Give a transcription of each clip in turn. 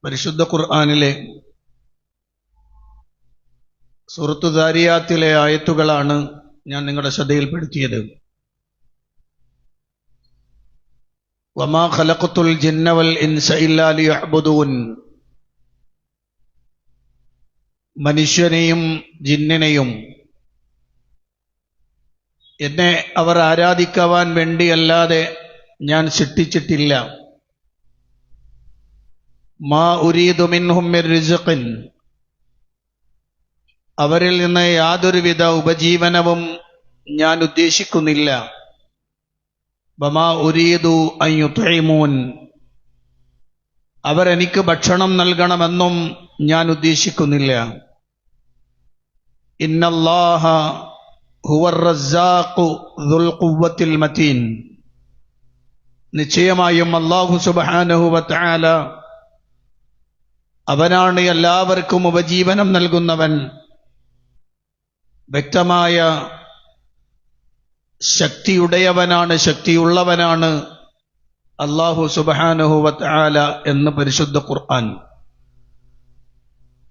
പരിശുദ്ധ ഖുർആനിലെ സൂറത്തു ദാരിയാത്തിലെ ആയത്തുകളാണ് ഞാൻ നിങ്ങളുടെ ശ്രദ്ധയിൽപ്പെടുത്തിയത്. വമാ ഖലഖതുൽ ജിന്ന വൽ ഇൻസ ഇല്ലാ ലിയഅ്ബുദൂൻ. മനുഷ്യനെയും ജിന്നിനെയും എന്നെ അവർ ആരാധിക്കുവാൻ വേണ്ടിയല്ലാതെ ഞാൻ സൃഷ്ടിച്ചിട്ടില്ല. മാ ഉരീദു മിൻഹും മിർ റിസ്ഖിൻ. അവരിൽ നിന്ന് യാതൊരുവിധ ഉപജീവനവും ഞാൻ ഉദ്ദേശിക്കുന്നില്ല. വമാ ഉരീദു അൻ യുത്ഇമൂൻ. അവരെനിക്ക് ഭക്ഷണം നൽകണമെന്നും ഞാൻ ഉദ്ദേശിക്കുന്നില്ല. ഇന്നല്ലാഹ ഹുവർ റസ്സാഖു ദുൽ ഖുവ്വത്തിൽ മതീൻ. നിശ്ചയമായും അല്ലാഹു സുബ്ഹാനഹു വ തആല അവനാണ് എല്ലാവർക്കും ഉപജീവനം നൽകുന്നവൻ, വ്യക്തമായ ശക്തിയുടയവനാണ്, ശക്തിയുള്ളവനാണ് അല്ലാഹു സുബ്ഹാനഹു വ തആല എന്ന് പരിശുദ്ധ ഖുർആൻ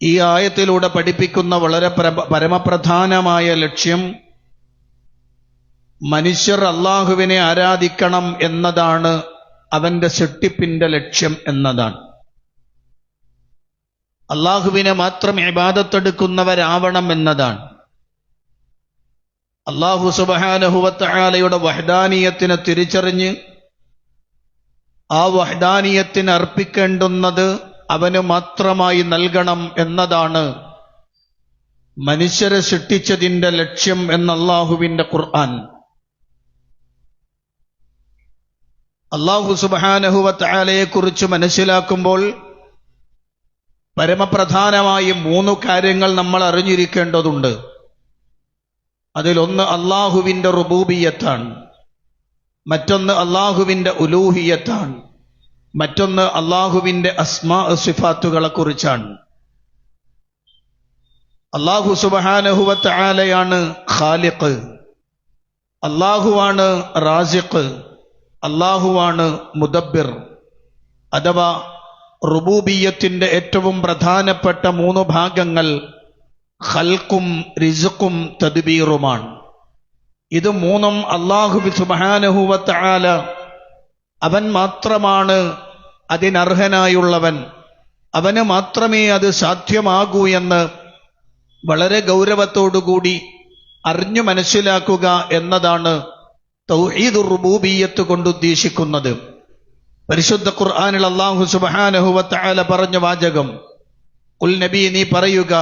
ഈ ആയത്തിലൂടെ പഠിപ്പിക്കുന്ന വളരെ പരമപ്രധാനമായ ലക്ഷ്യം മനുഷ്യർ അല്ലാഹുവിനെ ആരാധിക്കണം എന്നതാണ്, അവന്റെ സൃഷ്ടിപ്പിന്റെ ലക്ഷ്യം എന്നതാണ്. അല്ലാഹുവിനെ മാത്രം ഇബാദത്തെടുക്കുന്നവരാവണം എന്നതാണ്. അല്ലാഹു സുബ്ഹാനഹു വ തആലയുടെ വഹ്ദാനിയത്തിനെ തിരിച്ചറിഞ്ഞ് ആ വഹ്ദാനിയത്തിന് അർപ്പിക്കേണ്ടുന്നത് അവന് മാത്രമായി നൽകണം എന്നതാണ് മനുഷ്യരെ സൃഷ്ടിച്ചതിന്റെ ലക്ഷ്യം എന്ന് അല്ലാഹുവിന്റെ ഖുർആൻ. അല്ലാഹു സുബ്ഹാനഹു വ തആലയെ കുറിച്ച് മനസ്സിലാക്കുമ്പോൾ പരമപ്രധാനമായി 3 കാര്യങ്ങൾ നമ്മൾ അറിഞ്ഞിരിക്കേണ്ടതുണ്ട്. അതിലൊന്ന് അല്ലാഹുവിന്റെ റുബൂബിയ്യത്താണ്, മറ്റൊന്ന് അല്ലാഹുവിന്റെ ഉലൂഹിയ്യത്താണ്, മറ്റൊന്ന് അല്ലാഹുവിന്റെ അസ്മാ സിഫാത്തുകളെ കുറിച്ചാണ്. അല്ലാഹു സുബ്ഹാനഹു വ തആലയാണ് ഖാലിഖ്, അല്ലാഹുവാണ് റാസിഖ്, അല്ലാഹുവാണ് മുദബ്ബിർ. അഥവാ റുബൂബിയ്യത്തിന്റെ ഏറ്റവും പ്രധാനപ്പെട്ട 3 ഭാഗങ്ങൾ ഖൽഖും റിസ്ഖും തദ്ബീറുമാണ്. ഇത് 3ഉം അല്ലാഹു സുബ്ഹാനഹു വ തആല അവൻ മാത്രമാണ് അതിനർഹനായുള്ളവൻ, അവന് മാത്രമേ അത് സാധ്യമാകൂ എന്ന് വളരെ ഗൗരവത്തോടുകൂടി അറിഞ്ഞു മനസ്സിലാക്കുക എന്നതാണ് തൗഹീദുർ റുബൂബിയ്യത്ത് കൊണ്ട് ഉദ്ദേശിക്കുന്നത്. പരിശുദ്ധ ഖുർആനിൽ അല്ലാഹു സുബ്ഹാനഹു വ തആല പറഞ്ഞ വാചകം, ഖുൽ നബി നീ പറയുക,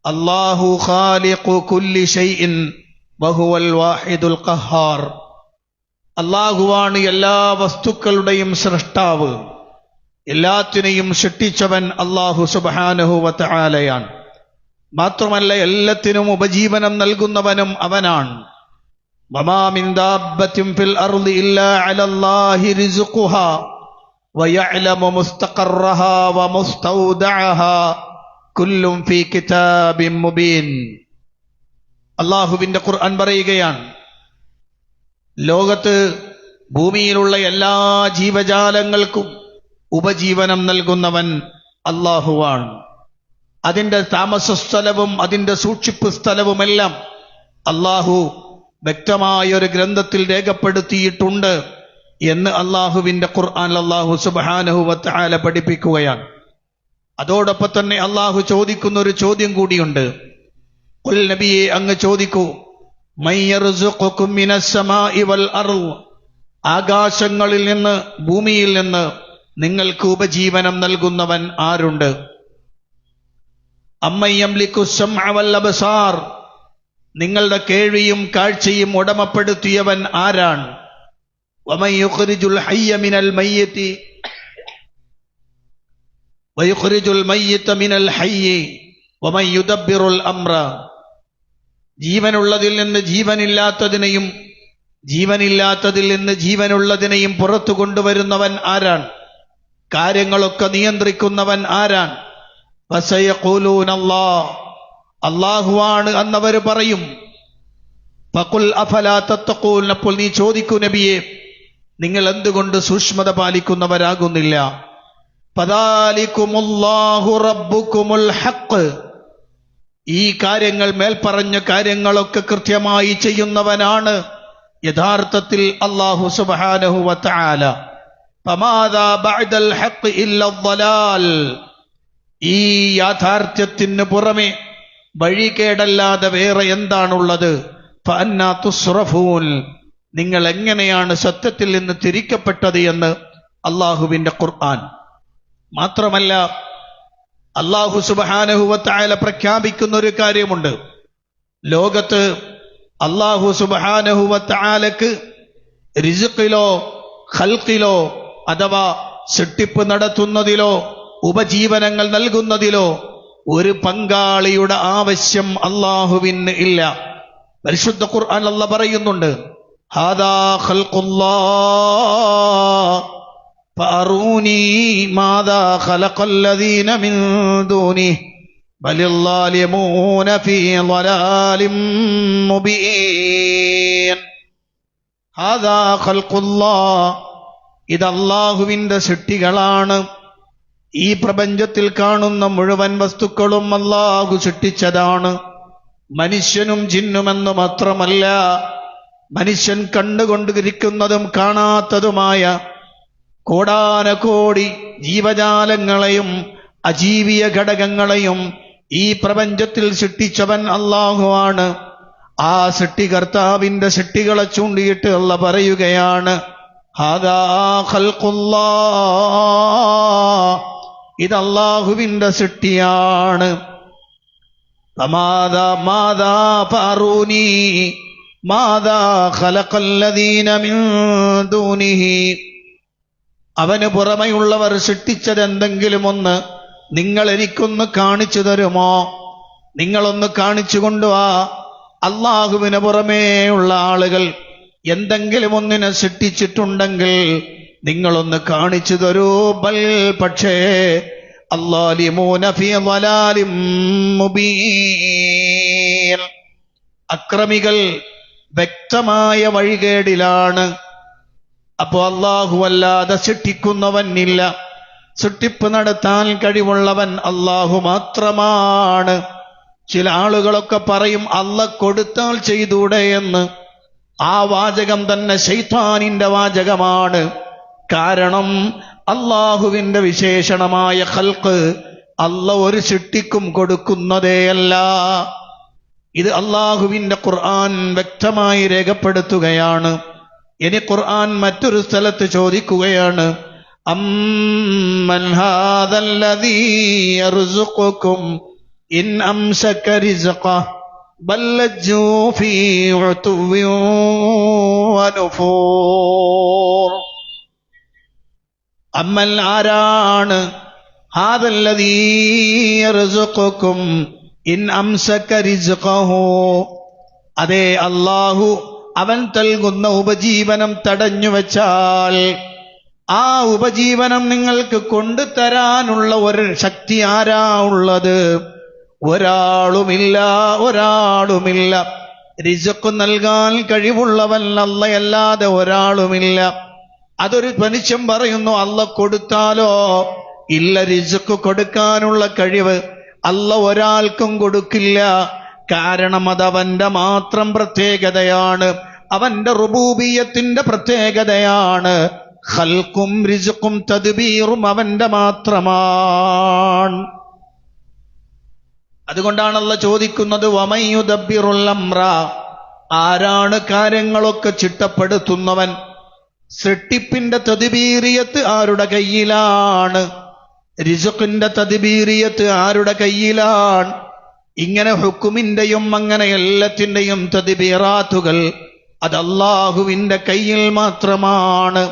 അല്ലാഹു ഖാലിഖു കുല്ലി ഷൈഇൻ വഹുവൽ വാഹിദുൽ ഖഹാർ. അല്ലാഹുവാണ് എല്ലാ വസ്തുക്കളുടെയും സൃഷ്ടാവ്, എല്ലാത്തിനെയും സൃഷ്ടിച്ചവൻ അല്ലാഹു സുബ്ഹാനഹു വ തആലയാണ്. മാത്രമല്ല എല്ലാത്തിനും ഉപജീവനം നൽകുന്നവനും അവനാണ്. വമാ മിൻ ദാബത്തിൻ ഫിൽ അർളി ഇല്ലാ അലല്ലാഹി റിസ്ഖുഹാ വയഅലമു മുസ്തഖറഹാ വമുസ്തൗദഅഹാ കുല്ലും ഫീ കിതാബിൻ മുബീൻ. അല്ലാഹുവിന്റെ ഖുർആൻ പറയുകയാണ്, ലോകത്ത് ഭൂമിയിലുള്ള എല്ലാ ജീവജാലങ്ങൾക്കും ഉപജീവനം നൽകുന്നവൻ അല്ലാഹുവാണ്. അതിന്റെ താമസസ്ഥലവും അതിന്റെ സൂക്ഷിപ്പ് സ്ഥലവുമെല്ലാം അല്ലാഹു വ്യക്തമായ ഒരു ഗ്രന്ഥത്തിൽ രേഖപ്പെടുത്തിയിട്ടുണ്ട് എന്ന് അല്ലാഹുവിന്റെ ഖുർആൻ അല്ലാഹു സുബ്ഹാനഹു വ തആല പഠിപ്പിക്കുകയാണ്. അതോടൊപ്പം തന്നെ അല്ലാഹു ചോദിക്കുന്ന ഒരു ചോദ്യം കൂടിയുണ്ട്. ഖുൽ നബിയെ അങ്ങ് ചോദിക്കൂ, മയ്യർസുഖുകും മിനസ് സമാഇ വൽ അർള്. ആകാശങ്ങളിൽ നിന്ന് ഭൂമിയിൽ നിന്ന് നിങ്ങൾക്ക് ഉപജീവനം നൽകുന്നവൻ ആരുണ്ട്? അമ്മൻ യംലിക്കു സ്സംഅ വൽ അബ്സാർ. നിങ്ങളുടെ കേൾവിയും കാഴ്ചയും ഉടമപ്പെടുത്തിയവൻ ആരാണ്? വമൻ യുഖ്രിജുൽ ഹയ്യ മിനൽ മയ്യിതി വയുഖ്രിജുൽ മയ്യിത മിനൽ ഹയ്യി വമൻ യുദബ്ബിറുൽ അംറ. ജീവനുള്ളതിൽ നിന്ന് ജീവനില്ലാത്തതിനെയും ജീവനില്ലാത്തതിൽ നിന്ന് ജീവനുള്ളതിനെയും പുറത്തു കൊണ്ടുവരുന്നവൻ ആരാണ്? കാര്യങ്ങളൊക്കെ നിയന്ത്രിക്കുന്നവൻ ആരാണ്? ഫസയഖൂലൂന അല്ലാഹ്. അല്ലാഹുവാണ് എന്നവർ പറയും. ഫഖുൽ അഫലാ തത്തഖൂൻ. അപ്പോൾ നീ ചോദിക്കൂ നബിയെ, നിങ്ങൾ എന്തുകൊണ്ട് സൂക്ഷ്മത പാലിക്കുന്നവരാകുന്നില്ല? ഫദാലികുമുല്ലാഹു റബ്ബുകുമുൽ ഹഖ്. ഈ കാര്യങ്ങൾ, മേൽപ്പറഞ്ഞ കാര്യങ്ങളൊക്കെ കൃത്യമായി ചെയ്യുന്നവനാണ് യഥാർത്ഥത്തിൽ അല്ലാഹു സുബ്ഹാനഹു വ തആല. ഫമാദാ ബഅദൽ ഹഖ് ഇല്ല ളലാൽ. ഈ യാഥാർത്ഥ്യത്തിന് പുറമെ വഴികേടല്ലാതെ വേറെ എന്താണുള്ളത്? ഫഅന്നാ തുസ്റഫൂൻ. നിങ്ങൾ എങ്ങനെയാണ് സത്യത്തിൽ നിന്ന് തിരിക്കപ്പെട്ടത് എന്ന് അല്ലാഹുവിന്റെ ഖുർആൻ. മാത്രമല്ല, അല്ലാഹു സുബ്ഹാനഹു വ തആല പ്രഖ്യാപിക്കുന്ന ഒരു കാര്യമുണ്ട്. ലോകത്ത് അല്ലാഹു സുബ്ഹാനഹു വ തആലക്ക് റിസ്ഖിലോ ഖൽഖിലോ അഥവാ സൃഷ്ടിപ്പ് നടത്തുന്നതിലോ ഉപജീവനങ്ങൾ നൽകുന്നതിലോ ഒരു പങ്കാളിയുടെ ആവശ്യം അല്ലാഹുവിന് ഇല്ല. പരിശുദ്ധ ഖുർആൻ അല്ലാഹ് പറയുന്നുണ്ട്, ഹാദാ ഖൽഖുല്ലാഹ് ഫഅറൂനി മാദാ ഖലഖല്ലദീന മിൻ ദൂനിഹി ബലിൽ-ളാലിമൂന ഫീ ളലാലിൻ മുബീൻ. ഹാദാ ഖൽഖുല്ലാഹ്. ഇത് അല്ലാഹുവിന്റെ സൃഷ്ടികളാണ്. ഈ പ്രപഞ്ചത്തിൽ കാണുന്ന മുഴുവൻ വസ്തുക്കളും അല്ലാഹു സൃഷ്ടിച്ചതാണ്. മനുഷ്യനും ജിന്നുമെന്ന് മാത്രമല്ല, മനുഷ്യൻ കണ്ടുകൊണ്ടിരിക്കുന്നതും കാണാത്തതുമായ കോടാനകോടി ജീവജാലങ്ങളെയും അജീവിയ ഘടകങ്ങളെയും ഈ പ്രപഞ്ചത്തിൽ സൃഷ്ടിച്ചവൻ അല്ലാഹുവാണ്. ആ സൃഷ്ടികർത്താവിന്റെ സൃഷ്ടികളെ ചൂണ്ടിയിട്ട് അല്ലാഹ് പറയുകയാണ്, ഹാദാ ഖൽഖുല്ലാഹ്. ഇത് അല്ലാഹുവിന്റെ സൃഷ്ടിയാണ്. മാദാ ഫഅറൂനി മാദാ ഖലഖല്ലദീന മിൻ ദൂനിഹി. അവന് പുറമെയുള്ളവർ സൃഷ്ടിച്ചതെന്തെങ്കിലും ഒന്ന് നിങ്ങൾ എനിക്കൊന്ന് കാണിച്ചു തരുമോ? നിങ്ങളൊന്ന് കാണിച്ചു കൊണ്ടുവാ. അല്ലാഹുവിന് പുറമേ ഉള്ള ആളുകൾ എന്തെങ്കിലും ഒന്നിനെ സൃഷ്ടിച്ചിട്ടുണ്ടെങ്കിൽ നിങ്ങളൊന്ന് കാണിച്ചു തരൂ. ബൽ, പക്ഷേ അല്ലാലിമൂന ഫീ ളലാലിൻ മുബീൻ. അക്രമികൾ വ്യക്തമായ വഴികേടിലാണ്. അപ്പോ അല്ലാഹു അല്ലാതെ സൃഷ്ടിക്കുന്നവനില്ല. സൃഷ്ടിപ്പ് നടത്താൻ കഴിവുള്ളവൻ അല്ലാഹു മാത്രമാണ്. ചില ആളുകളൊക്കെ പറയും അല്ലാഹ് കൊടുത്താൽ ചെയ്തൂടെ എന്ന്. ആ വാചകം തന്നെ ശൈത്താനിന്റെ വാചകമാണ്. കാരണം അല്ലാഹുവിന്റെ വിശേഷണമായ ഖൽഖ് അല്ലാഹ് ഒരു സൃഷ്ടിക്കും കൊടുക്കുന്നതേയല്ല. ഇത് അല്ലാഹുവിന്റെ ഖുർആൻ വ്യക്തമായി രേഖപ്പെടുത്തുകയാണ്. ഇനി ഖുർആൻ മറ്റൊരു സ്ഥലത്ത് ചോദിക്കുകയാണ്, അമ്മൻ ഹാദല്ലദീ യർസുഖുകും ഇൻ അംസക റിസ്ഖഹു ബൽ ലജ്ജൂ ഫീ ഉതുവ്വിൻ വനുഫൂർ. അമ്മൻ, ആരാണ്? ഹാദല്ലദീ യർസുഖുകും ഇൻ അംസക റിസ്ഖഹു. അതേ, അല്ലാഹു അവൻ നൽകുന്ന ഉപജീവനം തടഞ്ഞു വെച്ചാൽ ആ ഉപജീവനം നിങ്ങൾക്ക് കൊണ്ടുതരാനുള്ള ഒരു ശക്തി ആരാ ഉള്ളത്? ഒരാളുമില്ല. റിസ്ഖ് നൽകാൻ കഴിവുള്ളവൻ അല്ലാഹയല്ലാതെ ഒരാളുമില്ല. അതൊരു മനുഷ്യൻ പറയുന്നു, അല്ലാഹ് കൊടുത്താലോ? ഇല്ല, റിസ്ഖ് കൊടുക്കാനുള്ള കഴിവ് അല്ലാഹ് ഒരാൾക്കും കൊടുക്കില്ല. കാരണം അതവന്റെ മാത്രം പ്രത്യേകതയാണ്. അവന്റെ റുബൂബിയത്തിന്റെ പ്രത്യേകതയാണ്. ഖൽഖും റിസ്ഖും തദ്ബീറും അവന്റെ മാത്രമാണ്. അതുകൊണ്ടാണ് അല്ലാഹ് ചോദിക്കുന്നത്, വമൻ യുദബ്ബിറുൽ അംറ. ആരാണ് കാര്യങ്ങളൊക്കെ ചിട്ടപ്പെടുത്തുന്നവൻ? സൃഷ്ടിപ്പിന്റെ തദ്ബീറിയത്ത് ആരുടെ കയ്യിലാണ്? റിസ്ഖിന്റെ തദ്ബീറിയത്ത് ആരുടെ കയ്യിലാണ്? ഇങ്ങനെ ഹുക്കുമിന്റെയും അങ്ങനെ എല്ലാത്തിന്റെയും തദ്ബീറാത്തുകൾ അത് അല്ലാഹുവിന്റെ കയ്യിൽ മാത്രമാണ്.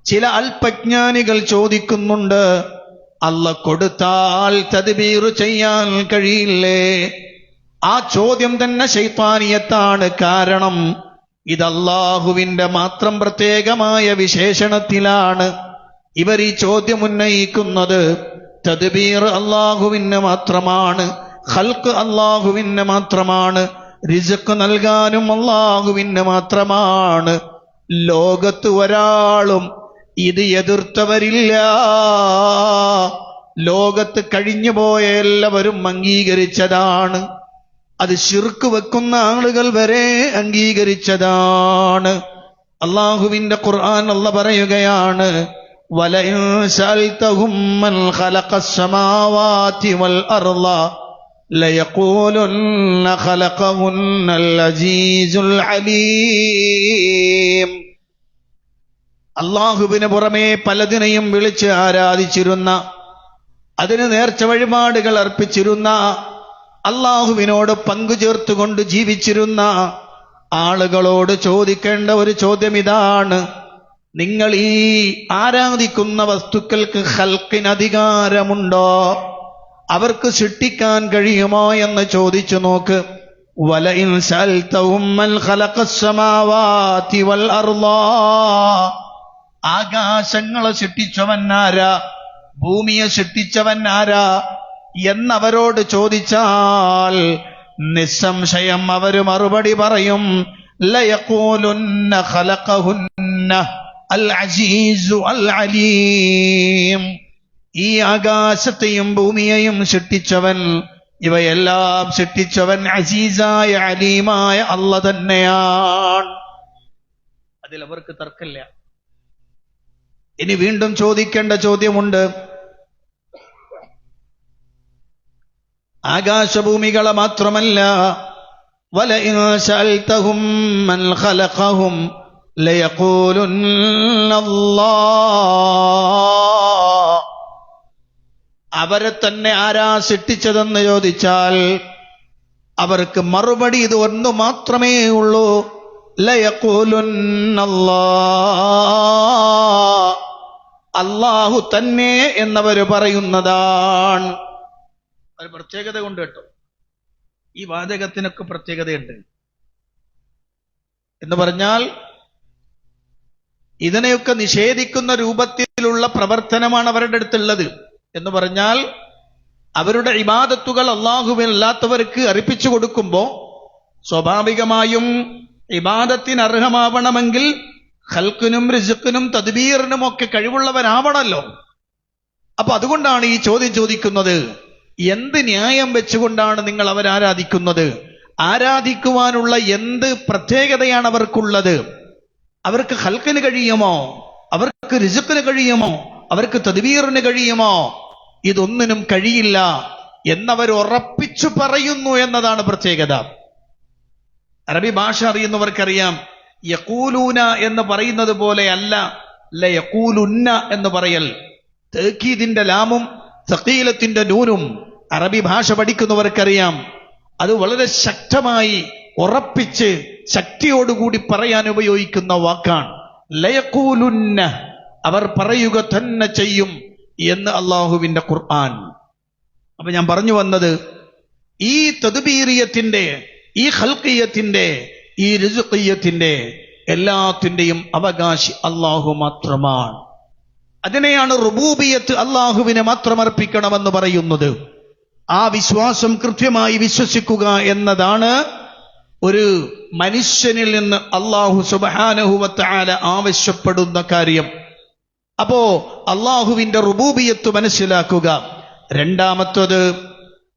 ചില അല്പജ്ഞാനികൾ ചോദിക്കുന്നുണ്ട്, അല്ലാഹ് കൊടുത്താൽ തദ്ബീർ ചെയ്യാൻ കഴിയില്ലേ? ആ ചോദ്യം തന്നെ ശൈത്താനിയത്താണ്. കാരണം ഇത് അല്ലാഹുവിന്റെ മാത്രം പ്രത്യേകമായ വിശേഷണത്തിലാണ് ഇവർ ഈ ചോദ്യം ഉന്നയിക്കുന്നത്. തദ്ബീർ അല്ലാഹുവിന് മാത്രമാണ്. ഖൽഖ് അല്ലാഹുവിന് മാത്രമാണ്. റിസ്ഖ് നൽകാനും അല്ലാഹുവിന് മാത്രമാണ്. ലോകത്ത് ഒരാളും ഇത് എതിർത്തവരില്ല. ലോകത്ത് കഴിഞ്ഞുപോയ എല്ലാവരും അംഗീകരിച്ചതാണ്. അത് ശിർക്ക് വെക്കുന്ന ആളുകൾ വരെ അംഗീകരിച്ചതാണ്. അള്ളാഹുവിന്റെ ഖുർആൻ അല്ലാഹ് പറയുകയാണ്, വലഇൻ സഅൽതഹും മൻ ഖലഖസ് സമാവാതി വൽ അർള ലയഖൂലുന്ന ഖലഖഹുന്നൽ അസീസുൽ അലീം. അള്ളാഹുവിന് പുറമെ പലതിനെയും വിളിച്ച് ആരാധിച്ചിരുന്ന, അതിന് നേർച്ച വഴിപാടുകൾ അർപ്പിച്ചിരുന്ന, അള്ളാഹുവിനോട് പങ്കുചേർത്തുകൊണ്ട് ജീവിച്ചിരുന്ന ആളുകളോട് ചോദിക്കേണ്ട ഒരു ചോദ്യം ഇതാണ്: നിങ്ങൾ ഈ ആരാധിക്കുന്ന വസ്തുക്കൾക്ക് ഖൽഖിന് അധികാരമുണ്ടോ? അവർക്ക് സൃഷ്ടിക്കാൻ കഴിയുമോ എന്ന് ചോദിച്ചു നോക്ക്. വലഇൻ സഅൽതഹും മൻ ഖലഖസ് സമാവാതി വൽ അർള, ആകാശങ്ങളെ സൃഷ്ടിച്ചവൻ ആരാ, ഭൂമിയെ സൃഷ്ടിച്ചവൻ ആരാ എന്നവരോട് ചോദിച്ചാൽ നിസ്സംശയം അവര് മറുപടി പറയും, ലയഖൂലുന്ന ഖലഖഹുന്ന അൽ അസീസു അൽ അലീം. ഈ ആകാശത്തെയും ഭൂമിയെയും സൃഷ്ടിച്ചവൻ, ഇവയെല്ലാം സൃഷ്ടിച്ചവൻ അസീസായ അലീമായ അല്ലാഹ് തന്നെയാണ്. അതിലവർക്ക് തർക്കമില്ല. ഇനി വീണ്ടും ചോദിക്കേണ്ട ചോദ്യമുണ്ട്. ആകാശഭൂമികളെ മാത്രമല്ല, വലഇൻ സഅൽതഹും മൻ ഖലഖഹും ലയഖൂലുന്ന അല്ലാഹ്. അവരെ തന്നെ ആരാ സൃഷ്ടിച്ചതെന്ന് ചോദിച്ചാൽ അവർക്ക് മറുപടി ഇത് ഒന്ന് മാത്രമേ ഉള്ളൂ, ലയഖൂലുന്ന അല്ലാഹ്, അല്ലാഹു തന്നെ എന്നവര് പറയുന്നതാണ്. ഒരു പ്രത്യേകത കൊണ്ട് കേട്ടോ, ഈ വാചകത്തിനൊക്കെ പ്രത്യേകതയുണ്ട്. എന്ന് പറഞ്ഞാൽ ഇതിനെയൊക്കെ നിഷേധിക്കുന്ന രൂപത്തിലുള്ള പ്രവർത്തനമാണ് അവരുടെ അടുത്തുള്ളത്. എന്ന് പറഞ്ഞാൽ അവരുടെ ഇബാദത്തുകൾ അല്ലാഹുവിനല്ലാത്തവർക്ക് അർപ്പിച്ചു കൊടുക്കുമ്പോൾ സ്വാഭാവികമായും ഇബാദത്തിന് അർഹമാവണമെങ്കിൽ ഖൽഖിനും റിസ്ഖിനും തദ്ബീറിനും ഒക്കെ കഴിവുള്ളവരാവണമല്ലോ. അപ്പൊ അതുകൊണ്ടാണ് ഈ ചോദ്യം ചോദിക്കുന്നത്. എന്ത് ന്യായം വെച്ചുകൊണ്ടാണ് നിങ്ങൾ അവരാരാധിക്കുന്നത്? ആരാധിക്കുവാനുള്ള എന്ത് പ്രത്യേകതയാണ് അവർക്കുള്ളത്? അവർക്ക് ഖൽഖിന് കഴിയുമോ? അവർക്ക് റിസ്ഖിന് കഴിയുമോ? അവർക്ക് തദ്ബീറിന് കഴിയുമോ? ഇതൊന്നിനും കഴിയില്ല എന്നവർ ഉറപ്പിച്ചു പറയുന്നു എന്നതാണ് പ്രത്യേകത. അറബി ഭാഷ അറിയുന്നവർക്കറിയാം, യഖൂലൂന എന്ന് പറയുന്നത് പോലെ അല്ല ലയഖൂലുന്ന എന്ന് പറയൽ. തഅ്കീദിന്റെ ലാമും സഖീലത്തിന്റെ നൂനും അറബി ഭാഷ പഠിക്കുന്നവർക്കറിയാം. അത് വളരെ ശക്തമായി ഉറപ്പിച്ച് ശക്തിയോടുകൂടി പറയാൻ ഉപയോഗിക്കുന്ന വാക്കാണ്. ലയഖൂലുന്ന, അവർ പറയുക തന്നെ ചെയ്യും എന്ന് അള്ളാഹുവിന്റെ ഖുർആൻ. അപ്പൊ ഞാൻ പറഞ്ഞു വന്നത്, ഈ തദ്ബീറിയത്തിന്റെ, ഈ ഖൽഖിയത്തിന്റെ, ഈ റിസ്ഖിയത്തിന്റെ എല്ലാത്തിന്റെയും അവകാശി അള്ളാഹു മാത്രമാണ്. അതിനെയാണ് റുബൂബിയത്ത്, അള്ളാഹുവിനെ മാത്രം അർപ്പിക്കണമെന്ന് പറയുന്നത്. ആ വിശ്വാസം കൃത്യമായി വിശ്വസിക്കുക എന്നതാണ് ഒരു മനുഷ്യനിൽ നിന്ന് അള്ളാഹു സുബ്ഹാനഹു വ തആല ആവശ്യപ്പെടുന്ന കാര്യം. അപ്പോ അള്ളാഹുവിന്റെ റുബൂബിയത്ത് മനസ്സിലാക്കുക. രണ്ടാമത്തത്,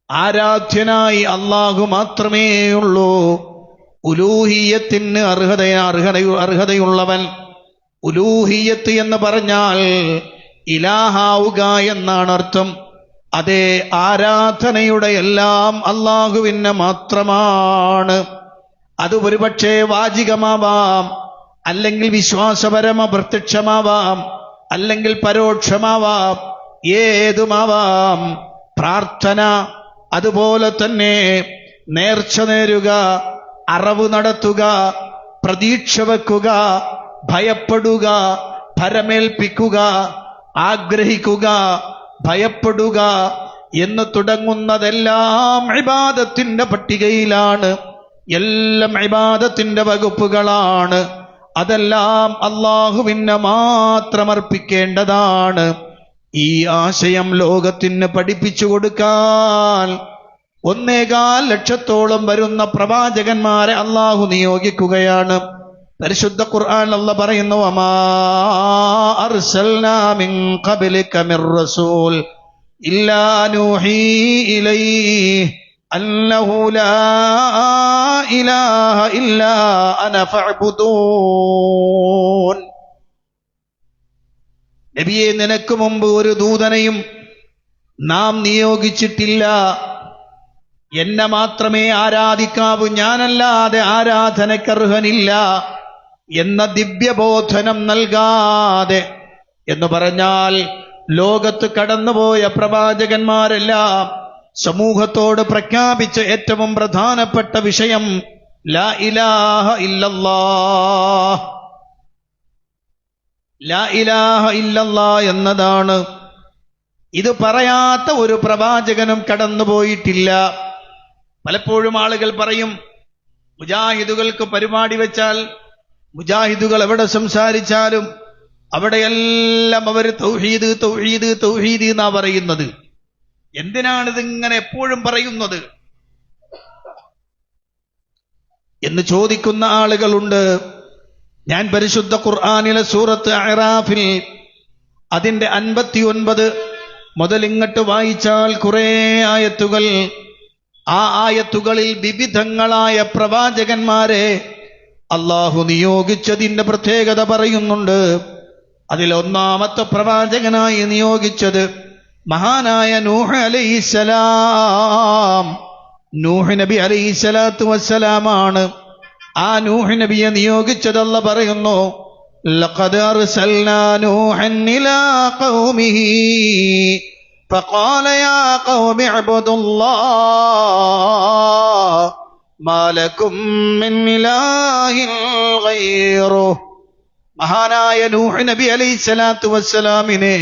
ആരാധ്യനായി അള്ളാഹു മാത്രമേ ഉള്ളൂ. ഉലൂഹിയത്തിന് അർഹതയുള്ളവൻ. ഉലൂഹിയത്ത് എന്ന് പറഞ്ഞാൽ ഇലാഹാവുക എന്നാണ് അർത്ഥം. അതേ, ആരാധനയുടെ എല്ലാം അള്ളാഹുവിന് മാത്രമാണ്. അത് ഒരുപക്ഷെ വാചികമാവാം, അല്ലെങ്കിൽ വിശ്വാസപരമ പ്രത്യക്ഷമാവാം, അല്ലെങ്കിൽ പരോക്ഷമാവാം, ഏതുമാവാം. പ്രാർത്ഥന, അതുപോലെ തന്നെ നേർച്ച നേരുക, അറവ് നടത്തുക, പ്രതീക്ഷ വെക്കുക, ഭയപ്പെടുക, ഭരമേൽപ്പിക്കുക, ആഗ്രഹിക്കുക, ഭയപ്പെടുക എന്ന് തുടങ്ങുന്നതെല്ലാം ഇബാദത്തിന്റെ പട്ടികയിലാണ്. എല്ലാം ഇബാദത്തിന്റെ വകുപ്പുകളാണ്. അതെല്ലാം അള്ളാഹുവിനെ മാത്രം അർപ്പിക്കേണ്ടതാണ്. ഈ ആശയം ലോകത്തിന് പഠിപ്പിച്ചു കൊടുക്കാൻ 1.25 ലക്ഷത്തോളം വരുന്ന പ്രവാചകന്മാരെ അള്ളാഹു നിയോഗിക്കുകയാണ്. പരിശുദ്ധ ഖുർആൻ അല്ലാഹ് പറയുന്നു, വമാ അർസൽനാ മിൻ ഖബ്ലിക മിർ റസൂൽ ഇല്ലാ നൂഹി ഇലൈഹി അന്നഹു ലാ ഇലാഹ ഇല്ലാ അന ഫഅ്ബുദൂൻ. നബിയെ, നിനക്ക് മുമ്പ് ഒരു ദൂതനെയും നാം നിയോഗിച്ചിട്ടില്ല. എന്നെ മാത്രമേ ആരാധിക്കാവൂ, ഞാനല്ലാതെ ആരാധനക്കർഹനില്ല എന്ന ദിവ്യബോധനം നൽകാതെ എന്ന് പറഞ്ഞാൽ, ലോകത്ത് കടന്നുപോയ പ്രവാചകന്മാരെല്ലാം സമൂഹത്തോട് പ്രഖ്യാപിച്ച ഏറ്റവും പ്രധാനപ്പെട്ട വിഷയം ലാ ഇലാഹ ഇല്ലല്ലാഹ്, ലാ ഇലാഹ ഇല്ലല്ലാഹ് എന്നതാണ്. ഇത് പറയാത്ത ഒരു പ്രവാചകനും കടന്നുപോയിട്ടില്ല. പലപ്പോഴും ആളുകൾ പറയും, മുജാഹിദുകൾക്ക് പരിപാടി വെച്ചാൽ, മുജാഹിദുകൾ എവിടെ സംസാരിച്ചാലും അവിടെയെല്ലാം അവർ തൗഹീദ് തൗഹീദ് തൗഹീദ് എന്നാ പറയുന്നത്. എന്തിനാണിത് ഇങ്ങനെ എപ്പോഴും പറയുന്നത് എന്ന് ചോദിക്കുന്ന ആളുകളുണ്ട്. ഞാൻ പരിശുദ്ധ ഖുർആനിലെ സൂറത്ത് അഅറാഫിൽ അതിന്റെ 59 മുതൽ ഇങ്ങോട്ട് വായിച്ചാൽ കുറേ ആയത്തുകൾ, ആ ആയത്തുകളിൽ വിവിധങ്ങളായ പ്രവാചകന്മാരെ അള്ളാഹു നിയോഗിച്ചതിന്റെ പ്രത്യേകത പറയുന്നുണ്ട്. അതിൽ ഒന്നാമത്തെ പ്രവാചകനായി നിയോഗിച്ചത് മഹാനായ നൂഹ് അലൈഹിസ്സലാം. നൂഹ് നബി അലൈഹിസ്സലാത്തു വസ്സലാമാണ്. ആ നൂഹ് നബിയെ നിയോഗിച്ചത് അല്ലാഹ് പറയുന്നു, ലഖദ് അർസൽനാ നൂഹൻ ഇലാ ഖൗമിഹി ഫഖാല യാ ഖൗമി ഇബ്ദുല്ലാഹ് മാ ലക്കും മിൻ ഇലാഹിൻ ഗൈറുഹു. മഹാനായ നൂഹ് നബി അലൈഹിസ്സലാത്തു വസ്സലാമിനെ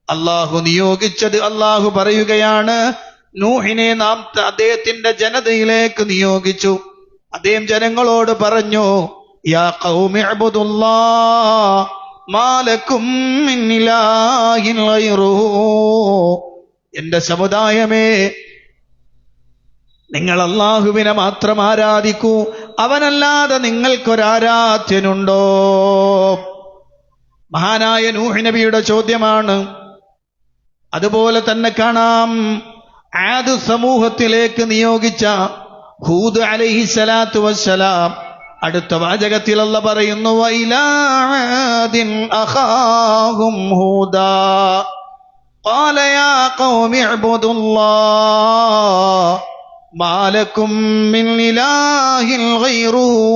അള്ളാഹു നിയോഗിച്ചത്, അള്ളാഹു പറയുകയാണ്, നൂഹിനെ നാം അദ്ദേഹത്തിന്റെ ജനതയിലേക്ക് നിയോഗിച്ചു. അദ്ദേഹം ജനങ്ങളോട് പറഞ്ഞു, യാ ഖൗമി ഇബ്ദുല്ലാഹ് മാ ലക്കും മിൻ ഇലാഹിൻ ഗൈറുഹു. എന്റെ സമുദായമേ, നിങ്ങൾ അള്ളാഹുവിനെ മാത്രം ആരാധിക്കൂ, അവനല്ലാതെ നിങ്ങൾക്കൊരാരാധ്യനുണ്ടോ? മഹാനായ നൂഹ് നബിയുടെ ചോദ്യമാണ്. അതുപോലെ തന്നെ കാണാം, ആദ് സമൂഹത്തിലേക്ക് നിയോഗിച്ച ഹൂദ് അലൈഹിസ്സലാത്തു വസ്സലാം. അടുത്ത വാചകത്തിൽ അല്ലാഹ് പറയുന്നു, വഇലാ ആദിൻ അഖാഹും ഹൂദാ ഖാല യാ ഖൗമി ഇബ്ദുല്ലാഹ് മാ ലക്കും മിൻ ഇലാഹിൻ ഗൈറുഹു.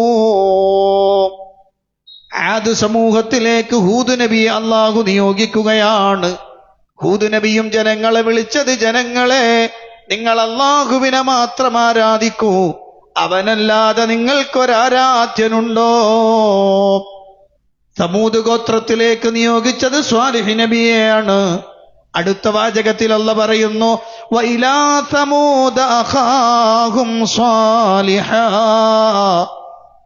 ആദ് സമൂഹത്തിലേക്ക് ഹൂദ് നബിയെ അല്ലാഹു നിയോഗിക്കുകയാണ്. ഹൂദ് നബിയും ജനങ്ങളെ വിളിച്ചത്, ജനങ്ങളെ, നിങ്ങൾ അല്ലാഹുവിനെ മാത്രം ആരാധിക്കൂ, അവനല്ലാതെ നിങ്ങൾക്കൊരാരാധ്യനുണ്ടോ? സമൂദ് ഗോത്രത്തിലേക്ക് നിയോഗിച്ചത് സ്വാലിഹ് നബിയെയാണ്. അടുത്ത വാചകത്തിൽ അല്ലാഹ് പറയുന്നു, വഇലാ സമൂദ അഖാഹും സ്വാലിഹാ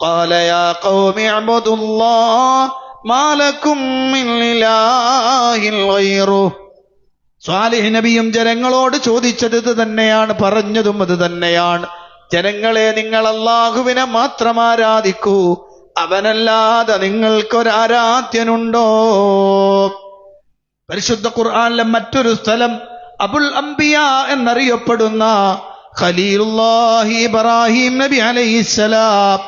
ഖാല യാ ഖൗമി ഇബ്ദുല്ലാഹ് മാ ലക്കും മിൻ ഇലാഹിൻ ഗൈറുഹു. സ്വാലിഹ് നബിയും ജനങ്ങളോട് ചോദിച്ചത് ഇത് തന്നെയാണ്, പറഞ്ഞതും അത് തന്നെയാണ്. ജനങ്ങളെ, നിങ്ങൾ അല്ലാഹുവിനെ മാത്രം ആരാധിക്കൂ, അവനല്ലാതെ നിങ്ങൾക്കൊരാരാധ്യനുണ്ടോ? പരിശുദ്ധ ഖുർആനിലെ മറ്റൊരു സ്ഥലം അബുൽ അംബിയ എന്നറിയപ്പെടുന്ന ഖലീലുല്ലാഹി ഇബ്രാഹിം നബി അലൈഹിസ്സലാം.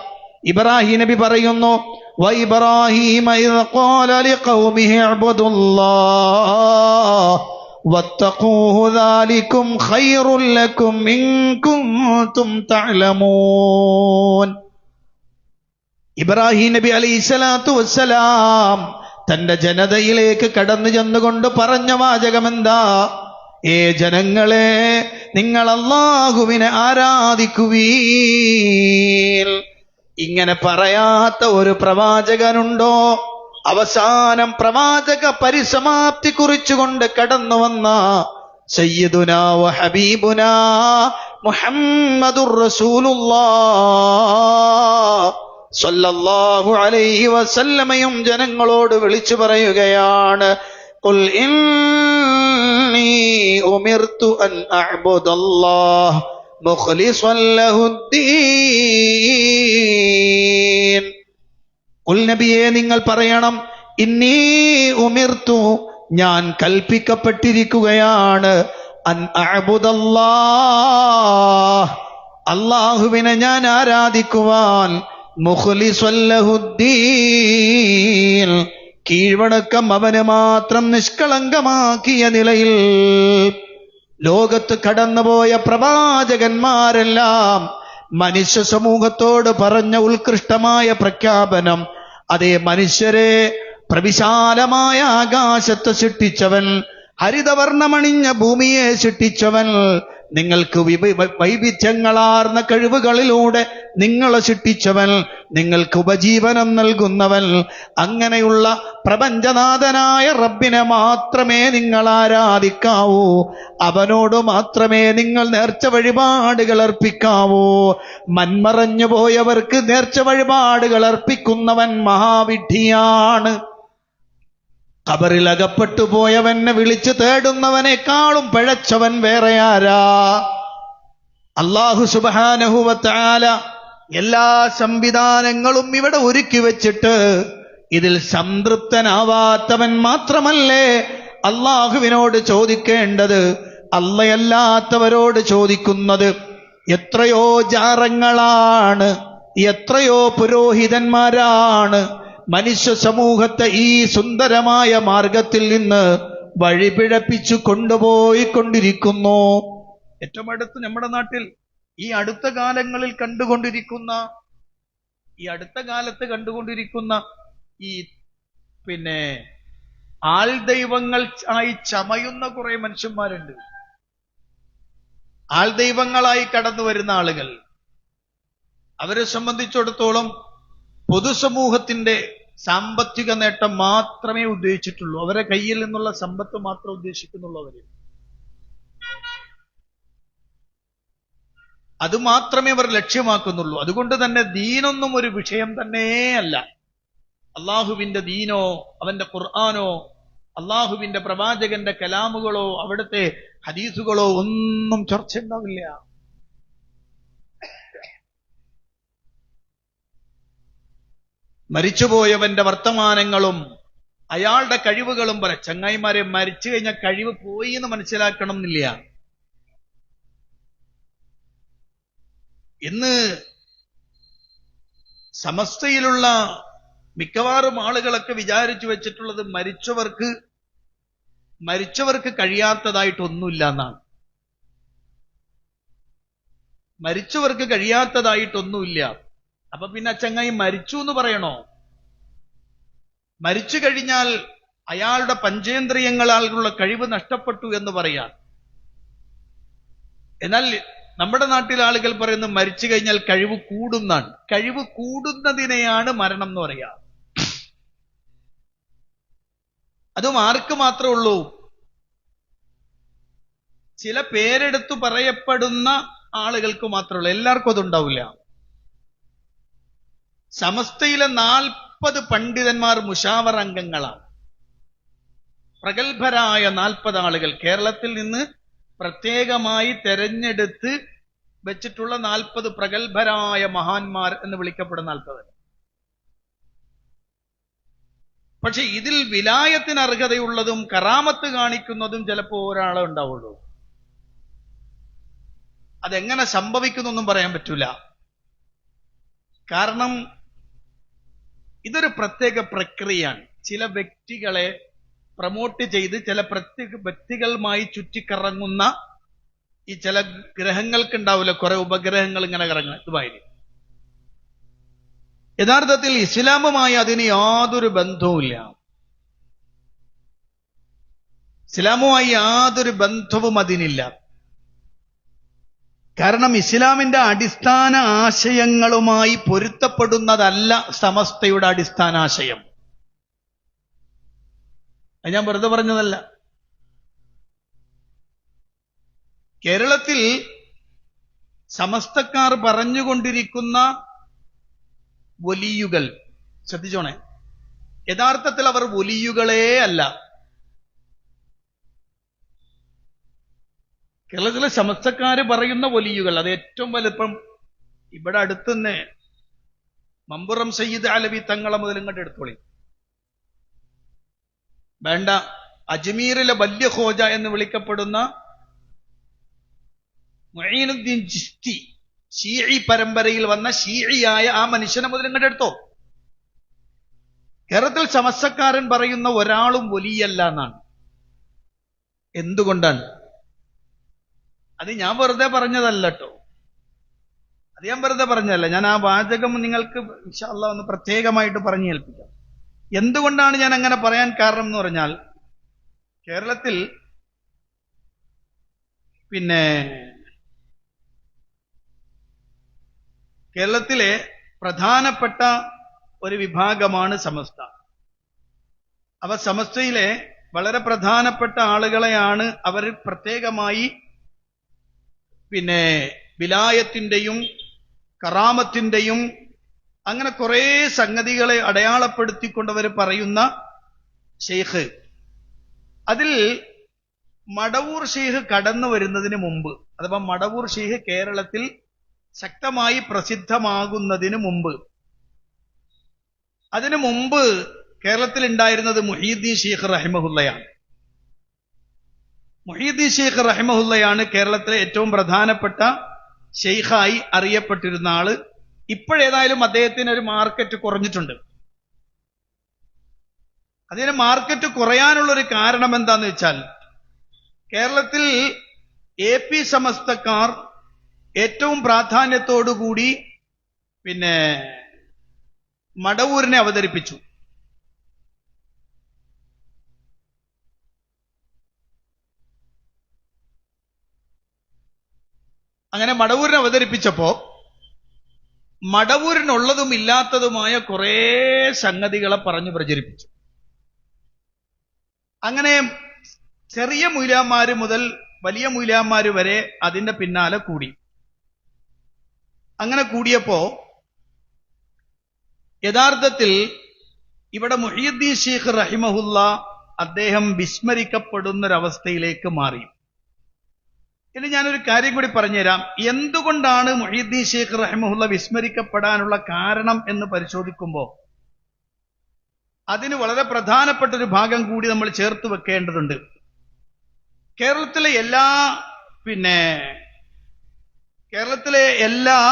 ഇബ്രാഹിം നബി പറയുന്നു, വഇബ്രാഹീമ ഇദ് ഖാല ലിഖൗമിഹി ഇബ്ദുല്ലാഹ് വത്തഖൂഹു ദാലികും ഖൈറുൽ ലക്കും ഇൻ കുൻതും തഅലമൂൻ. ഇബ്രാഹിം നബി അലൈഹിസ്സലാത്തു വസ്സലാം തന്റെ ജനതയിലേക്ക് കടന്നു ചെന്നുകൊണ്ട് പറഞ്ഞ വാചകമെന്താ? ഏ ജനങ്ങളെ, നിങ്ങൾ അല്ലാഹുവിനെ ആരാധിക്കുവീൻ. ഇങ്ങനെ പറയാത്ത ഒരു പ്രവാചകനുണ്ടോ? അവസാനം പ്രവാചക പരിസമാപ്തി കുറിച്ചുകൊണ്ട് കടന്നു വന്ന സയ്യിദുനാ വ ഹബീബുനാ മുഹമ്മദുർ റസൂലുള്ളാഹ് സ്വല്ലല്ലാഹു അലൈഹി വസല്ലമയും ജനങ്ങളോട് വിളിച്ചു പറയുകയാണ്, ഖുൽ ഇന്നി ഉമിർതു അൻ അഅ്ബുദല്ലാഹ് മുഖ്ലിസൻ ലഹുദ്ദീൻ. ഖുൽ നബിയെ നിങ്ങൾ പറയണം, ഇന്നി ഉമിർതു, ഞാൻ കൽപ്പിക്കപ്പെട്ടിരിക്കുകയാണ്, അൻ അഅ്ബുദല്ലാഹ്, അല്ലാഹുവിനെ ഞാൻ ആരാധിക്കുവാൻ, മുഖ്ലിസൻ ലഹുദ്ദീൻ, കീഴ്വണക്കം അവന് മാത്രം നിഷ്കളങ്കമാക്കിയ നിലയിൽ. ലോകത്ത് കടന്നുപോയ പ്രവാചകന്മാരെല്ലാം മനുഷ്യ സമൂഹത്തോട് പറഞ്ഞ ഉത്കൃഷ്ടമായ പ്രഖ്യാപനം, അതേ മനുഷ്യരെ പ്രവിശാലമായ ആകാശത്തെ സൃഷ്ടിച്ചവൻ, ഹരിതവർണ്ണമണിഞ്ഞ ഭൂമിയെ സൃഷ്ടിച്ചവൻ, നിങ്ങൾക്ക് വൈവിധ്യങ്ങളാർന്ന കഴിവുകളിലൂടെ നിങ്ങളെ സൃഷ്ടിച്ചവൻ, നിങ്ങൾക്ക് ഉപജീവനം നൽകുന്നവൻ, അങ്ങനെയുള്ള പ്രപഞ്ചനാഥനായ റബ്ബിനെ മാത്രമേ നിങ്ങൾ ആരാധിക്കാവൂ, അവനോട് മാത്രമേ നിങ്ങൾ നേർച്ച വഴിപാടുകൾ അർപ്പിക്കാവൂ. മൺമറഞ്ഞു പോയവർക്ക് നേർച്ച വഴിപാടുകൾ അർപ്പിക്കുന്നവൻ മഹാവിഡ്ഢിയാണ്. ഖബറിൽ അകപ്പെട്ടു പോയവനെ വിളിച്ചു തേടുന്നവനേക്കാളും പിഴച്ചവൻ വേറെ ആരാ? അല്ലാഹു സുബ്ഹാനഹു വ തആല എല്ലാ സംവിധാനങ്ങളും ഇവിടെ ഒരുക്കി വെച്ചിട്ട് ഇതിൽ സംതൃപ്തനാവാത്തവൻ മാത്രമല്ലേ അല്ലാഹുവിനോട് ചോദിക്കേണ്ടത്? അല്ലാത്തവരോട് ചോദിക്കുന്നത് എത്രയോ ജാറങ്ങളാണ്, എത്രയോ പുരോഹിതന്മാരാണ് മനുഷ്യ സമൂഹത്തെ ഈ സുന്ദരമായ മാർഗത്തിൽ നിന്ന് വഴിപിഴപ്പിച്ചു കൊണ്ടുപോയിക്കൊണ്ടിരിക്കുന്നു. ഏറ്റവും അടുത്ത് നമ്മുടെ നാട്ടിൽ ഈ അടുത്ത കാലങ്ങളിൽ കണ്ടുകൊണ്ടിരിക്കുന്ന ഈ ആൾ ദൈവങ്ങൾ ആയി ചമയുന്ന കുറെ മനുഷ്യന്മാരുണ്ട്. ആൾ ദൈവങ്ങളായി കടന്നു വരുന്ന ആളുകൾ, അവരെ സംബന്ധിച്ചിടത്തോളം പൊതുസമൂഹത്തിന്റെ സാമ്പത്തിക നേട്ടം മാത്രമേ ഉദ്ദേശിച്ചിട്ടുള്ളൂ. അവരെ കയ്യിൽ നിന്നുള്ള സമ്പത്ത് മാത്രം ഉദ്ദേശിക്കുന്നുള്ളൂ. അത് മാത്രമേ അവർ ലക്ഷ്യമാക്കുന്നുള്ളൂ. അതുകൊണ്ട് തന്നെ ദീനൊന്നും ഒരു വിഷയം തന്നെയല്ല. അള്ളാഹുവിന്റെ ദീനോ അവന്റെ ഖുർആനോ അള്ളാഹുവിന്റെ പ്രവാചകന്റെ കലാമുകളോ അവിടുത്തെ ഹദീസുകളോ ഒന്നും ചർച്ച ഉണ്ടാവില്ല. മരിച്ചുപോയവന്റെ വർത്തമാനങ്ങളും അയാളുടെ കഴിവുകളും ചങ്ങായിമാരെ, മരിച്ചു കഴിഞ്ഞാൽ കഴിവ് പോയി എന്ന് മനസ്സിലാക്കണം എന്നില്ല. ഇന്ന് സമസ്തയിലുള്ള മിക്കവാറും ആളുകളൊക്കെ വിചാരിച്ചു വെച്ചിട്ടുള്ളത് മരിച്ചവർക്ക് കഴിയാത്തതായിട്ടൊന്നുമില്ല എന്നാണ്. മരിച്ചവർക്ക് കഴിയാത്തതായിട്ടൊന്നുമില്ല. അപ്പൊ പിന്നെ ചങ്ങായി മരിച്ചു എന്ന് പറയണോ? മരിച്ചു കഴിഞ്ഞാൽ അയാളുടെ പഞ്ചേന്ദ്രിയങ്ങളാലുള്ള കഴിവ് നഷ്ടപ്പെട്ടു എന്ന് പറയാം. എന്നാൽ നമ്മുടെ നാട്ടിലെ ആളുകൾ പറയുന്നത് മരിച്ചു കഴിഞ്ഞാൽ കഴിവ് കൂടുന്നാണ്. കഴിവ് കൂടുന്നതിനെയാണ് മരണം എന്ന് പറയാ. അതും ആർക്ക് മാത്രമേ ഉള്ളൂ? ചില പേരെടുത്തു പറയപ്പെടുന്ന ആളുകൾക്ക് മാത്രമേ ഉള്ളൂ. എല്ലാവർക്കും അതുണ്ടാവില്ല. സമസ്തയിലെ 40 പണ്ഡിതന്മാർ മുഷാവറ അംഗങ്ങളാണ്. പ്രഗത്ഭരായ 40 ആളുകൾ, കേരളത്തിൽ നിന്ന് പ്രത്യേകമായി തെരഞ്ഞെടുത്ത് വെച്ചിട്ടുള്ള 40 പ്രഗത്ഭരായ മഹാന്മാർ എന്ന് വിളിക്കപ്പെടുന്ന 40. പക്ഷെ ഇതിൽ വിലായത്തിന് അർഹതയുള്ളതും കറാമത്ത് കാണിക്കുന്നതും ചിലപ്പോൾ ഒരാളെ ഉണ്ടാവുള്ളൂ. അതെങ്ങനെ സംഭവിക്കുന്നൊന്നും പറയാൻ പറ്റൂല. കാരണം ഇതൊരു പ്രത്യേക പ്രക്രിയയാണ്. ചില വ്യക്തികളെ പ്രൊമോട്ട് ചെയ്ത് ചില പ്രത്യേക വ്യക്തികളുമായി ചുറ്റിക്കറങ്ങുന്ന ഈ ചില ഗ്രഹങ്ങൾക്ക് ഉണ്ടാവില്ല, കുറെ ഉപഗ്രഹങ്ങൾ ഇങ്ങനെ കറങ്ങുക. ഇതുമായി യഥാർത്ഥത്തിൽ ഇസ്ലാമുമായി അതിന് യാതൊരു ബന്ധവുമില്ല. ഇസ്ലാമുമായി യാതൊരു ബന്ധവും അതിനില്ല. കാരണം ഇസ്ലാമിന്റെ അടിസ്ഥാന ആശയങ്ങളുമായി പൊരുത്തപ്പെടുന്നതല്ല സമസ്തയുടെ അടിസ്ഥാന ആശയം. അത് ഞാൻ വെറുതെ പറഞ്ഞതല്ല. കേരളത്തിൽ സമസ്തക്കാർ പറഞ്ഞുകൊണ്ടിരിക്കുന്ന വലിയുകൾ, ശ്രദ്ധിച്ചോണേ, യഥാർത്ഥത്തിൽ അവർ വലിയുകളേ അല്ല. കേരളത്തിലെ സമസ്തക്കാര് പറയുന്ന വലിയുകൾ, അത് ഏറ്റവും വലുപ്പം ഇവിടെ അടുത്തുതന്നെ മമ്പുറം സയ്യിദ് അലവി തങ്ങളെ മുതൽ ഇങ്ങോട്ട് എടുത്തോളി. വേണ്ട, അജ്മീറിലെ വലിയ ഖോജ എന്ന് വിളിക്കപ്പെടുന്ന മുഈനുദ്ദീൻ ചിശ്തി, ഷീഈ പരമ്പരയിൽ വന്ന ഷീഈയായ ആ മനുഷ്യനെ മുതൽ ഇങ്ങോട്ട് എടുത്തോ. കേരളത്തിൽ സമസ്തക്കാരൻ പറയുന്ന ഒരാളും വലിയല്ല എന്നാണ്. എന്തുകൊണ്ടാണ്? അത് ഞാൻ വെറുതെ പറഞ്ഞതല്ല കേട്ടോ, അത് ഞാൻ വെറുതെ പറഞ്ഞതല്ല. ഞാൻ ആ വാചകം നിങ്ങൾക്ക് ഇൻഷാ അല്ലാഹ് ഒന്ന് പ്രത്യേകമായിട്ട് പറഞ്ഞു കേൾപ്പിക്കാം. എന്തുകൊണ്ടാണ് ഞാൻ അങ്ങനെ പറയാൻ കാരണം എന്ന് പറഞ്ഞാൽ, കേരളത്തിൽ കേരളത്തിലെ പ്രധാനപ്പെട്ട ഒരു വിഭാഗമാണ് സമസ്ത. അവ സമസ്തയിലെ വളരെ പ്രധാനപ്പെട്ട ആളുകളെയാണ് അവർ പ്രത്യേകമായി വിലായത്തിന്റെയും കറാമത്തിന്റെയും അങ്ങനെ കുറെ സംഗതികളെ അടയാളപ്പെടുത്തിക്കൊണ്ടവർ പറയുന്ന ഷെയ്ഖ്. അതിൽ മടവൂർ ഷെയ്ഖ് കടന്നു വരുന്നതിന് മുമ്പ്, അഥവാ മടവൂർ ഷെയ്ഖ് കേരളത്തിൽ ശക്തമായി പ്രസിദ്ധമാകുന്നതിന് മുമ്പ്, അതിനു മുമ്പ് കേരളത്തിൽ ഉണ്ടായിരുന്നത് മുഹീദ്ദീൻ ഷെയ്ഖ് റഹിമഹുല്ലയാണ്. മുഹീദ്ദീൻ ഷെയ്ഖ് റഹിമഹുല്ലയാണ് കേരളത്തിലെ ഏറ്റവും പ്രധാനപ്പെട്ട ഷെയ്ഖായി അറിയപ്പെട്ടിരുന്ന ആള്. ഇപ്പോഴേതായാലും അദ്ദേഹത്തിന് ഒരു മാർക്കറ്റ് കുറഞ്ഞിട്ടുണ്ട്. അതിന് മാർക്കറ്റ് കുറയാനുള്ളൊരു കാരണം എന്താന്ന് വെച്ചാൽ, കേരളത്തിൽ AP സമസ്തക്കാർ ഏറ്റവും പ്രാധാന്യത്തോടുകൂടി മടവൂരിനെ അവതരിപ്പിച്ചു. അങ്ങനെ മടവൂരിനെ അവതരിപ്പിച്ചപ്പോ മടവൂരിനുള്ളതും ഇല്ലാത്തതുമായ കുറെ സംഗതികളെ പറഞ്ഞു പ്രചരിപ്പിച്ചു. അങ്ങനെ ചെറിയ മൂലാന്മാര് മുതൽ വലിയ മൂലാന്മാര് വരെ അതിന്റെ പിന്നാലെ കൂടി. അങ്ങനെ കൂടിയപ്പോ യഥാർത്ഥത്തിൽ ഇവിടെ മുഹീദ്ദീൻ ഷെയ്ഖ് റഹിമഹുല്ല അദ്ദേഹം വിസ്മരിക്കപ്പെടുന്നൊരവസ്ഥയിലേക്ക് മാറി. ഇനി ഞാനൊരു കാര്യം കൂടി പറഞ്ഞുതരാം. എന്തുകൊണ്ടാണ് മുഹീദ്ദീൻ ഷെയ്ഖ് റഹിമഹുല്ല വിസ്മരിക്കപ്പെടാനുള്ള കാരണം എന്ന് പരിശോധിക്കുമ്പോൾ അതിന് വളരെ പ്രധാനപ്പെട്ട ഒരു ഭാഗം കൂടി നമ്മൾ ചേർത്ത് വെക്കേണ്ടതുണ്ട്. കേരളത്തിലെ എല്ലാ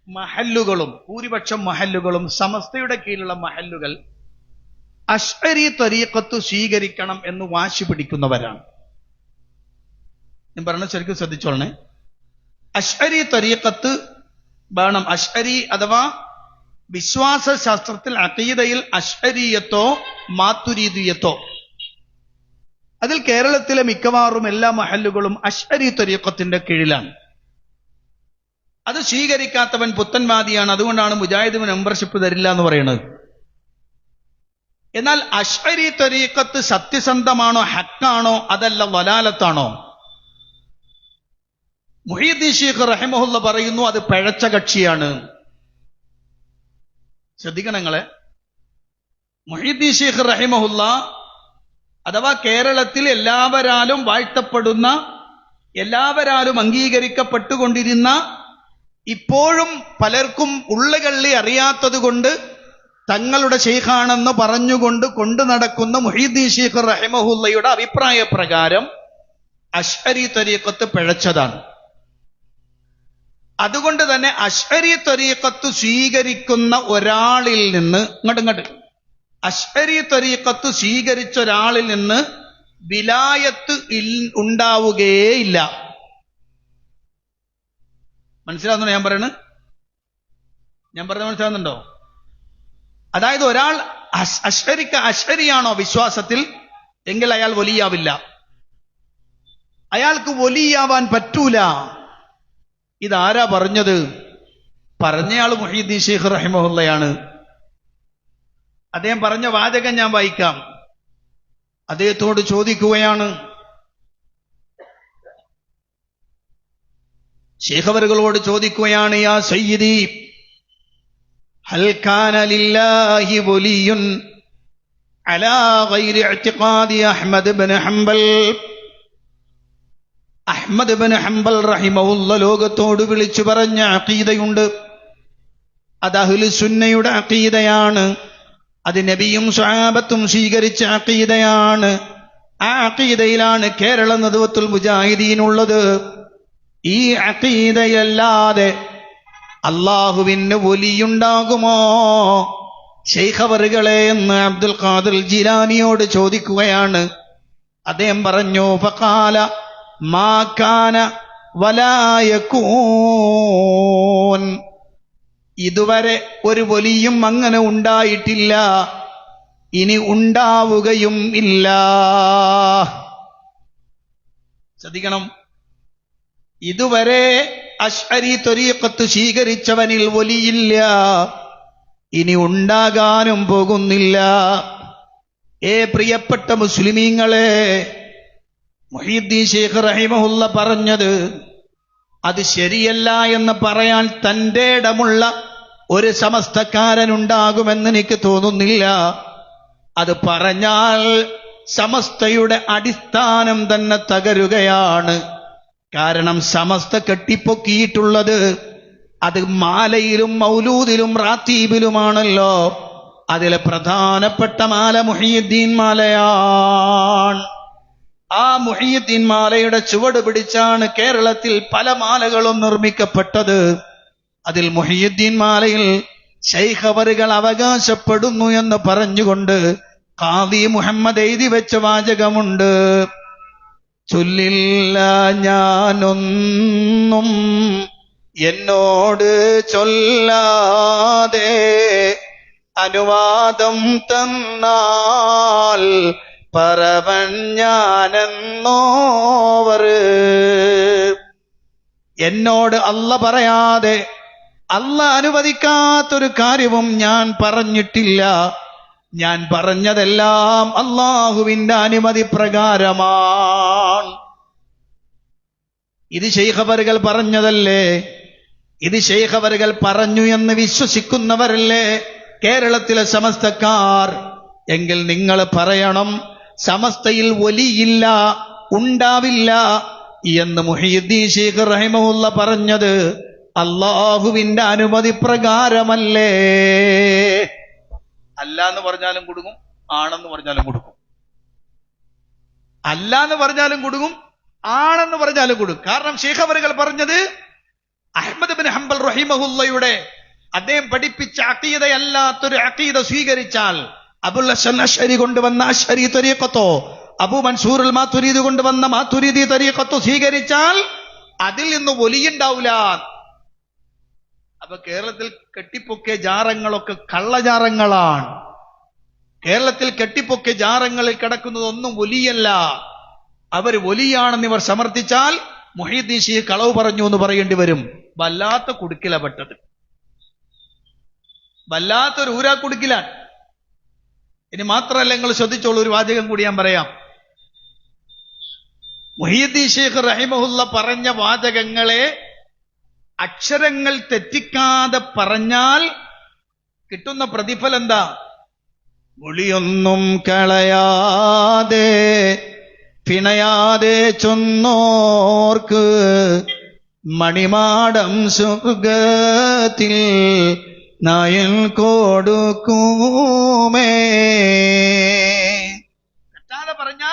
മഹല്ലുകളും, ഭൂരിപക്ഷം മഹല്ലുകളും, സമസ്തയുടെ കീഴിലുള്ള മഹല്ലുകൾ അശ്അരി ത്വരീഖത്ത് സ്വീകരിക്കണം എന്ന് വാശി പിടിക്കുന്നവരാണ്. ഞാൻ പറഞ്ഞ ശരിക്കും ശ്രദ്ധിച്ചോളണേ. അശ്അരി ത്വരീഖത്ത് വേണം. അശ്അരി അഥവാ വിശ്വാസ ശാസ്ത്രത്തിൽ അഖീദയിൽ അശ്അരിയത്തോ മാതുരീദിയത്തോ, അതിൽ കേരളത്തിലെ മിക്കവാറും എല്ലാ മഹല്ലുകളും അശ്അരി ത്വരീഖത്തിന്റെ കീഴിലാണ്. അത് സ്വീകരിക്കാത്തവൻ പുത്തൻവാദിയാണ്. അതുകൊണ്ടാണ് മുജാഹിദ് മെമ്പർഷിപ്പ് തരില്ല എന്ന് പറയുന്നത്. എന്നാൽ അശ്അരി ത്വരീഖത്ത് സത്യസന്ധമാണോ, ഹക്കാണോ, അതല്ല വലാലത്താണോ? മുഹീദ്ദീൻ ഷെയ്ഖ് റഹിമഹുല്ല പറയുന്നു അത് പിഴച്ച കക്ഷിയാണ്. ശ്രദ്ധിക്കണങ്ങളെ, മുഹീദ്ദീൻ ഷെയ്ഖ് റഹിമഹുല്ല അഥവാ കേരളത്തിൽ എല്ലാവരാലും വാഴ്ത്തപ്പെടുന്ന, എല്ലാവരാലും അംഗീകരിക്കപ്പെട്ടുകൊണ്ടിരുന്ന, ഇപ്പോഴും പലർക്കും ഉള്ളുകള്ളി അറിയാത്തത് കൊണ്ട് തങ്ങളുടെ ഷെയ്ഖാണെന്ന് പറഞ്ഞുകൊണ്ട് കൊണ്ടു നടക്കുന്ന മുഹീദ്ദീൻ ഷെയ്ഖ് റഹിമഹുല്ലയുടെ അഭിപ്രായ പ്രകാരം അശ്അരി ത്വരീഖത്ത് പിഴച്ചതാണ്. അതുകൊണ്ട് തന്നെ അശ്അരി ത്വരീഖത്ത് സ്വീകരിക്കുന്ന ഒരാളിൽ നിന്ന് അശ്അരി ത്വരീഖത്ത് സ്വീകരിച്ച ഒരാളിൽ നിന്ന് വിലായത്ത് ഉണ്ടാവുകയില്ല. മനസ്സിലാവുന്നുണ്ടോ ഞാൻ പറയുന്നത്? മനസ്സിലാവുന്നുണ്ടോ? അതായത് ഒരാൾ അശ്അരിയാണോ വിശ്വാസത്തിൽ, എങ്കിൽ അയാൾ വലിയാവില്ല. അയാൾക്ക് വലിയാവാൻ പറ്റൂല. ഇതാരാ പറഞ്ഞത്? പറഞ്ഞയാൾ മുഹീദ്ദീൻ ഷെയ്ഖ് റഹിമഹുല്ലയാണ്. അദ്ദേഹം പറഞ്ഞ വാചകം ഞാൻ വായിക്കാം. അദ്ദേഹത്തോട് ചോദിക്കുകയാണ്, ഷെയ്ഖ് അവറുകളോട് ചോദിക്കുകയാണ്, യാ സയ്യിദി ഹൽ കാന ലില്ലാഹി വലിയുൻ അലാ ഗൈരി ഇഅ്തിഖാദി അഹ്മദ് ഇബ്നു ഹംബൽ. അഹ്മദ് ഇബ്നു ഹംബൽ റഹിമഹുല്ല ലോകത്തോട് വിളിച്ചു പറഞ്ഞ അഖീദയുണ്ട്. അത് അഹ്ലുസുന്നയുടെ അഖീദയാണ്. അത് നബിയും സ്വഹാബത്തും സ്വീകരിച്ച അഖീദയാണ്. ആ അഖീദയിലാണ് കേരള നദ്വത്തുൽ മുജാഹിദീൻ ഉള്ളത്. ഈ അഖീദയല്ലാതെ അല്ലാഹുവിന് വലിയുണ്ടാകുമോ ശൈഖ് അവറുകളെ എന്ന് അബ്ദുൽ ഖാദിർ ജീലാനിയോട് ചോദിക്കുകയാണ്. അദ്ദേഹം പറഞ്ഞു, ഫഖാല മാ കാന വലാ യകൂൻ, ഇതുവരെ ഒരു വലിയും അങ്ങനെ ഉണ്ടായിട്ടില്ല, ഇനി ഉണ്ടാവുകയും ഇല്ല. ശ്രദ്ധിക്കണം, ഇതുവരെ അശ്അരി ത്വരീഖത്ത് സ്വീകരിച്ചവനിൽ വലിയില്ല, ഇനി ഉണ്ടാകാനും പോകുന്നില്ല. പ്രിയപ്പെട്ട മുസ്ലിമീങ്ങളെ, മുഹീദ്ദീൻ ശൈഖ് റഹിമഹുല്ല പറഞ്ഞത് അത് ശരിയല്ല എന്ന് പറയാൻ തന്റെ ഇടമുള്ള ഒരു സമസ്തക്കാരനുണ്ടാകുമെന്ന് എനിക്ക് തോന്നുന്നില്ല. അത് പറഞ്ഞാൽ സമസ്തയുടെ അടിസ്ഥാനം തന്നെ തകരുകയാണ്. കാരണം സമസ്ത കെട്ടിപ്പൊക്കിയിട്ടുള്ളത് അത് മാലയിലും മൗലൂദിലും റാത്തീബിലുമാണല്ലോ. അതിലെ പ്രധാനപ്പെട്ട മാല മുഹീദ്ദീൻ മാലയാണ്. ആ മുഹീദ്ദീൻ മാലയുടെ ചുവട് പിടിച്ചാണ് കേരളത്തിൽ പല മാലകളും നിർമ്മിക്കപ്പെട്ടത്. അതിൽ മുഹീദ്ദീൻ മാലയിൽ ശൈഖ് അവറുകൾ അവകാശപ്പെടുന്നു എന്ന് പറഞ്ഞുകൊണ്ട് ഖാദി മുഹമ്മദ് എഴുതി വെച്ച വാചകമുണ്ട്, ചൊല്ലില്ല ഞാനൊന്നും എന്നോട് ചൊല്ലാതെ, അനുവാദം തന്നാൽ പറവൻ ഞാനെന്നോവർ. എന്നോട് അല്ല പറയാതെ, അല്ല അനുവദിക്കാത്തൊരു കാര്യവും ഞാൻ പറഞ്ഞിട്ടില്ല. ഞാൻ പറഞ്ഞതെല്ലാം അല്ലാഹുവിന്റെ അനുമതി പ്രകാരമാണ്. ഇത് ശൈഖ് അവറുകൾ പറഞ്ഞതല്ലേ? ഇത് ശൈഖ് അവറുകൾ പറഞ്ഞു എന്ന് വിശ്വസിക്കുന്നവരല്ലേ കേരളത്തിലെ സമസ്തക്കാർ? എങ്കിൽ നിങ്ങൾ പറയണം, സമസ്തയിൽ വലിയില്ല, ഉണ്ടാവില്ല എന്ന് മുഹീദ്ദീൻ ശൈഖ് റഹിമഹുല്ല പറഞ്ഞത് അല്ലാഹുവിന്റെ അനുമതി പ്രകാരമല്ലേ? അല്ല എന്ന് പറഞ്ഞാലും കൊടുക്കും, ആണെന്ന് പറഞ്ഞാലും കൊടുക്കും. അല്ല എന്ന് പറഞ്ഞാലും കൊടുക്കും, ആണെന്ന് പറഞ്ഞാലും കൊടുക്കും. കാരണം ശൈഖ് അവറുകൾ പറഞ്ഞത് അഹ്മദ് ബിൻ ഹംബൽ റഹിമഹുല്ലയുടെ അദ്ദേഹം പഠിപ്പിച്ച അഖീദയല്ലാത്തൊരു അഖീദ സ്വീകരിച്ചാൽ, അബുൽ ഹസൻ അശ്അരി കൊണ്ടുവന്ന അശ്അരി തരീഖത്തോ അബു മൻസൂർ അൽ മാതുരീദി കൊണ്ടുവന്ന മാതുരീദി തരീഖത്തോ സ്വീകരിച്ചാൽ അതിൽ നിന്ന് വലിയുണ്ടാവില്ല. അപ്പൊ കേരളത്തിൽ കെട്ടിപ്പൊക്കിയ ജാറങ്ങളൊക്കെ കള്ളജാറങ്ങളാണ്. കേരളത്തിൽ കെട്ടിപ്പൊക്കിയ ജാറങ്ങളിൽ കിടക്കുന്നതൊന്നും വലിയല്ല. അവർ വലിയാണെന്ന് ഇവർ സമർത്ഥിച്ചാൽ മുഹീദ്ദീൻ ശൈഖ് കളവ് പറഞ്ഞു എന്ന് പറയേണ്ടി വരും. വല്ലാത്ത കുടുക്കില പെട്ടത്, വല്ലാത്തൊരു ഊരാ കുടുക്കിലാണ്. ഇനി മാത്രമല്ല, നിങ്ങൾ ശ്രദ്ധിച്ചോളൂ, ഒരു വാചകം കൂടി ഞാൻ പറയാം. മുഹീദ്ദീൻ ശൈഖ് റഹിമഹുല്ല പറഞ്ഞ വാചകങ്ങളെ അക്ഷരങ്ങൾ തെറ്റിക്കാതെ പറഞ്ഞാൽ കിട്ടുന്ന പ്രതിഫലം എന്താ? ഒളിയൊന്നും കളയാതെ പിണയാതെ ചൊന്നോർക്ക് മണിമാടം സുഖത്തിൽ നായൻ കൊടുക്കുമേ. തെറ്റാതെ പറഞ്ഞ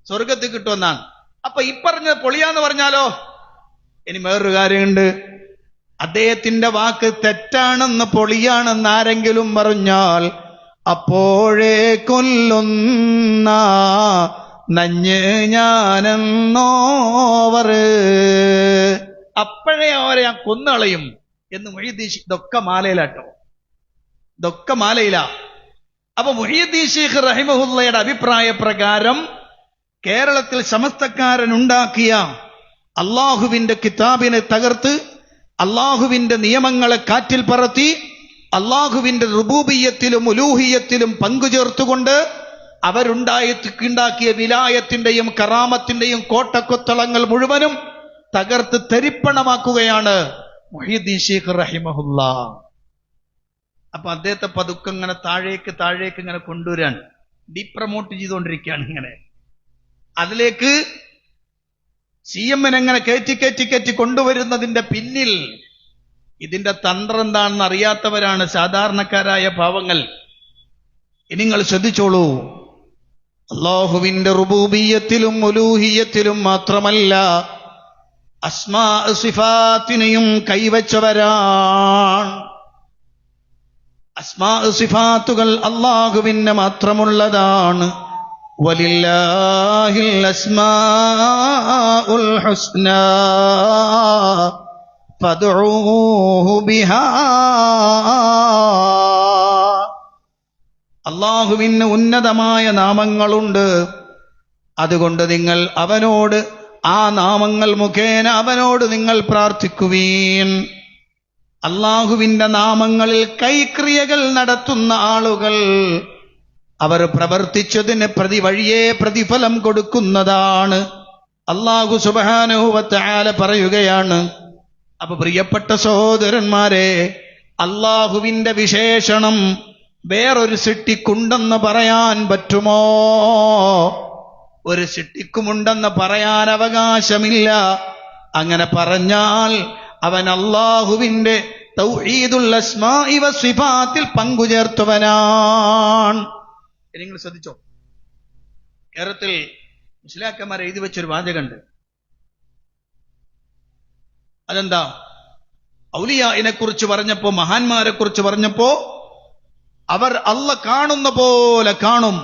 സ്വർഗത്തിൽ കിട്ടുമെന്നാണ്. അപ്പൊ ഈ പറഞ്ഞ പൊളിയാന്ന് പറഞ്ഞാലോ? ഇനി വേറൊരു കാര്യമുണ്ട്, അദ്ദേഹത്തിന്റെ വാക്ക് തെറ്റാണെന്ന് പൊളിയാണെന്ന് ആരെങ്കിലും പറഞ്ഞാൽ അപ്പോഴേ കൊല്ലുന്ന നഞ്ഞ് ഞാനെന്നോവർ, അപ്പോഴേ അവരെ ഞാൻ കൊന്നുകളയും എന്ന് മുഹീദ്ദീൻ. ഇതൊക്കെ മാലയിലാട്ടോ, ഇതൊക്കെ മാലയിലാ. അപ്പൊ മുഹീദ്ദീൻ ശൈഖ് റഹിമഹുല്ലയുടെ അഭിപ്രായ പ്രകാരം കേരളത്തിൽ സമസ്തക്കാരനുണ്ടാക്കിയ അള്ളാഹുവിന്റെ കിതാബിനെ തകർത്ത് അള്ളാഹുവിന്റെ നിയമങ്ങളെ കാറ്റിൽ പറത്തി അള്ളാഹുവിന്റെ റുബൂബിയ്യത്തിലും ഉലൂഹിയ്യത്തിലും പങ്കുചേർത്തുകൊണ്ട് അവരുണ്ടാക്കിയ വിലായത്തിന്റെയും കറാമത്തിന്റെയും കോട്ടക്കൊത്തളങ്ങൾ മുഴുവനും തകർത്ത് തരിപ്പണമാക്കുകയാണ് മുഹീദ്ദീൻ ശൈഖ് റഹിമഹുല്ല. അപ്പൊ അദ്ദേഹത്തെ പതുക്കെ ഇങ്ങനെ താഴേക്ക് ഇങ്ങനെ കൊണ്ടുവരാൻ ഡീപ്രമോട്ട് ചെയ്തുകൊണ്ടിരിക്കുകയാണ്. ഇങ്ങനെ അതിലേക്ക് CM എങ്ങനെ കയറ്റി കൊണ്ടുവരുന്നതിന്റെ പിന്നിൽ ഇതിന്റെ തന്ത്രം എന്താണെന്ന് അറിയാത്തവരാണ് സാധാരണക്കാരായ പാവങ്ങൾ. ഇനി നിങ്ങൾ ശ്രദ്ധിച്ചോളൂ, അല്ലാഹുവിന്റെ റുബൂബിയ്യത്തിലും ഉലൂഹിയ്യത്തിലും മാത്രമല്ല അസ്മാ സിഫാത്തിനെയും കൈവച്ചവരാണ്. അസ്മാ സിഫാത്തുകൾ അല്ലാഹുവിന് മാത്രമുള്ളതാണ്. വലില്ലാഹിൽ അസ്മാഉൽ ഹുസ്നാ ഫദ്ഉഹു ബിഹാ. അല്ലാഹുവിന് ഉന്നതമായ നാമങ്ങളുണ്ട്. അതുകൊണ്ട് നിങ്ങൾ അവനോട് ആ നാമങ്ങൾ മുഖേന അവനോട് നിങ്ങൾ പ്രാർത്ഥിക്കുവീൻ. അല്ലാഹുവിന്റെ നാമങ്ങളിൽ കൈക്രിയകൾ നടത്തുന്ന ആളുകൾ അവർ പ്രവർത്തിച്ചതിന് വഴിയേ പ്രതിഫലം കൊടുക്കുന്നതാണ്. അല്ലാഹു സുബ്ഹാനഹു വ തആല പറയുകയാണ്. അപ്പൊ പ്രിയപ്പെട്ട സഹോദരന്മാരെ, അല്ലാഹുവിന്റെ വിശേഷണം വേറൊരു സൃഷ്ടിക്കുണ്ടെന്ന് പറയാൻ പറ്റുമോ? ഒരു സൃഷ്ടിക്കുമുണ്ടെന്ന് പറയാൻ അവകാശമില്ല. അങ്ങനെ പറഞ്ഞാൽ അവൻ അല്ലാഹുവിന്റെ തൗഹീദുൽ അസ്മാഇ വസിഫാത്തിൽ പങ്കുചേർത്തവനാണ്. നിങ്ങൾ ശ്രദ്ധിച്ചോ, കേരളത്തിൽ മുസ്ലിയാക്കന്മാർ എഴുതി വെച്ചൊരു വാചകമുണ്ട്. അതെന്താ? ഔലിയായിനെ കുറിച്ച് പറഞ്ഞപ്പോ, മഹാന്മാരെ കുറിച്ച് പറഞ്ഞപ്പോ, അവർ അല്ല കാണുന്ന പോലെ കാണും,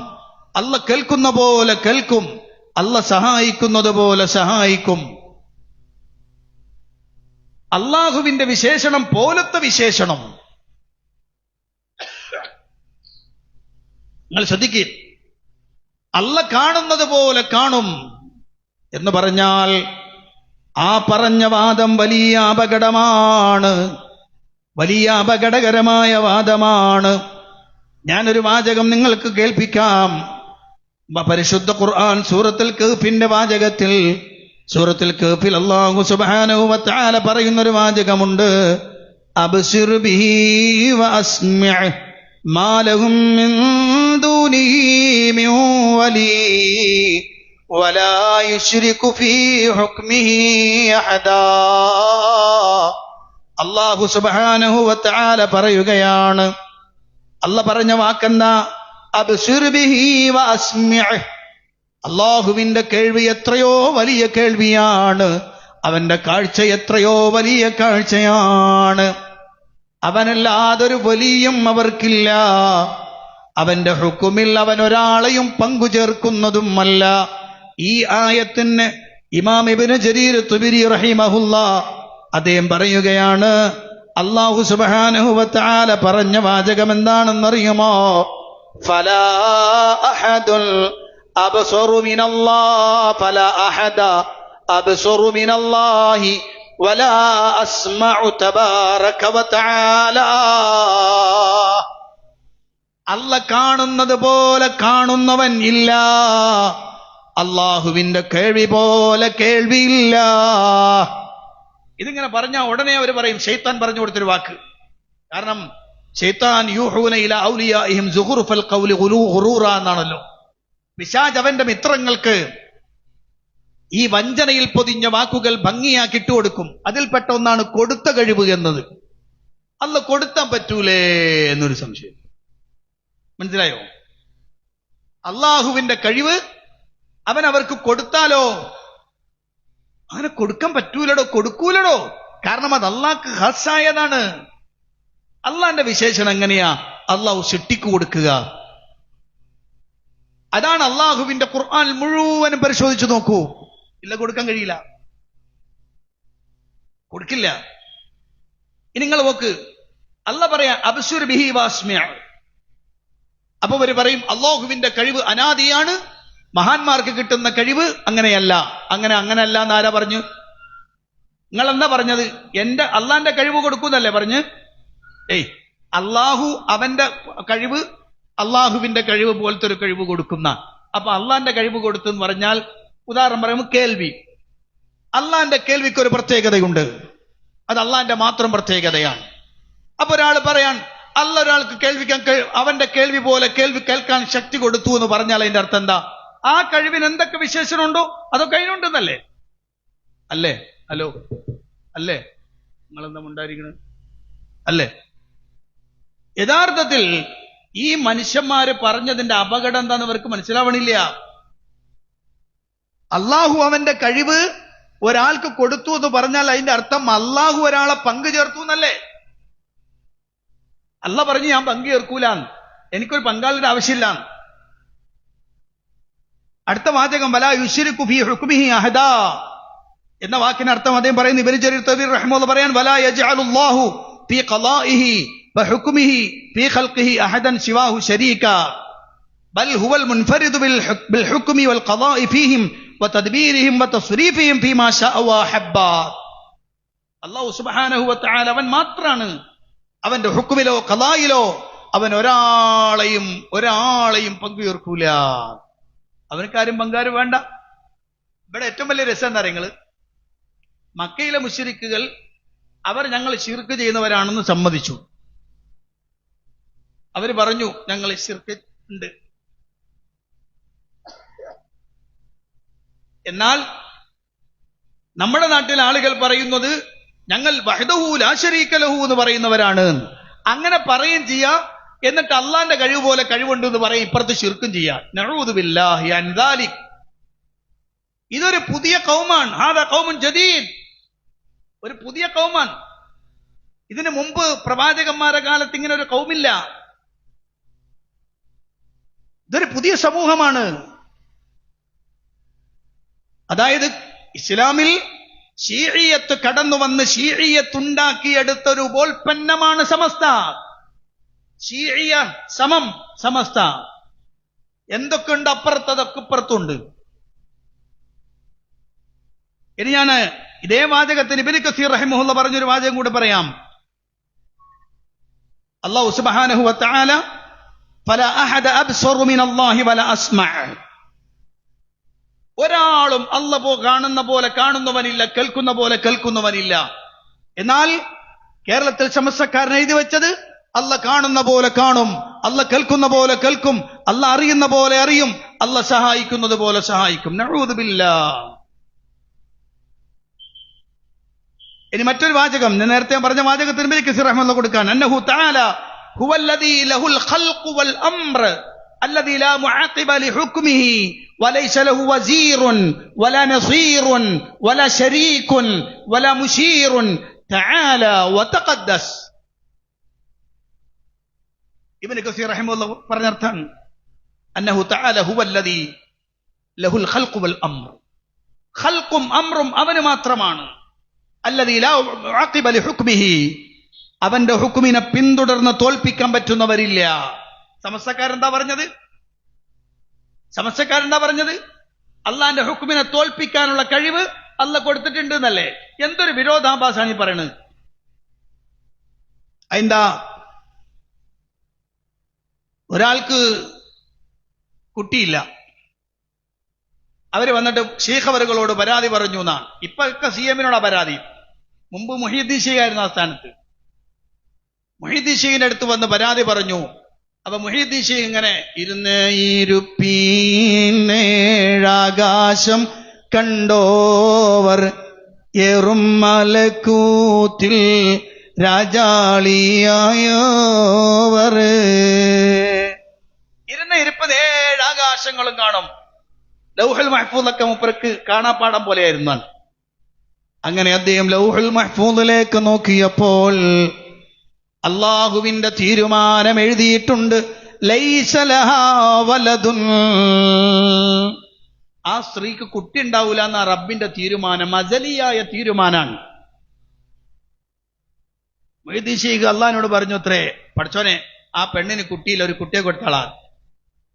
അല്ല കേൾക്കുന്ന പോലെ കേൾക്കും, അല്ല സഹായിക്കുന്നത് പോലെ സഹായിക്കും. അള്ളാഹുവിന്റെ വിശേഷണം പോലത്തെ വിശേഷണം. നിങ്ങൾ ശ്രദ്ധിക്കുക, അല്ല കാണുന്നത് പോലെ കാണും എന്ന് പറഞ്ഞാൽ ആ പറഞ്ഞ വാദം വലിയ അപകടമാണ്, വലിയ അപകടകരമായ വാദമാണ്. ഞാനൊരു വാചകം നിങ്ങൾക്ക് കേൾപ്പിക്കാം. പരിശുദ്ധ ഖുർആൻ സൂറത്തുൽ കഹ്ഫിന്റെ വാചകത്തിൽ, സൂറത്തുൽ കഹ്ഫിൽ അല്ലാഹു സുബ്ഹാനഹു വ തആല പറയുന്നൊരു വാചകമുണ്ട്. അബ്സിർ ബിഹി വ അസ്മിഅ് മാ ലഹും മിൻ ദൂനിഹി മിൻ വലി വലാ യുശ്രികു ഫീ ഹുക്മിഹി അഹദാ. അല്ലാഹു സുബ്ഹാനഹു വ തആല പറയുകയാണ്, അല്ല പറഞ്ഞ വാക്കെന്താ? അബ്സിർ ബിഹി വ അസ്മിഅ്. അല്ലാഹുവിന്റെ കേൾവി എത്രയോ വലിയ കേൾവിയാണ്, അവന്റെ കാഴ്ച എത്രയോ വലിയ കാഴ്ചയാണ്. അവനല്ലാതൊരു വലിയും അവർക്കില്ല. അവന്റെ ഹുക്കുമിൽ അവൻ ഒരാളെയും പങ്കുചേർക്കുന്നതുമല്ല. ഈ ആയത്തിന് ഇമാം ഇബ്നു ജരീർ തുബരി റഹിമഹുല്ലാഹ് അദ്ദേഹം പറയുകയാണ്, അല്ലാഹു സുബ്ഹാനഹു വ തആല പറഞ്ഞ വാചകം എന്താണെന്നറിയുമോ? ഫലാ അഹദുൽ അബ്സറു മിനല്ലാഹ് ഫലാ അഹദ അബ്സറു മിനല്ലാഹി വലാ അസ്മഉ തബാറക വ തആല. അല്ല കാണുന്നത് പോലെ കാണുന്നവൻ ഇല്ല, അല്ലാഹുവിന്റെ കേൾവി പോലെ കേൾവിയില്ല. ഇതിങ്ങനെ പറഞ്ഞ ഉടനെ അവർ പറയും ശൈത്താൻ പറഞ്ഞു കൊടുത്തൊരു വാക്ക്. കാരണം ശൈത്താൻ യൂഹൂന ഇലാ ഔലിയാഇഹിം സുഖുറുഫൽ ഖൗലി ഗുറൂറ എന്നാണല്ലോ. പിശാച് അവന്റെ മിത്രങ്ങൾക്ക് ഈ വഞ്ചനയിൽ പൊതിഞ്ഞ വാക്കുകൾ ഭംഗിയാക്കി ഇട്ടുകൊടുക്കും. അതിൽപ്പെട്ട ഒന്നാണ് കൊടുത്ത കഴിവ് എന്നത്. അല്ല കൊടുത്താൻ പറ്റൂലേ എന്നൊരു സംശയം. മനസ്സിലായോ? അള്ളാഹുവിന്റെ കഴിവ് അവൻ അവർക്ക് കൊടുത്താലോ? അങ്ങനെ കൊടുക്കാൻ പറ്റൂലടോ, കൊടുക്കൂലടോ. കാരണം അത് അള്ളാഹ്ക്ക് ഖാസായതാണ്. അള്ളാന്റെ വിശേഷണം എങ്ങനെയാ? അള്ളാഹു സൃഷ്ടിക്ക് കൊടുക്കുക. അതാണ് അള്ളാഹുവിന്റെ ഖുർആൻ മുഴുവനും പരിശോധിച്ചു നോക്കൂ. ഇല്ല, കൊടുക്കാൻ കഴിയില്ല, കൊടുക്കില്ല. ഇനി നിങ്ങൾ നോക്ക്, അല്ല പറയാ അബ്സുർ ബിഹി വസ്മിഅ. അപ്പൊ അവര് പറയും അള്ളാഹുവിന്റെ കഴിവ് അനാദിയാണ്, മഹാന്മാർക്ക് കിട്ടുന്ന കഴിവ് അങ്ങനെയല്ല. അങ്ങനെയല്ല എന്നാരാ പറഞ്ഞു? നിങ്ങൾ എന്താ പറഞ്ഞത്? എന്റെ അള്ളാന്റെ കഴിവ് കൊടുക്കുന്നല്ലേ പറഞ്ഞ്? അള്ളാഹു അവന്റെ കഴിവ് അള്ളാഹുവിന്റെ കഴിവ് പോലത്തെ ഒരു കഴിവ് കൊടുക്കുന്ന. അപ്പൊ അള്ളാന്റെ കഴിവ് കൊടുത്തെന്ന് പറഞ്ഞാൽ, ഉദാഹരണം പറയുമ്പോൾ കേൾവി. അള്ളാന്റെ കേൾവിക്ക് ഒരു പ്രത്യേകതയുണ്ട്, അത് അള്ളാന്റെ മാത്രം പ്രത്യേകതയാണ്. അപ്പൊ ഒരാൾ പറയാൻ അല്ല ഒരാൾക്ക് കേൾവിക്കാൻ അവന്റെ കേൾവി പോലെ കേൾവി കേൾക്കാൻ ശക്തി കൊടുത്തു എന്ന് പറഞ്ഞാൽ അതിന്റെ അർത്ഥം എന്താ? ആ കഴിവിന് എന്തൊക്കെ വിശേഷണമുണ്ടോ അതൊക്കെ അതിനുണ്ടെന്നല്ലേ? അല്ലേ? ഹലോ, അല്ലേ? നിങ്ങളെന്താ ഉണ്ടായിരിക്കുന്നത്? അല്ലേ? യഥാർത്ഥത്തിൽ ഈ മനുഷ്യന്മാര് പറഞ്ഞതിന്റെ അപകടം എന്താന്ന് അവർക്ക് മനസ്സിലാവണില്ല. അള്ളാഹു അവന്റെ കഴിവ് ഒരാൾക്ക് കൊടുത്തു എന്ന് പറഞ്ഞാൽ അതിന്റെ അർത്ഥം അള്ളാഹു ഒരാളെ പങ്കു ചേർത്തു എന്നല്ലേ? അള്ളാഹ് പറഞ്ഞു ഞാൻ പങ്കു ചേർക്കൂലാന്ന്, എനിക്കൊരു പങ്കാളിയുടെ ആവശ്യമില്ല. അടുത്ത വാചകം വലാ യുശ്രികു ഫീ ഹുക്മിഹി അഹദാ എന്ന വാക്കിന് അർത്ഥം അദ്ദേഹം പറയുന്നു. ഇബ്നു ജരീർ തബീർ റഹിമഹുല്ലാഹ് പറയാൻ വലാ യജ്അലുല്ലാഹു ഫീ ഖളാഇഹി വഹുക്മിഹി ഫീ ഖൽഖിഹി അഹദൻ സിവാഹു ശരീക ബൽ ഹുവൽ മുൻഫരിദു ബിൽ ഹുക്മി വൽ ഖളാഇ ഫീഹിം വതദ്ബീരിഹിം വതസ്രീഫിഹിം ഫീമാ ശാഅ വഹബ്ബ. അല്ലാഹു സുബ്ഹാനഹു വ തആല അവൻ മാത്രാണ്. അവന്റെ ഹുക്മിലോ ഖളായിലോ അവൻ ഒരാളെയും പങ്കുചേർക്കൂല. അവനക്കാരും പങ്കാരും വേണ്ട. ഇവിടെ ഏറ്റവും വലിയ രസം എന്താ പറയുക, മക്കയിലെ മുശ്രിക്കുകൾ അവർ ഞങ്ങൾ ശിർക്ക് ചെയ്യുന്നവരാണെന്ന് സമ്മതിച്ചു. അവർ പറഞ്ഞു ഞങ്ങൾ ശിർക്ക് ഉണ്ട്. എന്നാൽ നമ്മുടെ നാട്ടിൽ ആളുകൾ പറയുന്നത് ഞങ്ങൾ വഹ്ദഹു ലാ ശരീക ലഹു എന്ന് പറയുന്നവരാണ്. അങ്ങനെ പറയുകയും ചെയ്യാം, എന്നിട്ട് അള്ളാന്റെ കഴിവ് പോലെ കഴിവുണ്ട് എന്ന് പറയും, ഇപ്പുറത്ത് ശിർക്കും ചെയ്യാം. നഊദു ബില്ലാഹി അൻ ദാലിക്. ഇതൊരു പുതിയ ഖൗമാണ്. ഹാദാ ഖൗമുൻ ജദീദ്. ഒരു പുതിയ ഖൗമാണ്. ഇതിനു മുമ്പ് പ്രവാചകന്മാരുടെ കാലത്ത് ഇങ്ങനെ ഒരു ഖൗമില്ല. ഇതൊരു പുതിയ സമൂഹമാണ്. അതായത് ഇസ്ലാമിൽ ശീഇയ്യത്ത് കടന്നു വന്ന് ശീഇയ്യത്ത് ഉണ്ടാക്കിയെടുത്ത ഒരു ഉപോൽപ്പന്നമാണ് സമസ്ത. ശീഇയ്യ സമം സമസ്ത. എന്തൊക്കെ ഉണ്ട് അപ്പുറത്ത്, അതൊക്കെ ഇപ്പുറത്തുണ്ട്. ഇനി ഞാൻ ഇതേ വാചകത്തിന് ഇബ്നു കസീർ റഹിമഹുല്ലാഹ് പറഞ്ഞൊരു വാചകം കൂടെ പറയാം. അല്ലാഹു സുബ്ഹാനഹു വ തആല ഫലാ അഹദ അബ്സറു മിനല്ലാഹി വലാ അസ്മഅ. ഒരാളും അല്ലാഹു കാണുന്ന പോലെ കാണുന്നവനില്ല, കേൾക്കുന്ന പോലെ കേൾക്കുന്നവനില്ല. എന്നാൽ കേരളത്തിൽ സമസ്തക്കാരൻ എഴുതി വെച്ചത് അല്ലാഹ് കാണുന്ന പോലെ കാണും, അല്ലാഹ് കേൾക്കുന്ന പോലെ കേൾക്കും, അല്ലാഹ് അറിയുന്ന പോലെ അറിയും, അല്ലാഹ് സഹായിക്കുന്നത് പോലെ സഹായിക്കും. നഊദു ബില്ലാഹ്. ഇനി മറ്റൊരു വാചകം, ഞാൻ നേരത്തെ പറഞ്ഞ വാചകത്തിന് ഇബ്നു കസീർ റഹ്മത്തുള്ളാഹി കൊടുക്കാൻ, അന്നഹു തആല ഹുവല്ലദീ ലഹുൽ ഖൽഖു വൽ അംർ അല്ലദീ ലാ മുആഖിബ ലിഹുക്മിഹി വലൈസ ലഹു വസീറുൻ വലാ നസീറുൻ വലാ ശരീകുൻ വലാ മുശീറുൻ തആല വതഖദ്ദസ്. ഇബ്നു കസീർ റഹിമഹുല്ലാഹ് പറഞ്ഞ അർത്ഥം അന്നഹു തആല ഹുവല്ലദീ ലഹുൽ ഖൽഖു വൽ അംർ. ഖൽഖും അംറും അവന് മാത്രമാണ്. അല്ലദീ ലാ മുആഖിബ ലിഹുക്മിഹി, അവന്റെ ഹുക്മിനെ പിന്തുടർന്ന് തോൽപ്പിക്കാൻ പറ്റുന്നവരില്ല. സമസ്തക്കാരെന്താ പറഞ്ഞത്? അള്ളാന്റെ ഹുക്മിനെ തോൽപ്പിക്കാനുള്ള കഴിവ് അള്ളാഹ് കൊടുത്തിട്ടുണ്ട് എന്നല്ലേ? എന്തൊരു വിരോധാഭാസമാണ് ഈ പറയുന്നത്. അതിന്താ ഒരാൾക്ക് കുട്ടിയില്ല, അവര് വന്നിട്ട് ശൈഖ് അവറുകളോട് പരാതി പറഞ്ഞു എന്നാണ്. ഇപ്പൊക്കെ CM-നോടാ പരാതി. മുമ്പ് മുഹീദ്ദീൻ ശൈഖ് ആയിരുന്നു ആ സ്ഥാനത്ത്. മുഹീദ്ദീൻ ശൈഖിന്റെ അടുത്ത് വന്ന് പരാതി പറഞ്ഞു. അപ്പൊ മുഹീദ്ദീൻ ശൈഖ് ഇങ്ങനെ ഇരുന്നേഴാകാശം കണ്ടോവർ ഏറും മലക്കൂത്തിൽ രാജാളിയായോവർ. 27 ആകാശങ്ങളും കാണും. ലൗഹുൽ മഹ്ഫൂദൊക്കെ മൂപ്പർക്ക് കാണാപ്പാടം പോലെയായിരുന്നു. അങ്ങനെ അദ്ദേഹം ലൗഹുൽ മഹ്ഫൂദിലേക്ക് നോക്കിയപ്പോൾ അള്ളാഹുവിന്റെ തീരുമാനം എഴുതിയിട്ടുണ്ട്. ലൈസ ലഹാ വലദുൻ. ആ സ്ത്രീക്ക് കുട്ടി ഉണ്ടാവൂല എന്ന റബ്ബിന്റെ തീരുമാനം, അസലിയായ തീരുമാനാണ്. മുഹീദ്ദീൻ ശൈഖ് അള്ളാഹിനോട് പറഞ്ഞു അത്രേ, പഠിച്ചോനെ ആ പെണ്ണിന് കുട്ടിയില്ല, ഒരു കുട്ടിയെ കൊടുത്താളാ.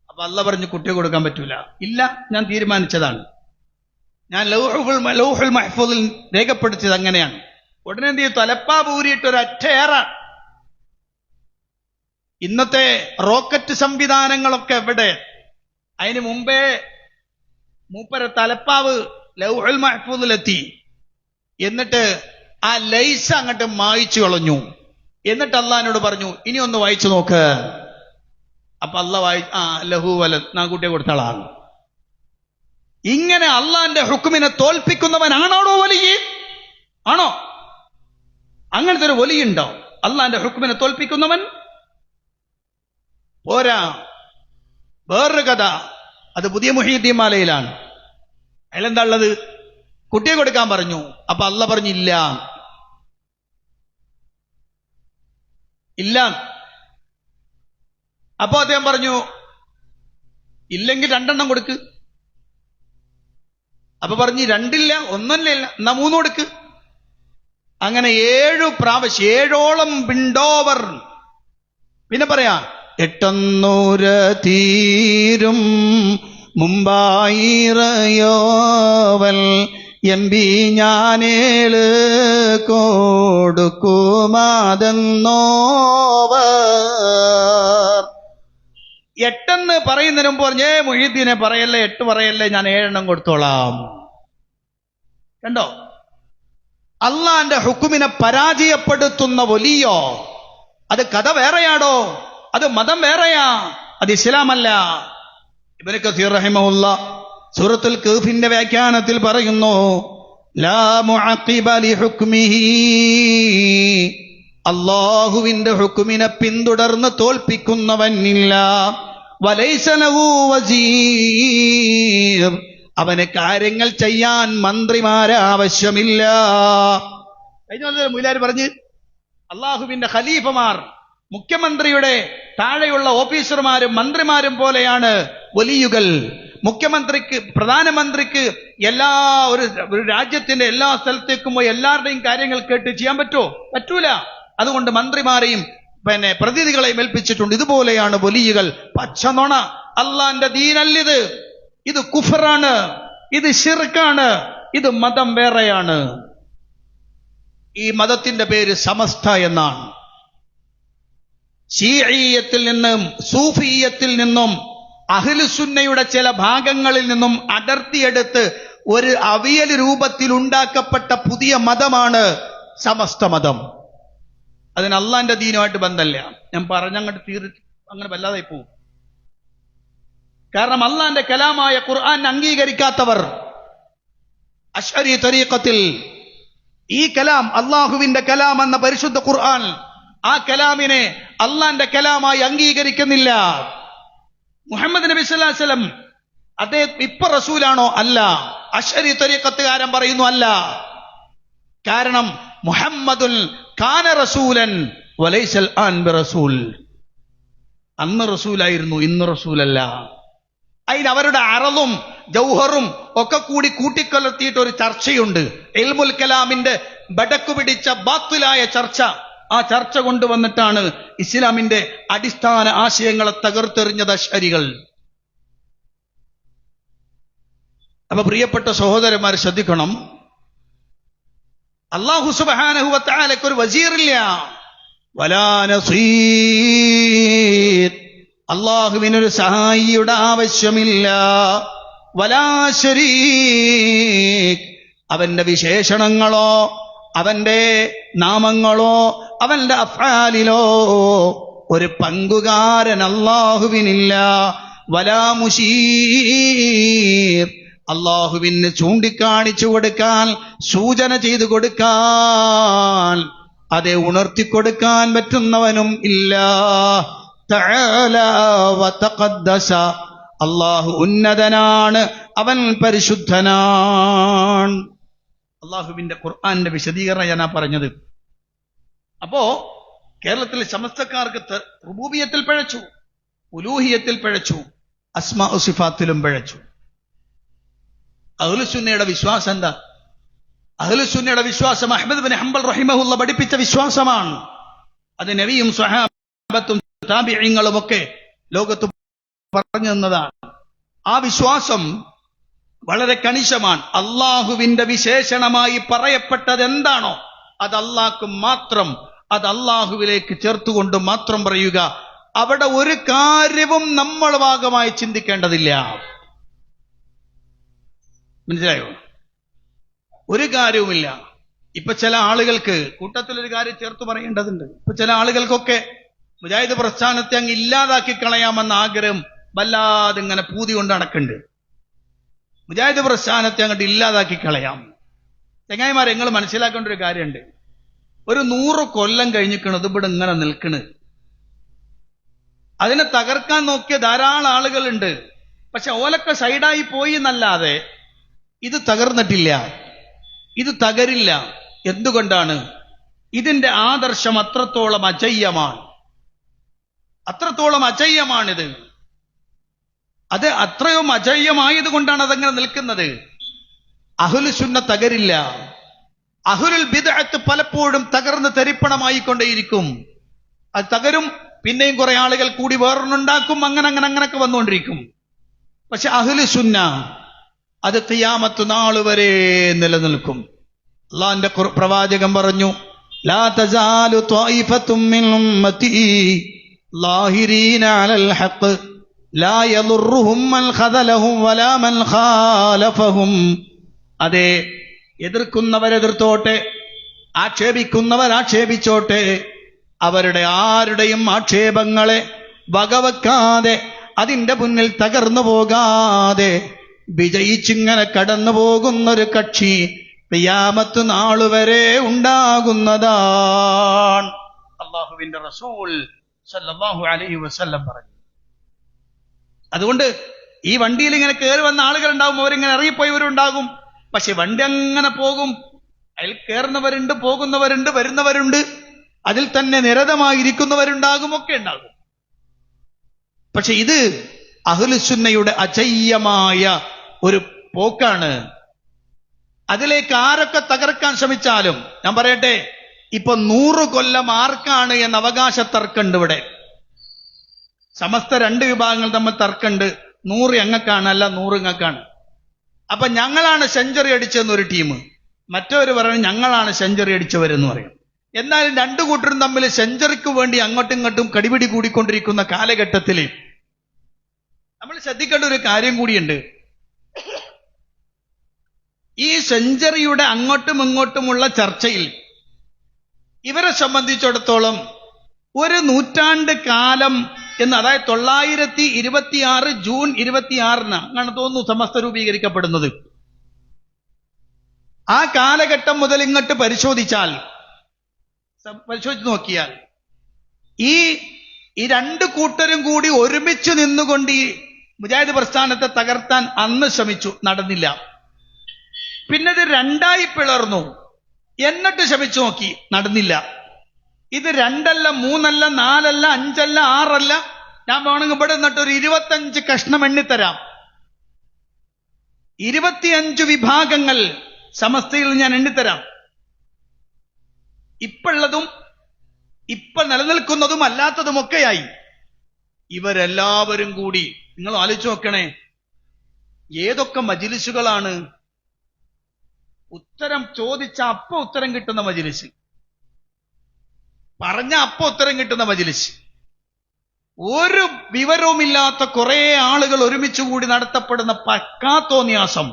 അപ്പൊ അള്ളാഹ് പറഞ്ഞു കുട്ടിയെ കൊടുക്കാൻ പറ്റൂല. ഇല്ല, ഞാൻ തീരുമാനിച്ചതാണ്, ഞാൻ ലൗഹുൽ മഹ്ഫൂദിൽ രേഖപ്പെടുത്തിയത് അങ്ങനെയാണ്. ഉടനെ എന്ത് ചെയ്യും, തലപ്പാവ് ഊരിയിട്ട് ഒരു അറ്റയേറാണ്. ഇന്നത്തെ റോക്കറ്റ് സംവിധാനങ്ങളൊക്കെ എവിടെ? അതിന് മുമ്പേ മൂപ്പര തലപ്പാവ് ലൗഹുൽ മഹ്ഫൂദിലെത്തി. എന്നിട്ട് ആ ലൈസ് അങ്ങോട്ട് മായ്ച്ചു കളഞ്ഞു. എന്നിട്ട് അള്ളാഹിനോട് പറഞ്ഞു ഇനി ഒന്ന് വായിച്ചു നോക്ക്. അപ്പൊ അള്ളാഹ് ലഹു വലദ്, നാ കുട്ടിയെ കൊടുത്താളാണ്. ഇങ്ങനെ അള്ളാന്റെ ഹുക്മിനെ തോൽപ്പിക്കുന്നവനാണോ വലിയ? ആണോ? അങ്ങനത്തെ ഒരു വലിയുണ്ടോ? അള്ളാന്റെ ഹുക്മിനെ തോൽപ്പിക്കുന്നവൻ പോരാ. വേറൊരു കഥ, അത് പുതിയ മുഹീദ്ദീൻ മാലയിലാണ്. അതിലെന്താ ഉള്ളത്? കുട്ടിയെ കൊടുക്കാൻ പറഞ്ഞു. അപ്പൊ അള്ള പറഞ്ഞു ഇല്ല. അപ്പൊ അദ്ദേഹം പറഞ്ഞു ഇല്ലെങ്കിൽ 2 എണ്ണം കൊടുക്ക്. അപ്പൊ പറഞ്ഞു 2 ഇല്ല, 1 ഇല്ല, എന്നാ 3 കൊടുക്ക്. അങ്ങനെ 7 പ്രാവശ്യം, 7ഓളം വിൻഡോവർ. പിന്നെ പറയാ 800 തീരും മുമ്പായിറയോവൽ എമ്പി ഞാനേള് കൊടുക്കുമാതെന്നോവർ. 8 പറയുന്നതിന് മുമ്പ് പറഞ്ഞേ മുഹീദ്ദീനെ പറയല്ലേ, 8 പറയല്ലേ, ഞാൻ 7 എണ്ണം കൊടുത്തോളാം. കണ്ടോ? അള്ളാന്റെ ഹുക്കുമിനെ പരാജയപ്പെടുത്തുന്ന വലിയോ, അത് കഥ വേറെയാടോ, അത് മതം വേറെയാ, അത് ഇസ്ലാമല്ല. ഇബ്നു കസീർ റഹിമഹുല്ലാഹ് സൂറത്തുൽ കഹ്ഫിന്റെ വ്യാഖ്യാനത്തിൽ പറയുന്നു, ലാ മുഅഖിബ ലിഹുക്മിഹി, അല്ലാഹുവിന്റെ ഹുക്കുമിനെ പിന്തുടർന്ന് തോൽപ്പിക്കുന്നവനില്ല. വലൈസ ലഹു വസീർ, അവന് കാര്യങ്ങൾ ചെയ്യാൻ മന്ത്രിമാരെ ആവശ്യമില്ല. കഴിഞ്ഞ മുയിലാർ പറഞ്ഞ് അള്ളാഹുവിന്റെ ഖലീഫമാർ, മുഖ്യമന്ത്രിയുടെ താഴെയുള്ള ഓഫീസർമാരും മന്ത്രിമാരും പോലെയാണ് വലിയുകൾ. മുഖ്യമന്ത്രിക്ക്, പ്രധാനമന്ത്രിക്ക് എല്ലാ ഒരു രാജ്യത്തിന്റെ എല്ലാ സ്ഥലത്തേക്കും പോയി എല്ലാവരുടെയും കാര്യങ്ങൾ കേട്ട് ചെയ്യാൻ പറ്റുമോ? പറ്റൂല. അതുകൊണ്ട് മന്ത്രിമാരെയും പ്രതിനിധികളെയും ഏൽപ്പിച്ചിട്ടുണ്ട്. ഇതുപോലെയാണ് വലിയുകൾ. പച്ചനൊണ. അള്ളാന്റെ ദീനല്ലിത്. ഇത് കുഫറാണ്, ഇത് ശിർക്കാണ്, ഇത് മതം വേറെയാണ്. ഈ മതത്തിന്റെ പേര് സമസ്ത എന്നാണ്. ശീഈയത്തിൽ നിന്നും സൂഫിയത്തിൽ നിന്നും അഹ്ലുസുന്നയുടെ ചില ഭാഗങ്ങളിൽ നിന്നും അടർത്തിയെടുത്ത് ഒരു അവിയൽ രൂപത്തിൽ ഉണ്ടാക്കപ്പെട്ട പുതിയ മതമാണ് സമസ്ത മതം. അതിന് അള്ളാന്റെ ദീനുമായിട്ട് ബന്ധമില്ല. ഞാൻ പറഞ്ഞങ്ങോട്ട് അങ്ങനെ വല്ലാതെ പോവും. കാരണം അള്ളാന്റെ കലാമായ ഖുർആൻ അംഗീകരിക്കാത്തവർ അശ്അരി തരീഖത്തിൽ ഈ കലാം, അള്ളാഹുവിന്റെ കലാം എന്ന പരിശുദ്ധ ഖുർആൻ, ആ കലാമിനെ അള്ളാന്റെ കലാമായി അംഗീകരിക്കുന്നില്ല. മുഹമ്മദ് നബി സല്ലല്ലാഹു അലൈഹി വസല്ലം അദ്ദേഹം ഇപ്പൊ റസൂലാണോ? അല്ല. അശ്അരി തരീഖത്തുകാരൻ പറയുന്നു അല്ല. കാരണം മുഹമ്മദുൽ കാന റസൂലൻ വലൈസൽ ആൻ ബിറസൂൽ. അന്ന് റസൂലായിരുന്നു, ഇന്ന് റസൂലല്ല. അതിന് അവരുടെ അറളും ജൗഹറും ഒക്കെ കൂടി കൂട്ടിക്കൊലർത്തിയിട്ട് ഒരു ചർച്ചയുണ്ട്. ഇൽമുൽ കലാമിന്റെ ബടക്കു പിടിച്ച ബാത്തിലായ ചർച്ച. ആ ചർച്ച കൊണ്ടുവന്നിട്ടാണ് ഇസ്ലാമിന്റെ അടിസ്ഥാന ആശയങ്ങളെ തകർത്തെറിഞ്ഞത് അശ്അരികൾ. അപ്പൊ പ്രിയപ്പെട്ട സഹോദരന്മാർ ശ്രദ്ധിക്കണം, അല്ലാഹു സുബ്ഹാനഹു വ തആലയ്ക്ക് ഒരു വസീറില്ല, വലാ നസീർ, അള്ളാഹുവിനൊരു സഹായിയുടെ ആവശ്യമില്ല, വലാ ശരീക്, അവന്റെ വിശേഷണങ്ങളോ അവന്റെ നാമങ്ങളോ അവന്റെ അഫ്ആലിലോ ഒരു പങ്കുകാരൻ അള്ളാഹുവിനില്ല. വലാ മുശീർ, അള്ളാഹുവിന് ചൂണ്ടിക്കാണിച്ചു കൊടുക്കാൻ, സൂചന ചെയ്തു കൊടുക്കാൻ, അതെ ഉണർത്തിക്കൊടുക്കാൻ പറ്റുന്നവനും ഇല്ല. തആല വ തഖദ്ദസ, അള്ളാഹു ഉന്നതനാണ്, അവൻ പരിശുദ്ധനാണ്. അള്ളാഹുവിന്റെ ഖുർആന്റെ വിശദീകരണം ഞാനാ പറഞ്ഞത്. അപ്പോ കേരളത്തിലെ സമസ്തക്കാർക്ക് റുബൂബിയത്തിൽ പിഴച്ചു, ഉലൂഹിയത്തിൽ പിഴച്ചു, അസ്മാ സിഫാത്തിലും പിഴച്ചു. അഹ്ലുസുന്നയുടെ വിശ്വാസം എന്താ? അഹ്ലുസുന്നയുടെ വിശ്വാസം അഹ്മദ് ബിൻ ഹംബൽ റഹിമഹുല്ല പഠിപ്പിച്ച വിശ്വാസമാണ്. അത് നബിയും സ്വഹാബത്തും താബിഈങ്ങളും ഒക്കെ ലോകത്ത് പറഞ്ഞു തന്നതാണ്. ആ വിശ്വാസം വളരെ കണിശമാണ്. അള്ളാഹുവിന്റെ വിശേഷണമായി പറയപ്പെട്ടത് എന്താണോ അത് അള്ളാഹ്ക്ക് മാത്രം, അത് അള്ളാഹുവിലേക്ക് ചേർത്തുകൊണ്ട് മാത്രം പറയുക. അവിടെ ഒരു കാര്യവും നമ്മൾ ഭാഗമായി ചിന്തിക്കേണ്ടതില്ല. മനസ്സിലായോ? ഒരു കാര്യവുമില്ല. ഇപ്പൊ ചില ആളുകൾക്ക് കൂട്ടത്തിലൊരു കാര്യം ചേർത്ത് പറയേണ്ടതുണ്ട്. ഇപ്പൊ ചില ആളുകൾക്കൊക്കെ മുജാഹിദ് പ്രസ്ഥാനത്തെ അങ്ങ് ഇല്ലാതാക്കി കളയാമെന്ന ആഗ്രഹം വല്ലാതെ ഇങ്ങനെ പൂതി കൊണ്ട് നടക്കുന്നുണ്ട്. മുജാഹിദ് പ്രസ്ഥാനത്തെ അങ്ങോട്ട് ഇല്ലാതാക്കി കളയാം. ചങ്ങായിമാരെ, നിങ്ങൾ മനസ്സിലാക്കേണ്ട ഒരു കാര്യമുണ്ട്. ഒരു 100 കൊല്ലം കഴിഞ്ഞിക്കണത് ഇവിടെ ഇങ്ങനെ നിൽക്കണ്. അതിനെ തകർക്കാൻ നോക്കിയ ധാരാളം ആളുകളുണ്ട്. പക്ഷെ ഓലൊക്കെ സൈഡായി പോയി എന്നല്ലാതെ ഇത് തകർന്നിട്ടില്ല, ഇത് തകരില്ല. എന്തുകൊണ്ടാണ്? ഇതിന്റെ ആദർശം അത്രത്തോളം അജയ്യമാണ്, അത്രത്തോളം അജയ്യമാണിത്. അത് അത്രയും അജയ്യമായത് കൊണ്ടാണ് അതങ്ങനെ നിൽക്കുന്നത്. അഹ്ലു സുന്ന തകരില്ല. അഹ്ലുൽ ബിദ്അത്ത് പലപ്പോഴും തകർന്ന് തരിപ്പണമായിക്കൊണ്ടേയിരിക്കും. അത് തകരും, പിന്നെയും കുറെ ആളുകൾ കൂടി വേറൊന്നുണ്ടാക്കും, അങ്ങനൊക്കെ വന്നുകൊണ്ടിരിക്കും. പക്ഷെ അഹ്ലു സുന്ന അത് ഖിയാമത്ത് നാൾ വരെ നിലനിൽക്കും. അല്ലാഹുവിന്റെ പ്രവാചകൻ പറഞ്ഞു, ലാ തസാലു ത്വായിഫത്തും മിൻ ഉമ്മത്തി ലാഹിരീന അലൽ ഹഖ് ലാ യദുർറുഹും മൻ ഖദലഹും വലാ മൻ ഖാലഫഹും. അതെ, എതിർക്കുന്നവരെതിർത്തോട്ടെ, ആക്ഷേപിക്കുന്നവരാക്ഷേപിച്ചോട്ടെ, അവരുടെ ആരുടെയും ആക്ഷേപങ്ങളെ വകവെക്കാതെ, അതിന്റെ മുന്നിൽ തകർന്നു പോകാതെ വിജയിച്ചിങ്ങനെ കടന്നു പോകുന്നൊരു കക്ഷി ഖിയാമത്ത് നാളുവരെ ഉണ്ടാകുന്നതാണ്. അല്ലാഹുവിന്റെ റസൂൽ സല്ലല്ലാഹു അലൈഹി വസല്ലം പറഞ്ഞു. അതുകൊണ്ട് ഈ വണ്ടിയിൽ ഇങ്ങനെ കയറി വന്ന ആളുകൾ ഉണ്ടാവും, അവരിങ്ങനെ ഇറങ്ങിപ്പോയവരുണ്ടാകും. പക്ഷെ വണ്ടി അങ്ങനെ പോകും, അതിൽ കയറുന്നവരുണ്ട്, പോകുന്നവരുണ്ട്, വരുന്നവരുണ്ട്, അതിൽ തന്നെ നിരതമായിരിക്കുന്നവരുണ്ടാകും, ഒക്കെ ഉണ്ടാകും. പക്ഷെ ഇത് അഹ്ലുസുന്നയുടെ അജയ്യമായ ഒരു പോക്കാണ്. അതിലേക്ക് ആരൊക്കെ തകർക്കാൻ ശ്രമിച്ചാലും, ഞാൻ പറയട്ടെ, ഇപ്പൊ 100 കൊല്ലം ആർക്കാണ് എന്ന അവകാശ തർക്കമുണ്ട് ഇവിടെ. സമസ്ത 2 വിഭാഗങ്ങൾ തമ്മിൽ തർക്കമുണ്ട്. 100 ഞങ്ങൾക്കാണ്, അല്ല 100 ഇങ്ങൾക്കാണ്. അപ്പൊ ഞങ്ങളാണ് സെഞ്ചുറി അടിച്ചതെന്നൊരു ടീം, മറ്റവര് പറയും ഞങ്ങളാണ് സെഞ്ചുറി അടിച്ചവരെന്ന് പറയും. എന്നാലും 2 കൂട്ടരും തമ്മിൽ സെഞ്ചുറിക്ക് വേണ്ടി അങ്ങോട്ടും ഇങ്ങോട്ടും കടിപിടി കൂടിക്കൊണ്ടിരിക്കുന്ന കാലഘട്ടത്തിൽ നമ്മൾ ശ്രദ്ധിക്കേണ്ട ഒരു കാര്യം കൂടിയുണ്ട്. ഈ സെഞ്ചുറിയുടെ അങ്ങോട്ടും ഇങ്ങോട്ടുമുള്ള ചർച്ചയിൽ ഇവരെ സംബന്ധിച്ചിടത്തോളം 1 നൂറ്റാണ്ട് കാലം എന്ന്, അതായത് 926 ജൂൺ 26 അങ്ങനെ തോന്നുന്നു സമസ്ത രൂപീകരിക്കപ്പെടുന്നത്. ആ കാലഘട്ടം മുതൽ ഇങ്ങോട്ട് പരിശോധിച്ച് നോക്കിയാൽ ഈ 2 കൂട്ടരും കൂടി ഒരുമിച്ച് നിന്നുകൊണ്ട് ഈ മുജാഹിദ് പ്രസ്ഥാനത്തെ തകർത്താൻ അന്ന് ശ്രമിച്ചു, നടന്നില്ല. പിന്നെ ഇത് 2ആയി പിളർന്നു, എന്നിട്ട് ശ്രമിച്ചു നോക്കി, നടന്നില്ല. ഇത് 2 അല്ല, 3 അല്ല, 4 അല്ല, 5 അല്ല, 6 അല്ല, ഞാൻ വേണമെങ്കിൽ ഇവിടെ നിന്നിട്ട് ഒരു 25 കഷ്ണം എണ്ണിത്തരാം. 25 വിഭാഗങ്ങൾ സമസ്തയിൽ ഞാൻ എണ്ണിത്തരാം. ഇപ്പുള്ളതും ഇപ്പൊ നിലനിൽക്കുന്നതും അല്ലാത്തതുമൊക്കെയായി ഇവരെല്ലാവരും കൂടി, നിങ്ങൾ ആലോചിച്ച് നോക്കണേ, ഏതൊക്കെ മജ്ലിസുകളാണ്. ഉത്തരം ചോദിച്ച അപ്പൊ ഉത്തരം കിട്ടുന്ന മജ്ലിസ്, പറഞ്ഞ അപ്പൊ ഉത്തരം കിട്ടുന്ന മജ്ലിസ്, ഒരു വിവരവുമില്ലാത്ത കുറെ ആളുകൾ ഒരുമിച്ച് കൂടി നടത്തപ്പെടുന്ന പക്കാത്തോന്യാസം.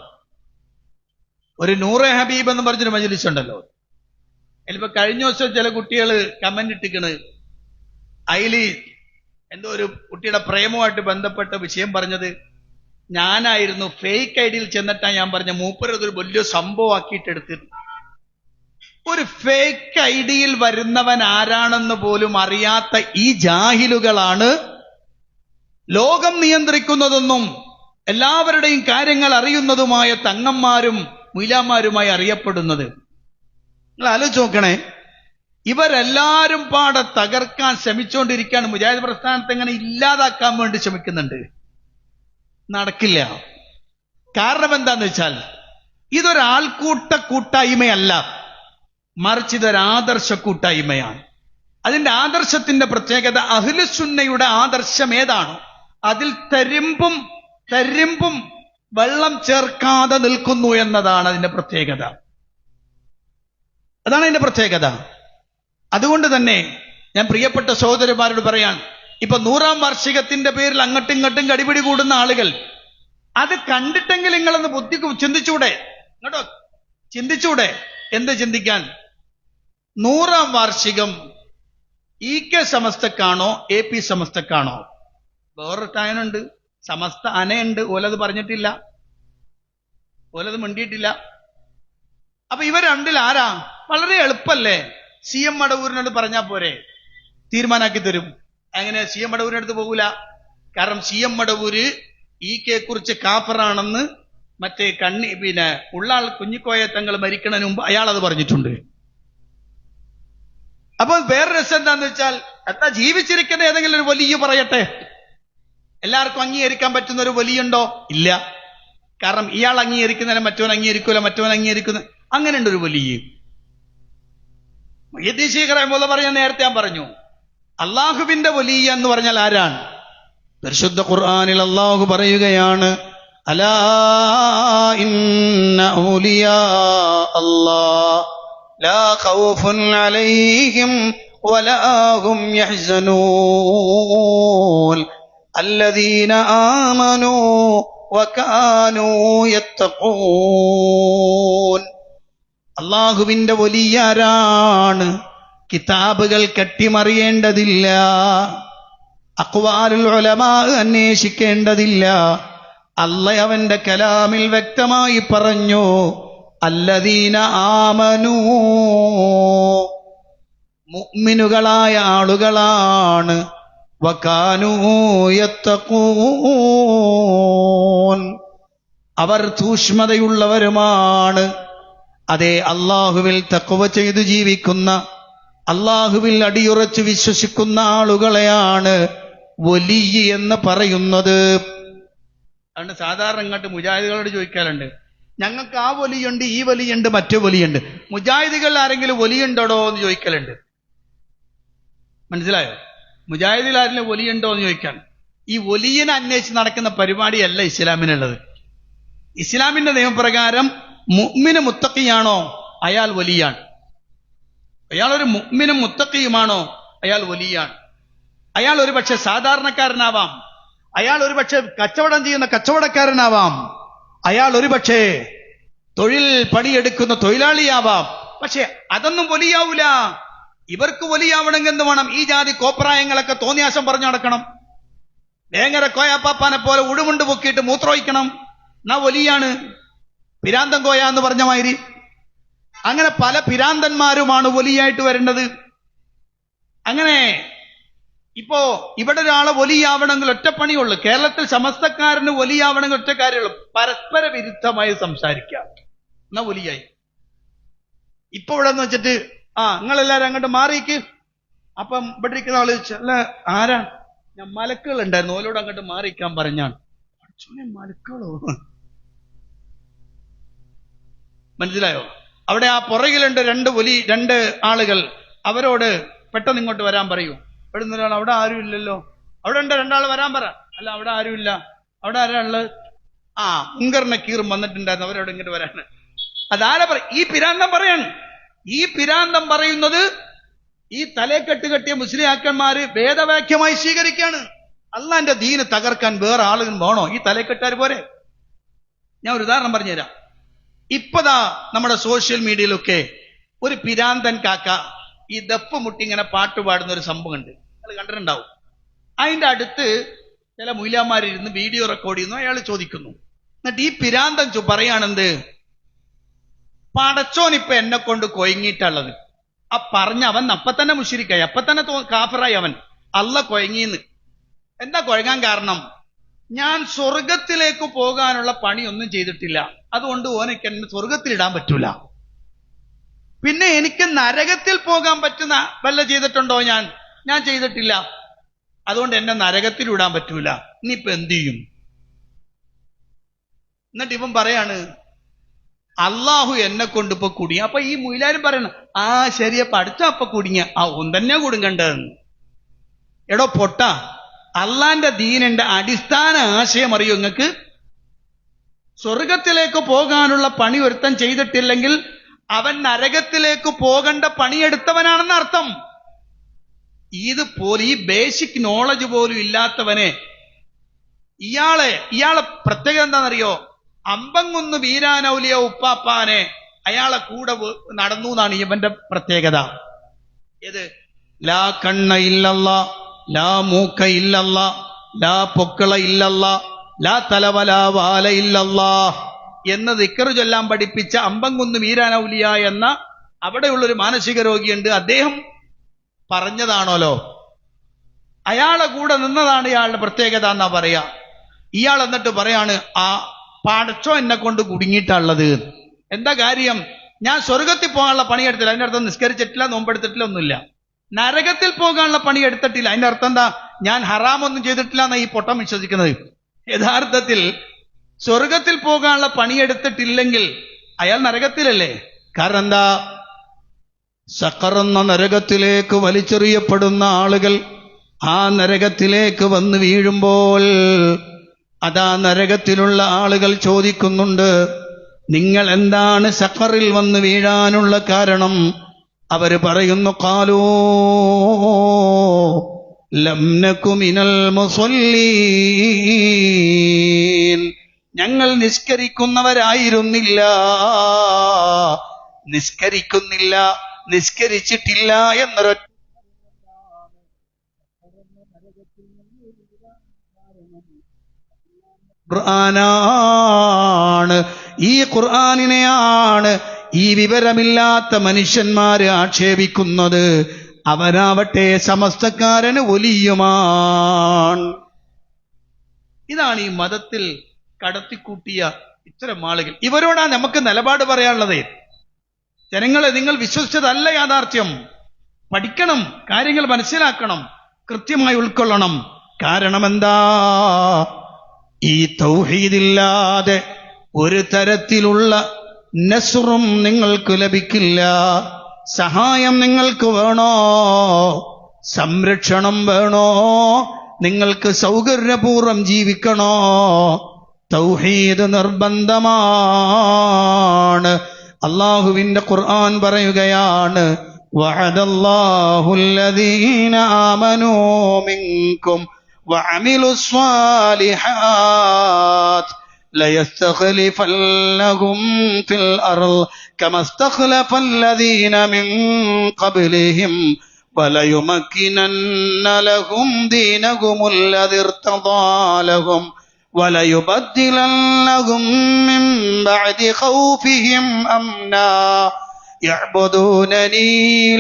ഒരു നൂറെ ഹബീബ് എന്ന് പറഞ്ഞൊരു മജ്ലിസ് ഉണ്ടല്ലോ, ചിലപ്പോ കഴിഞ്ഞ ദിവസം ചില കുട്ടികൾ കമന്റ് ഇട്ടിക്കണ്, അതില് എന്തോ ഒരു കുട്ടിയുടെ പ്രേമവുമായിട്ട് ബന്ധപ്പെട്ട വിഷയം പറഞ്ഞത് ഞാനായിരുന്നു. ഫേക്ക് ഐഡിയിൽ ചെന്നിട്ടാ ഞാൻ പറഞ്ഞ മൂപ്പരതൊരു വലിയ സംഭവമാക്കിയിട്ടെടുത്തിരുന്നു. ഒരു ഫേക്ക് ഐഡിയിൽ വരുന്നവൻ ആരാണെന്ന് പോലും അറിയാത്ത ഈ ജാഹിലുകളാണ് ലോകം നിയന്ത്രിക്കുന്നതെന്നും എല്ലാവരുടെയും കാര്യങ്ങൾ അറിയുന്നതുമായ തങ്ങന്മാരും മുയിലാമാരുമായി അറിയപ്പെടുന്നത്. നിങ്ങൾ ആലോചിച്ച് നോക്കണേ, ഇവരെല്ലാരും പാടെ തകർക്കാൻ ശ്രമിച്ചുകൊണ്ടിരിക്കുകയാണ്. മുജാഹിദ് പ്രസ്ഥാനത്തെ എങ്ങനെ ഇല്ലാതാക്കാൻ വേണ്ടി ശ്രമിക്കുന്നുണ്ട്, നടക്കില്ല. കാരണം എന്താന്ന് വെച്ചാൽ ഇതൊരാൾക്കൂട്ട കൂട്ടായ്മയല്ല, മറിച്ച് ഇതൊരാദർശ കൂട്ടായ്മയാണ്. അതിന്റെ ആദർശത്തിന്റെ പ്രത്യേകത, അഹ്ലുസുന്നയുടെ ആദർശം ഏതാണ്, അതിൽ തരിമ്പും വെള്ളം ചേർക്കാതെ നിൽക്കുന്നു എന്നതാണ് അതിന്റെ പ്രത്യേകത. അതാണ് അതിന്റെ പ്രത്യേകത. അതുകൊണ്ട് തന്നെ ഞാൻ പ്രിയപ്പെട്ട സഹോദരന്മാരോട് പറയാൻ, ഇപ്പൊ 100ാം വാർഷികത്തിന്റെ പേരിൽ അങ്ങോട്ടും ഇങ്ങോട്ടും കടിപിടി കൂടുന്ന ആളുകൾ, അത് കണ്ടിട്ടെങ്കിൽ നിങ്ങളൊന്ന് ചിന്തിച്ചൂടെ? കേട്ടോ, ചിന്തിച്ചൂടെ? എന്ത് ചിന്തിക്കാൻ? 100ാം വാർഷികം EK സമസ്തക്കാണോ AP സമസ്തക്കാണോ? വേറൊരു ടായനുണ്ട്, സമസ്ത അനയുണ്ട്, ഓലത് പറഞ്ഞിട്ടില്ല, ഓലത് മിണ്ടിയിട്ടില്ല. അപ്പൊ ഇവർ രണ്ടിൽ ആരാ? വളരെ എളുപ്പല്ലേ. CM മടവൂരിനോട് പറഞ്ഞാൽ പോരെ, തീരുമാനാക്കി തരും. അങ്ങനെ CM മടവൂരിനടുത്ത് പോകൂല. കാരണം CM മടവൂര് കുറിച്ച് കാഫറാണെന്ന് മറ്റേ ഉള്ളാൾ കുഞ്ഞിക്കോയ തങ്ങൾ മരിക്കണതിന് മുമ്പ് അയാൾ അത് പറഞ്ഞിട്ടുണ്ട്. അപ്പൊ വേറെ രസം എന്താന്ന് വെച്ചാൽ, എന്താ ജീവിച്ചിരിക്കുന്ന ഏതെങ്കിലും ഒരു വലിയ പറയട്ടെ, എല്ലാവർക്കും അംഗീകരിക്കാൻ പറ്റുന്ന ഒരു വലിയുണ്ടോ? ഇല്ല. കാരണം ഇയാൾ അംഗീകരിക്കുന്നതിനെ മറ്റവൻ അംഗീകരിക്കൂല, മറ്റവൻ അംഗീകരിക്കുന്ന അങ്ങനെ ഉണ്ട് ഒരു വലിയ. മുഹ്യിദ്ദീൻ ശൈഖ് റഹിമഹുല്ലാഹ് പറയാൻ നേരത്തെ ഞാൻ പറഞ്ഞു, അള്ളാഹുവിന്റെ വലിയ എന്ന് പറഞ്ഞാൽ ആരാണ്? പരിശുദ്ധ ഖുർആനിൽ അള്ളാഹു പറയുകയാണ്, അലാ ഇന്ന ഔലിയാ അല്ലാഹ് ലാ ഖൗഫുൻ അലൈഹിം വലാ ഹും യഹ്സനൂൻ അല്ലദീന ആമനൂ വകാനൂ യത്തഖൂൻ. അള്ളാഹുവിന്റെ വലിയാരാണ്? കിതാബുകൾ കെട്ടിമറിയേണ്ടതില്ല, അഖ്വാലുൽ ഉലമാ അന്വേഷിക്കേണ്ടതില്ല. അല്ലാഹ് അവന്റെ കലാമിൽ വ്യക്തമായി പറഞ്ഞു, അല്ലദീന ആമനൂ, മുഅ്മിനുകളായ ആളുകളാണ്, വകാനൂ യത്തഖൂൻ, അവർ സൂക്ഷ്മതയുള്ളവരുമാണ്. അതേ, അള്ളാഹുവിൽ തഖ്വ ചെയ്തു ജീവിക്കുന്ന, അള്ളാഹുവിൽ അടിയുറച്ച് വിശ്വസിക്കുന്ന ആളുകളെയാണ് വലിയ എന്ന് പറയുന്നത്. അതുകൊണ്ട് സാധാരണ ഇങ്ങോട്ട് മുജാഹിദുകളോട് ചോദിക്കാറുണ്ട്, ഞങ്ങൾക്ക് ആ വലിയുണ്ട്, ഈ വലിയുണ്ട്, മറ്റു വലിയുണ്ട്, മുജാഹിദുകൾ ആരെങ്കിലും വലിയുണ്ടോ എന്ന് ചോദിക്കലുണ്ട്. മനസ്സിലായോ? മുജാഹിദിൽ ആരെങ്കിലും വലിയുണ്ടോ എന്ന് ചോദിക്കാൻ. ഈ വലിയനെ അന്വേഷിച്ച് നടക്കുന്ന പരിപാടിയല്ല ഇസ്ലാമിനുള്ളത്. ഇസ്ലാമിന്റെ നിയമപ്രകാരം മുഅ്മിന് മുത്തഖിയാണോ അയാൾ വലിയാണ്. അയാൾ ഒരു മുഅ്മിനും മുത്തഖിയുമാണോ അയാൾ വലിയാണ്. അയാൾ ഒരു പക്ഷെ സാധാരണക്കാരനാവാം, അയാൾ ഒരു പക്ഷെ കച്ചവടം ചെയ്യുന്ന കച്ചവടക്കാരനാവാം, അയാൾ ഒരു പക്ഷേ തൊഴിൽ പണിയെടുക്കുന്ന തൊഴിലാളിയാവാം. പക്ഷെ അതൊന്നും വലിയാവൂല. ഇവർക്ക് വലിയാവണമെങ്കിൽ എന്ത് വേണം? ഈ ജാതി കോപ്രായങ്ങളൊക്കെ തോന്നിയാസം പറഞ്ഞു നടക്കണം, വേങ്ങര കോയാപ്പാപ്പാനെ പോലെ ഉടുമുണ്ട് പൊക്കിയിട്ട് മൂത്രമൊഴിക്കണം, എന്നാ വലിയാണ്. പിരാന്തൻ കോയ എന്ന് പറഞ്ഞ മാതിരി അങ്ങനെ പല പിരാന്തന്മാരുമാണ് വലിയായിട്ട് വരേണ്ടത്. അങ്ങനെ ഇപ്പോ ഇവിടെ ഒരാളെ വലിയാവണമെങ്കിൽ ഒറ്റപ്പണിയുള്ളൂ. കേരളത്തിൽ സമസ്തക്കാരന് വലിയാവണമെങ്കിൽ ഒറ്റ കാര്യമുള്ളൂ, പരസ്പര വിരുദ്ധമായി സംസാരിക്കാം, എന്നാ വലിയായി. ഇപ്പൊ ഇവിടെ എന്ന് വെച്ചിട്ട് നിങ്ങളെല്ലാരും അങ്ങോട്ട് മാറിക്ക്. അപ്പം ഇവിടെ ഇരിക്കുന്ന ആള് അല്ല ആരാ? ഞാൻ മലക്കുകൾ ഉണ്ടായിരുന്നു, ഓലോട് അങ്ങോട്ട് മാറിക്കാൻ പറഞ്ഞാണ്. മലക്കുകളോ? മനസ്സിലായോ? അവിടെ ആ പുറകിലുണ്ട് രണ്ട് ആളുകൾ, അവരോട് പെട്ടെന്ന് ഇങ്ങോട്ട് വരാൻ പറയൂ. ഇവിടെ നിന്ന് ഒരാൾ, അവിടെ ആരും ഇല്ലല്ലോ, അവിടെ ഉണ്ട് രണ്ടാൾ വരാൻ പറ. അല്ല അവിടെ ആരും ഇല്ല, അവിടെ ആരാ ഉള്ളത്? മുങ്കർ നക്കീറും വന്നിട്ടുണ്ടായിരുന്നു, അവരോട് ഇങ്ങോട്ട് വരാണ്. അതാരാ പറ? ഈ പിരാന്തം പറയാണ്. ഈ പിരാന്തം പറയുന്നത് ഈ തലേക്കെട്ട് കെട്ടിയ മുസ്ലിയാക്കന്മാര് വേദവാക്യമായി സ്വീകരിക്കുകയാണ്. അള്ളാന്റെ ദീന് തകർക്കാൻ വേറെ ആളുകൾ വേണോ? ഈ തലേക്കെട്ടാർ പോരെ? ഞാൻ ഒരു ഉദാഹരണം പറഞ്ഞുതരാം. ഇപ്പതാ നമ്മുടെ സോഷ്യൽ മീഡിയയിലൊക്കെ ഒരു പിരാന്തൻ കാക്ക ഈ ദഫ് മുട്ടി ഇങ്ങനെ പാട്ട് പാടുന്ന ഒരു സംഭവം ഉണ്ട്, നിങ്ങൾ കണ്ടിട്ടുണ്ടാവും. അതിന്റെ അടുത്ത് ചില മൂല്യന്മാരിരുന്ന് വീഡിയോ റെക്കോർഡ് ചെയ്യുന്നു. അയാൾ ചോദിക്കുന്നു, എന്നിട്ട് ഈ പിരാന്തൻ പറയാണെന്ത്? പടച്ചോൻ ഇപ്പൊ എന്നെ കൊണ്ട് കൊയങ്ങിയിട്ടുള്ളത്. ആ പറഞ്ഞ അവൻ അപ്പൊ തന്നെ മുശ്രിക്കായി, അപ്പൊ തന്നെ കാഫറായി അവൻ. അല്ല കൊയങ്ങിന്ന്. എന്താ കൊയങ്ങാൻ കാരണം? ഞാൻ സ്വർഗത്തിലേക്ക് പോകാനുള്ള പണിയൊന്നും ചെയ്തിട്ടില്ല, അതുകൊണ്ട് ഓനക്ക് എന്നെ സ്വർഗത്തിലിടാൻ പറ്റൂല. പിന്നെ എനിക്ക് നരകത്തിൽ പോകാൻ പറ്റുന്ന വല്ല ചെയ്തിട്ടുണ്ടോ? ഞാൻ ചെയ്തിട്ടില്ല, അതുകൊണ്ട് എന്നെ നരകത്തിൽ വിടാൻ പറ്റൂല. ഇനിയിപ്പൊ എന്ത് ചെയ്യും? എന്നിട്ട് ഇവൻ പറയാണ്, അള്ളാഹു എന്നെ കൊണ്ടിപ്പോ കുടുങ്ങി. അപ്പൊ ഈ മുയിലാരും പറയണം, ശരിയപ്പ അടുത്ത അപ്പൊ കുടുങ്ങിയ ഓൻ തന്നെ കുടുങ്ങണ്ടെന്ന്. എടോ പൊട്ട, അള്ളാന്റെ ദീനിന്റെ അടിസ്ഥാന ആശയം അറിയോ നിങ്ങൾക്ക്? സ്വർഗത്തിലേക്ക് പോകാനുള്ള പണി ഒരുത്തൻ ചെയ്തിട്ടില്ലെങ്കിൽ അവൻ നരകത്തിലേക്ക് പോകേണ്ട പണിയെടുത്തവനാണെന്ന് അർത്ഥം. ഇതുപോലെ ഈ ബേസിക് നോളജ് പോലും ഇല്ലാത്തവനെ ഇയാളെ പ്രത്യേകത എന്താണെന്നറിയോ? അമ്പങ്കുന്ന് വീരാനൗലിയ ഉപ്പാപ്പാനെ അയാളെ കൂടെ നടന്നു എന്നാണ് ഇവന്റെ പ്രത്യേകത. ഏത്? ലാ കണ്ണ ഇല്ലല്ല, ലാ മൂക്ക ഇല്ലല്ല, ലാ പൊക്കള ഇല്ലല്ല, ലാ തലവല വാല ഇല്ലല്ല എന്ന് ദിക്ർ ചൊല്ലാൻ പഠിപ്പിച്ച അമ്പങ്കുന്ന് വീരാനൗലിയ എന്ന അവിടെയുള്ളൊരു മാനസിക രോഗിയുണ്ട്, അദ്ദേഹം പറഞ്ഞതാണോലോ, അയാളെ കൂടെ നിന്നതാണ് ഇയാളുടെ പ്രത്യേകത എന്നാ പറയാ. ഇയാൾ എന്നിട്ട് പറയാണ്, ആ പടച്ചോ എന്നെ കൊണ്ട് കുടുങ്ങിയിട്ടുള്ളത്. എന്താ കാര്യം? ഞാൻ സ്വർഗത്തിൽ പോകാനുള്ള പണിയെടുത്തില്ല. അതിന്റെ അർത്ഥം നിസ്കരിച്ചിട്ടില്ല, നോമ്പെടുത്തിട്ടില്ല, ഒന്നുമില്ല. നരകത്തിൽ പോകാനുള്ള പണി എടുത്തിട്ടില്ല. അതിന്റെ അർത്ഥം എന്താ? ഞാൻ ഹറാമൊന്നും ചെയ്തിട്ടില്ല എന്നാ ഈ പൊട്ടം വിശ്വസിക്കുന്നത്. യഥാർത്ഥത്തിൽ സ്വർഗത്തിൽ പോകാനുള്ള പണിയെടുത്തിട്ടില്ലെങ്കിൽ അയാൾ നരകത്തിലല്ലേ? കാരണം എന്താ? സഖർ എന്ന നരകത്തിലേക്ക് വലിച്ചെറിയപ്പെടുന്ന ആളുകൾ ആ നരകത്തിലേക്ക് വന്ന് വീഴുമ്പോൾ അതാ നരകത്തിലുള്ള ആളുകൾ ചോദിക്കുന്നുണ്ട്, നിങ്ങൾ എന്താണ് സഖറിൽ വന്ന് വീഴാനുള്ള കാരണം? അവര് പറയുന്നു, ഖാലൂ ലം നകു മിനൽ മുസല്ലീൻ, ഞങ്ങൾ നിസ്കരിക്കുന്നവരായിരുന്നില്ല, നിസ്കരിച്ചിട്ടില്ല എന്നൊരൊറ്റ ഖുർആനാണ്. ഈ ഖുർആനിനെയാണ് ഈ വിവരമില്ലാത്ത മനുഷ്യന്മാര് ആക്ഷേപിക്കുന്നത്. അവനാവട്ടെ സമസ്തക്കാരന് വലിയുമാണ്. ഇതാണ് ഈ മതത്തിൽ കടത്തിക്കൂട്ടിയ ഇത്തരം ആളുകൾ. ഇവരോടാ നമുക്ക് നിലപാട് പറയാനുള്ളത്. ജനങ്ങളെ, നിങ്ങൾ വിശ്വസിച്ചതല്ല യാഥാർത്ഥ്യം. പഠിക്കണം, കാര്യങ്ങൾ മനസ്സിലാക്കണം, കൃത്യമായി ഉൾക്കൊള്ളണം. കാരണം എന്താ? ഈ തൗഹീദില്ലാതെ ഒരു തരത്തിലുള്ള നസ്റും നിങ്ങൾക്ക് ലഭിക്കില്ല. സഹായം നിങ്ങൾക്ക് വേണോ? സംരക്ഷണം വേണോ? നിങ്ങൾക്ക് സൗകര്യപൂർവ്വം ജീവിക്കണോ? തൗഹീദ് നിർബന്ധമാണ്. അള്ളാഹുവിന്റെ ഖുർആൻ പറയുകയാണ്, വഅദല്ലാഹുല്ലദീന ആമനൂ മിൻകും وعملوا الصالحات ليستخلفنهم في الأرض كما استخلف الذين من قبلهم وليمكنن لهم دينهم الذي ارتضى لهم وليبدلنهم من بعد خوفهم أمنا يعبدونني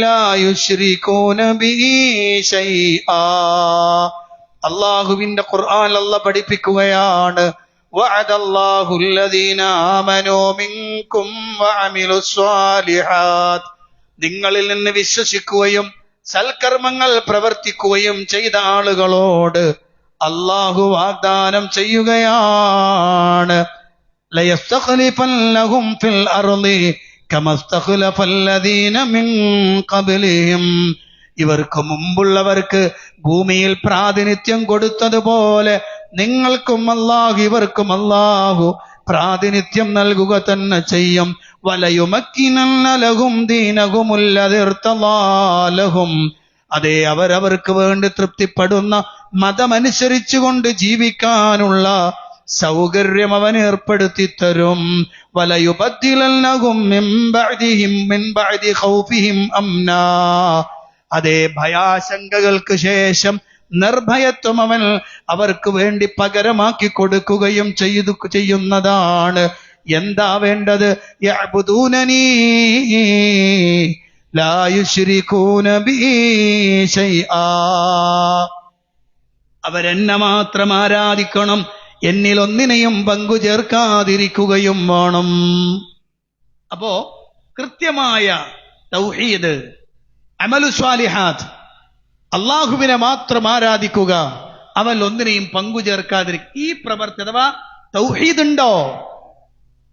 لا يشركون به شيئا. അള്ളാഹുവിന്റെ ഖുർആൻ അല്ലാഹ് പഠിപ്പിക്കുകയാണ്, വഅദല്ലാഹുല്ലദീന ആമനൂ മിൻകും വഅമിലുസ്സാലിഹാത്ത്, നിങ്ങളിൽ നിന്ന് വിശ്വസിക്കുകയും സൽക്കർമ്മങ്ങൾ പ്രവർത്തിക്കുകയും ചെയ്ത ആളുകളോട് അള്ളാഹു വാഗ്ദാനം ചെയ്യുകയാണ്, ലയസ്തഖ്ലിഫന്നഹും ഫിൽ അർളി കമസ്തഖ്ലഫല്ലദീന മിൻ ഖബ്ലിഹിം, ഇവർക്ക് മുമ്പുള്ളവർക്ക് ഭൂമിയിൽ പ്രാതിനിധ്യം കൊടുത്തതുപോലെ നിങ്ങൾക്കും അല്ലാഹു ഇവർക്കും അല്ലാഹു പ്രാതിനിധ്യം നൽകുക തന്നെ ചെയ്യും. വലയുമക്കിനന്ന ലഹും ദീനഹുമുല്ലദീ ഇർതദാ ലഹും, അതേ അവരവർക്ക് വേണ്ടി തൃപ്തിപ്പെടുന്ന മതമനുസരിച്ചുകൊണ്ട് ജീവിക്കാനുള്ള സൗകര്യം അവൻ ഏർപ്പെടുത്തി തരും. വലയുബദ്ദിലന്നഹും മിൻ ബഅദി ഖൗഫിഹിം അംനാ, അതേ ഭയാശങ്കകൾക്ക് ശേഷം നിർഭയത്വം അവൻ അവർക്ക് വേണ്ടി പകരമാക്കി കൊടുക്കുകയും ചെയ്യുന്നതാണ്. എന്താ വേണ്ടത്? യഅ്ബുദൂനനീ ലാ യുശ്രികൂന ബി ശൈആ, അവരെന്നെ മാത്രം ആരാധിക്കണം, എന്നിൽ ഒന്നിനെയും പങ്കു ചേർക്കാതിരിക്കുകയും വേണം. അപ്പോ കൃത്യമായ തൗഹീദ്, അമലു സ്വാലിഹാത്ത്, അള്ളാഹുവിനെ മാത്രം ആരാധിക്കുക, അവൻ ഒന്നിനെയും പങ്കു ചേർക്കാതിരിക്കുക, ഈ പ്രവർത്തി അഥവാ തൗഹീദ് ഉണ്ടോ,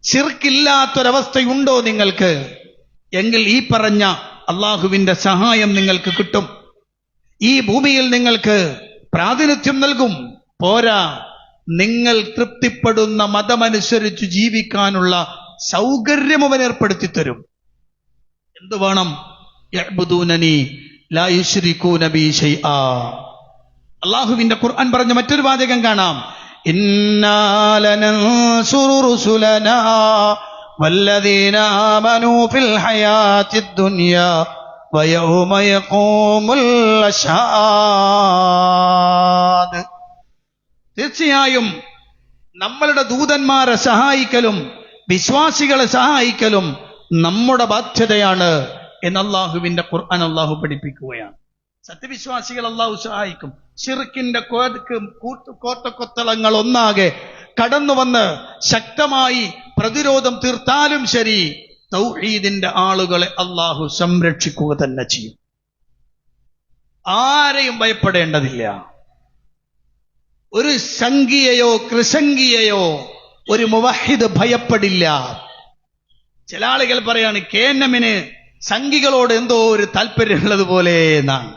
ശിർക്കില്ലാത്തൊരവസ്ഥയുണ്ടോ നിങ്ങൾക്ക്, എങ്കിൽ ഈ പറഞ്ഞ അള്ളാഹുവിന്റെ സഹായം നിങ്ങൾക്ക് കിട്ടും. ഈ ഭൂമിയിൽ നിങ്ങൾക്ക് പ്രാതിനിധ്യം നൽകും. പോരാ, നിങ്ങൾ തൃപ്തിപ്പെടുന്ന മതമനുസരിച്ച് ജീവിക്കാനുള്ള സൗകര്യം അവൻ ഏർപ്പെടുത്തി തരും. എന്തു വേണം? യഅ്ബുദൂനനി ലാ യുശ്രികൂന ബി ശൈആ. അല്ലാഹുവിന്റെ ഖുർആൻ പറഞ്ഞ മറ്റൊരു വാചകം കാണാം, ഇന്നാ ലനൻസുറു റുസുലനാ വല്ലദീന ആമനൂ ഫിൽ ഹയാത്തിദ് ദുനിയാ വയൗമ യഖൂമുൽ അശ്ഹാദ്. തീർച്ചയായും നമ്മളുടെ ദൂതന്മാരെ സഹായിക്കലും വിശ്വാസികളെ സഹായിക്കലും നമ്മുടെ ബാധ്യതയാണ്. എന്ന് അള്ളാഹുവിന്റെ ഖുർആൻ അള്ളാഹു പഠിപ്പിക്കുകയാണ്. സത്യവിശ്വാസികൾ അള്ളാഹു സഹായിക്കും. ശിർക്കിന്റെ കോട്ടക്കൊത്തളങ്ങൾ ഒന്നാകെ കടന്നു വന്ന് ശക്തമായി പ്രതിരോധം തീർത്താലും ശരി, തൗഹീദിന്റെ ആളുകളെ അള്ളാഹു സംരക്ഷിക്കുക തന്നെ ചെയ്യും. ആരെയും ഭയപ്പെടേണ്ടതില്ല. ഒരു സംഘിയെയോ കൃസംഘിയെയോ ഒരു മുവഹിദ് ഭയപ്പെടില്ല. ചില ആളുകൾ പറയാണ് KNM-ന് സംഘികളോട് എന്തോ ഒരു താല്പര്യമുള്ളത് പോലെ എന്നാണ്.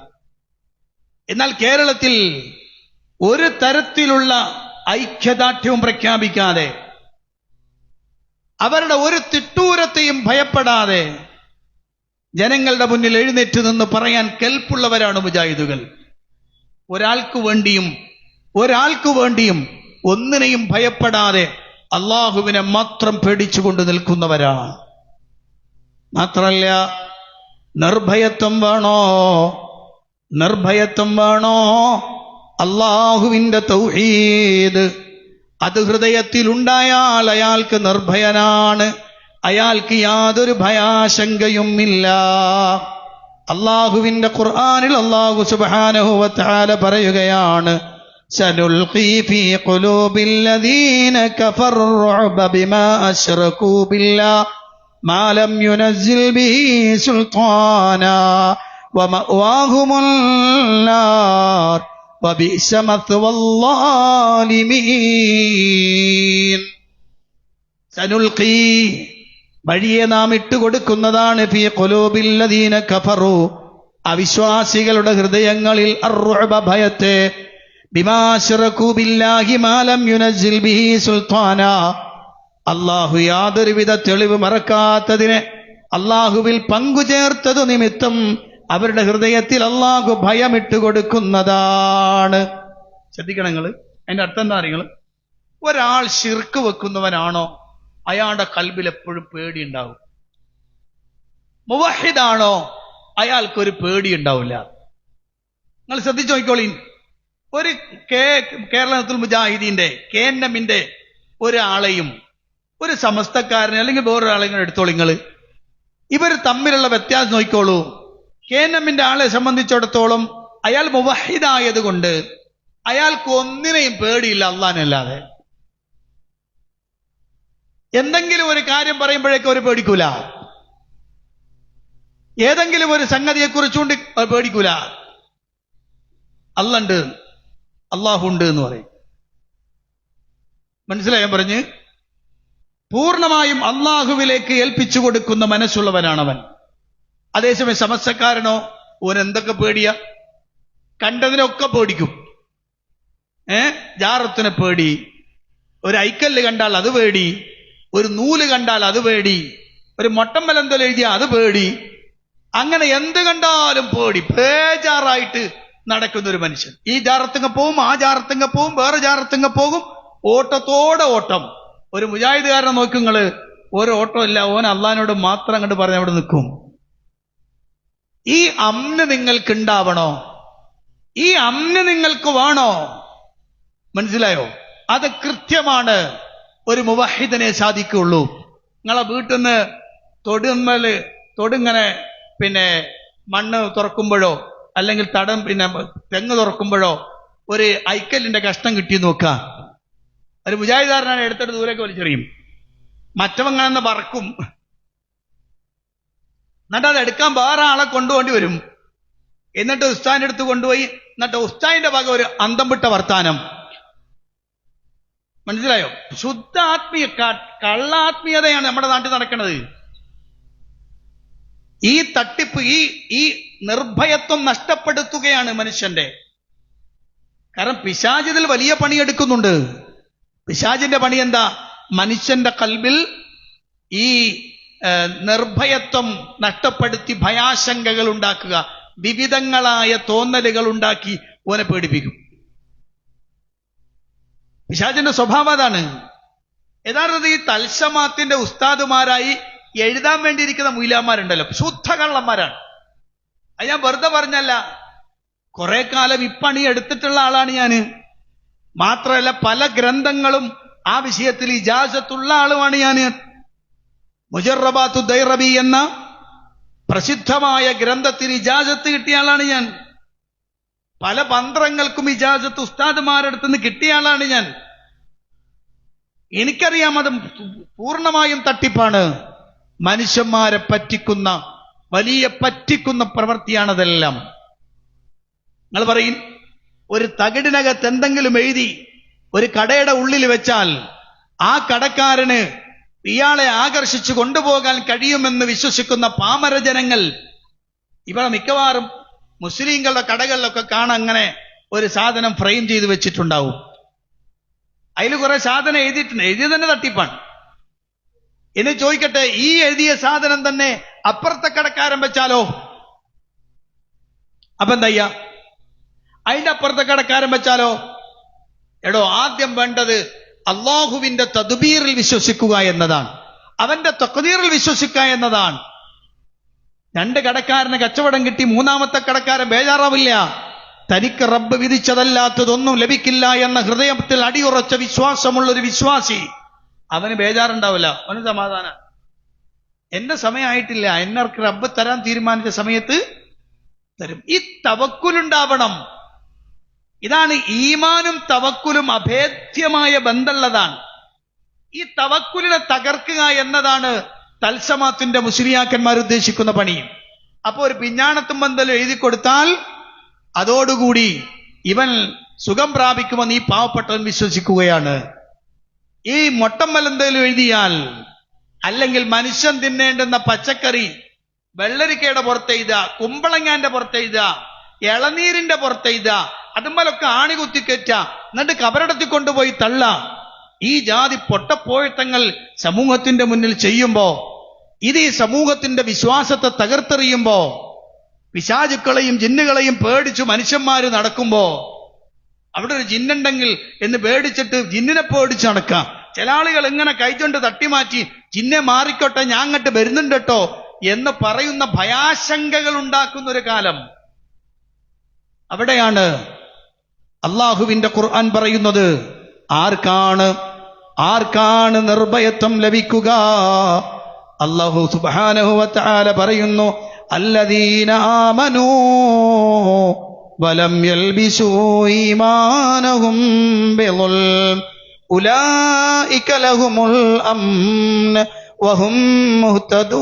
എന്നാൽ കേരളത്തിൽ ഒരു തരത്തിലുള്ള ഐക്യദാർഢ്യവും പ്രഖ്യാപിക്കാതെ, അവരുടെ ഒരു തിട്ടൂരത്തെയും ഭയപ്പെടാതെ ജനങ്ങളുടെ മുന്നിൽ എഴുന്നേറ്റ് നിന്ന് പറയാൻ കെൽപ്പുള്ളവരാണ് മുജാഹിദുകൾ. ഒരാൾക്കു വേണ്ടിയും ഒന്നിനെയും ഭയപ്പെടാതെ അള്ളാഹുവിനെ മാത്രം പേടിച്ചുകൊണ്ട് നിൽക്കുന്നവരാണ്. മാത്രല്ല, നിർഭയത്വം വേണോ അള്ളാഹുവിന്റെ തൗഹീദ് അത് ഹൃദയത്തിലുണ്ടായാൽ അയാൾക്ക് നിർഭയനാണ്, അയാൾക്ക് യാതൊരു ഭയാശങ്കയും ഇല്ല. അള്ളാഹുവിന്റെ ഖുർആനിൽ അള്ളാഹു സുബ്ഹാനഹു വ തആല പറയുകയാണ്, സനുൽഖീ ഫീ ഖുലൂബില്ലദീന കഫറു റുഅബ ബിമാ അശ്റകൂ ബില്ലാഹ് മാ ലം യുനസ്സിൽ ബിഹി സുൽത്താനാ വമഅവാഹുമുൻ നാർ വബിഅസ മത്വൽ ളാലിമീൻ. സനുൽഖീ വഴിയെ നാം ഇട്ടുകൊടുക്കുന്നതാണ്, ഫീ ഖുലൂബില്ലദീന കഫറു അവിശ്വാസികളുടെ ഹൃദയങ്ങളിൽ അർറുഅബ ഭയത്തെ, ബിമാ അശ്റകൂ ബില്ലാഹി മാ ലം യുനസ്സിൽ ബിഹി സുൽത്താനാ അല്ലാഹു യാതൊരുവിധ തെളിവ് മറക്കാത്തതിനെ അല്ലാഹുവിൽ പങ്കുചേർത്തതു നിമിത്തം അവരുടെ ഹൃദയത്തിൽ അല്ലാഹു ഭയമിട്ട് കൊടുക്കുന്നതാണ്. ശ്രദ്ധിക്കണം നിങ്ങൾ. അതിന്റെ അർത്ഥം എന്താ അറിയുങ്ങൾ? ഒരാൾ ശിർക്ക് വെക്കുന്നവനാണോ അയാളുടെ കൽബിൽ എപ്പോഴും പേടി ഉണ്ടാവും. മുവഹിദാണോ അയാൾക്കൊരു പേടി ഉണ്ടാവില്ല. നിങ്ങൾ ശ്രദ്ധിച്ചു നോക്കിക്കോളീ. ഒരു കേരളത്തിൽ മുജാഹിദീന്റെ KNM-ന്റെ ഒരാളെയും ഒരു സമസ്തക്കാരനെ അല്ലെങ്കിൽ വേറൊരാളെയും എടുത്തോളൂ നിങ്ങൾ. ഇവർ തമ്മിലുള്ള വ്യത്യാസം നോക്കിക്കോളൂ. KNM-ന്റെ ആളെ സംബന്ധിച്ചിടത്തോളം അയാൾ മുവഹിദായത് കൊണ്ട് അയാൾക്ക് ഒന്നിനെയും പേടിയില്ല അല്ലാഹുവിനല്ലാതെ. എന്തെങ്കിലും ഒരു കാര്യം പറയുമ്പോഴേക്കും അവർ പേടിക്കൂല. ഏതെങ്കിലും ഒരു സംഗതിയെ കുറിച്ചുകൊണ്ട് പേടിക്കൂല. അല്ലാഹുണ്ട്, അല്ലാഹുണ്ട് എന്ന് പറയും. മനസ്സിലായോ പറഞ്ഞ്? പൂർണ്ണമായും അള്ളാഹുവിലേക്ക് ഏൽപ്പിച്ചു കൊടുക്കുന്ന മനസ്സുള്ളവനാണവൻ. അതേസമയം സമസ്തക്കാരനോ ഓൻ എന്തൊക്കെ പേടിയാ? കണ്ടതിനൊക്കെ പേടിക്കും. ജാറത്തിനെ പേടി, ഒരു ഐക്കല്ല് കണ്ടാൽ അത് പേടി, ഒരു നൂല് കണ്ടാൽ അത് പേടി, ഒരു മൊട്ടമ്പലെന്തൽ എഴുതിയാൽ അത് പേടി. അങ്ങനെ എന്ത് കണ്ടാലും പേടി, ബേജാറായിട്ട് നടക്കുന്ന ഒരു മനുഷ്യൻ. ഈ ജാറത്തിങ്ങ പോവും, ആ ജാറത്തിങ്ങ പോവും, വേറെ ജാറത്തിങ്ങ പോകും, ഓട്ടത്തോടെ ഓട്ടം. ഒരു മുജാഹിദുകാരനെ നോക്കുങ്ങള്, ഒരു ഓട്ടം ഇല്ല, ഓൻ അള്ളാഹിനോട് മാത്രം അങ്ങോട്ട് പറഞ്ഞ് അവിടെ നിൽക്കും. ഈ അമ്ന് നിങ്ങൾക്ക് ഉണ്ടാവണോ? ഈ അമ്ന് നിങ്ങൾക്ക് വേണോ? മനസ്സിലായോ? അത് കൃത്യമാണ് ഒരു മുവഹിദിനെ സാധിക്കുള്ളൂ. നിങ്ങളെ വീട്ടിൽ നിന്ന് തൊടിങ്ങനെ മണ്ണ് തുറക്കുമ്പോഴോ അല്ലെങ്കിൽ തെങ്ങ് തുറക്കുമ്പോഴോ ഒരു ഐക്കലിന്റെ കഷ്ണം കിട്ടി നോക്കുക. ഒരു മുജാഹിദാരനാണ് എടുത്തിട്ട് ദൂരേക്ക് വലിച്ചെറിയും. മറ്റവങ്ങാണെന്ന് പറക്കും. എന്നിട്ട് അത് എടുക്കാൻ വേറെ ആളെ കൊണ്ടുപോണ്ടി വരും. എന്നിട്ട് ഉസ്താദിന്റെ അടുത്ത് കൊണ്ടുപോയി, എന്നിട്ട് ഉസ്താദിന്റെ ഭാഗം ഒരു അന്തം വിട്ട വർത്താനം. മനസ്സിലായോ? ശുദ്ധ കള്ളാത്മീയതയാണ് നമ്മുടെ നാട്ടിൽ നടക്കുന്നത്. ഈ തട്ടിപ്പ്, ഈ നിർഭയത്വം നഷ്ടപ്പെടുത്തുകയാണ് മനുഷ്യന്റെ. കാരണം പിശാച് ഇതിൽ വലിയ പണിയെടുക്കുന്നുണ്ട്. പിശാചിന്റെ പണി എന്താ? മനുഷ്യന്റെ കൽബിൽ ഈ നിർഭയത്വം നഷ്ടപ്പെടുത്തി ഭയാശങ്കകൾ ഉണ്ടാക്കുക, വിവിധങ്ങളായ തോന്നലുകൾ ഉണ്ടാക്കി ഓനെ പേടിപ്പിക്കും. പിശാചിന്റെ സ്വഭാവം അതാണ്. യഥാർത്ഥത്തിൽ ഈ തൽസമാത്തിന്റെ ഉസ്താദുമാരായി എഴുതാൻ വേണ്ടിയിരിക്കുന്ന മൂലാന്മാരുണ്ടല്ലോ, ശുദ്ധ കള്ളന്മാരാണ്. അത് ഞാൻ വെറുതെ പറഞ്ഞല്ല. കുറെ കാലം ഇപ്പണി എടുത്തിട്ടുള്ള ആളാണ് ഞാൻ. മാത്രമല്ല പല ഗ്രന്ഥങ്ങളും ആ വിഷയത്തിൽ ഇജാസത്തുള്ള ആളുമാണ് ഞാൻ. മുജറബാത്തു ദൈറബി എന്ന പ്രസിദ്ധമായ ഗ്രന്ഥത്തിന് ഇജാസത്ത് കിട്ടിയ ആളാണ് ഞാൻ. പല തന്ത്രങ്ങൾക്കും ഇജാസത്ത് ഉസ്താദുമാരടുത്ത് നിന്ന് കിട്ടിയ ആളാണ് ഞാൻ. എനിക്കറിയാം അത് പൂർണ്ണമായും തട്ടിപ്പാണ്. മനുഷ്യന്മാരെ പറ്റിക്കുന്ന വലിയ പറ്റിക്കുന്ന പ്രവൃത്തിയാണതെല്ലാം. നിങ്ങൾ പറയും, ഒരു തകിടിനകത്ത് എന്തെങ്കിലും എഴുതി ഒരു കടയുടെ ഉള്ളിൽ വെച്ചാൽ ആ കടക്കാരന് ഇയാളെ ആകർഷിച്ചു കൊണ്ടുപോകാൻ കഴിയുമെന്ന് വിശ്വസിക്കുന്ന പാമരജനങ്ങൾ ഇവിടെ മിക്കവാറും മുസ്ലിങ്ങളുടെ കടകളിലൊക്കെ കാണാൻ അങ്ങനെ ഒരു സാധനം ഫ്രെയിം ചെയ്ത് വെച്ചിട്ടുണ്ടാവും. അതിൽ കുറെ സാധനം എഴുതിയിട്ടുണ്ട്. എഴുതി തന്നെ തട്ടിപ്പാണ്. ഇനി ചോദിക്കട്ടെ, ഈ എഴുതിയ സാധനം തന്നെ അപ്പുറത്തെ കടക്കാരൻ വെച്ചാലോ? അപ്പൊ എന്താ? അതിന്റെ അപ്പുറത്തെ കടക്കാരൻ വെച്ചാലോ? എടോ, ആദ്യം വേണ്ടത് അള്ളാഹുവിന്റെ തദ്ബീറിൽ വിശ്വസിക്കുക എന്നതാണ്, അവന്റെ തഖ്ദീറിൽ വിശ്വസിക്കുക എന്നതാണ്. രണ്ട് കടക്കാരന് കച്ചവടം കിട്ടി, മൂന്നാമത്തെ കടക്കാരൻ ബേജാറാവില്ല. തനിക്ക് റബ്ബ് വിധിച്ചതല്ലാത്തതൊന്നും ലഭിക്കില്ല എന്ന ഹൃദയത്തിൽ അടിയുറച്ച വിശ്വാസമുള്ള ഒരു വിശ്വാസി, അവന് ബേജാറുണ്ടാവില്ല, അവന് സമാധാനം. എന്റെ സമയമായിട്ടില്ല, എന്നർക്ക് റബ്ബ് തരാൻ തീരുമാനിച്ച സമയത്ത് തരും. ഈ തവക്കുലുണ്ടാവണം. ഇതാണ് ഈമാനും തവക്കുലും അഭേദ്യമായ ബന്ധമുള്ളതാണ്. ഈ തവക്കുലിനെ തകർക്കുക എന്നതാണ് തൽസമാത്തിന്റെ മുസ്ലിയാക്കന്മാർ ഉദ്ദേശിക്കുന്ന പണി. അപ്പൊ ഒരു പിഞ്ഞാണത്തും ബന്ധലും എഴുതി കൊടുത്താൽ അതോടുകൂടി ഇവൻ സുഖം പ്രാപിക്കുമെന്ന് ഈ പാവപ്പെട്ടവൻ വിശ്വസിക്കുകയാണ്. ഈ മൊട്ടമ്മലെന്തേലും എഴുതിയാൽ, അല്ലെങ്കിൽ മനുഷ്യൻ തിന്നേണ്ടുന്ന പച്ചക്കറി വെള്ളരിക്കയുടെ പുറത്തെഴുതുക, കുമ്പളങ്ങാന്റെ പുറത്തെഴുതുക, ഇളനീരിന്റെ പുറത്തെഴുതുക, അതുമ്പോലൊക്കെ ആണി കുത്തിക്കയറ്റ, എന്നിട്ട് കബറടത്തി കൊണ്ടുപോയി തള്ള. ഈ ജാതി പൊട്ടപ്പോഴത്തങ്ങൾ സമൂഹത്തിന്റെ മുന്നിൽ ചെയ്യുമ്പോ, ഇത് ഈ സമൂഹത്തിന്റെ വിശ്വാസത്തെ തകർത്തെറിയുമ്പോ, പിശാചുക്കളെയും ജിന്നുകളെയും പേടിച്ചു മനുഷ്യന്മാര് നടക്കുമ്പോ, അവിടെ ഒരു ജിന്നുണ്ടെങ്കിൽ എന്ന് പേടിച്ചിട്ട് ജിന്നിനെ പേടിച്ച് നടക്കാം. ചില ആളുകൾ ഇങ്ങനെ കൈകൊണ്ട് തട്ടിമാറ്റി ജിന്നെ മാറിക്കോട്ടെ, ഞാൻ അങ്ങോട്ട് വരുന്നുണ്ട് കേട്ടോ എന്ന് പറയുന്ന ഭയാശങ്കകൾ ഉണ്ടാക്കുന്ന ഒരു കാലം. അവിടെയാണ് അള്ളാഹുവിന്റെ ഖുർആൻ പറയുന്നത്, ആർക്കാണ് നിർഭയത്വം ലഭിക്കുക? അല്ലാഹു സുബ്ഹാനഹു വ തആല പറയുന്നു, അല്ലദീന ആമനൂ വലം യൽബിസൂ ഈമാനഹും ബിളുൽം ഉലൈക ലഹുമുൽ അംൻ വഹും മുഹ്തദൂൻ.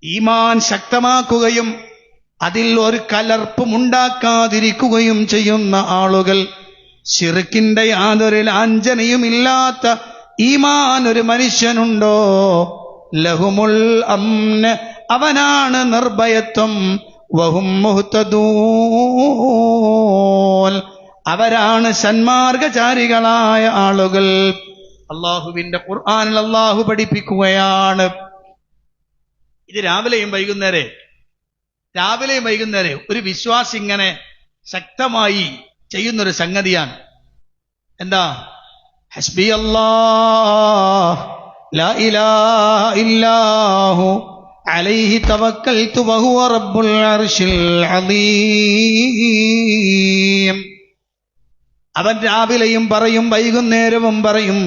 ഈമാൻ ശക്തമാക്കുകയും അതിൽ ഒരു കലർപ്പും ഉണ്ടാക്കാതിരിക്കുകയും ചെയ്യുന്ന ആളുകൾ, ശിർക്കിന്റെ യാതൊരു ലാഞ്ചനയുമില്ലാത്ത ഈമാൻ ഒരു മനുഷ്യനുണ്ടോ, ലഹുമുൽ അംന, അവനാണ് നിർഭയത്വം, വഹും മുഹ്തദൂൻ, അവരാണ് സന്മാർഗചാരികളായ ആളുകൾ. അള്ളാഹുവിന്റെ ഖുർആനിൽ അള്ളാഹു പഠിപ്പിക്കുകയാണ്. ഇത് രാവിലെയും വൈകുന്നേരം ഒരു വിശ്വാസി ഇങ്ങനെ ശക്തമായി ചെയ്യുന്നൊരു സംഗതിയാണ്. എന്താ? ഹസ്ബി അല്ലാഹ് ലാ ഇലാഹ ഇല്ലാഹു അലൈഹി തവക്കൽതു വഹുവ റബ്ബുൽ അർശിൽ അദീം. അവൻ രാവിലെയും പറയും വൈകുന്നേരവും പറയും.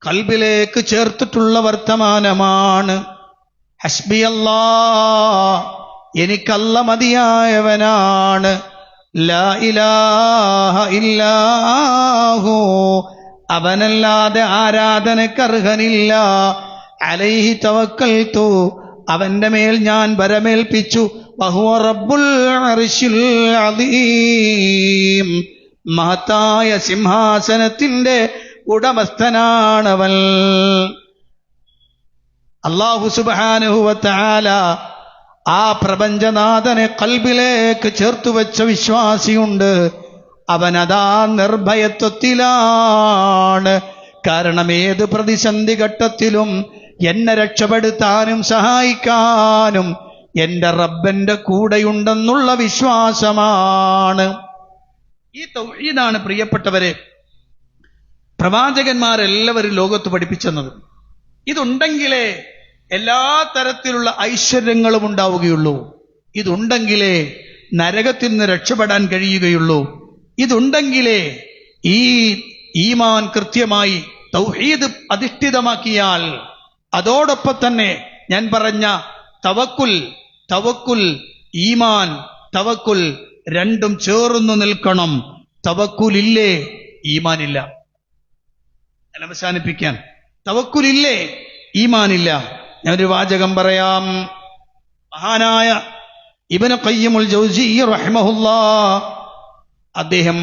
ഖൽബിലേക്ക് ചേർത്തിട്ടുള്ള വർത്തമാനമാണ്. ഹസ്ബി അല്ലാഹ്, എനിക്കല്ല മതിയായവനാണ്. ലാ ഇലാഹ ഇല്ലാഹു, അവനല്ലാതെ ആരാധനക്കർഹനില്ല. അലൈഹി തവക്കൽതു, അവന്റെ മേൽ ഞാൻ ഭരമേൽപ്പിച്ചു. വഹുവ റബ്ബുൽ അർശിൽ അദീം, മഹത്തായ സിംഹാസനത്തിന്റെ ഉടമസ്ഥനാണവൻ. അല്ലാഹു സുബ്ഹാനഹു വ തആല ആ പ്രപഞ്ചനാഥനെ ഖൽബിലേക്ക് ചേർത്തുവെച്ച വിശ്വാസിയുണ്ട്. അവനതാ നിർഭയത്വത്തിലാണ്. കാരണം ഏത് പ്രതിസന്ധി ഘട്ടത്തിലും എന്നെ രക്ഷപ്പെടുത്താനും സഹായിക്കാനും എന്റെ റബ്ബന്റെ കൂടെയുണ്ടെന്നുള്ള വിശ്വാസമാണ്. ഈ തൗഹീദാണ് പ്രിയപ്പെട്ടവരെ പ്രവാചകന്മാരെല്ലാവരും ലോകത്ത് പഠിപ്പിച്ചെന്നത്. ഇതുണ്ടെങ്കിലേ എല്ലാ തരത്തിലുള്ള ഐശ്വര്യങ്ങളും ഉണ്ടാവുകയുള്ളൂ. ഇതുണ്ടെങ്കിലേ നരകത്തിൽ നിന്ന് രക്ഷപ്പെടാൻ കഴിയുകയുള്ളൂ. ഇതുണ്ടെങ്കിലേ ഈ ഈമാൻ കൃത്യമായി തൗഹീദ് അധിഷ്ഠിതമാക്കിയാൽ, അതോടൊപ്പം തന്നെ ഞാൻ പറഞ്ഞ തവക്കുൽ ഈമാൻ തവക്കുൽ രണ്ടും ചേർന്നു നിൽക്കണം. തവക്കുലില്ലേ ഈമാനില്ല. ഞാൻ അവസാനിപ്പിക്കാൻ, തവക്കുലില്ലേ ഈമാനില്ല. ഞാനൊരു വാചകം പറയാം. മഹാനായ ഇബ്നു ഖയ്യിമുൽ ജൗസി റഹിമഹുല്ലാഹ് അദ്ദേഹം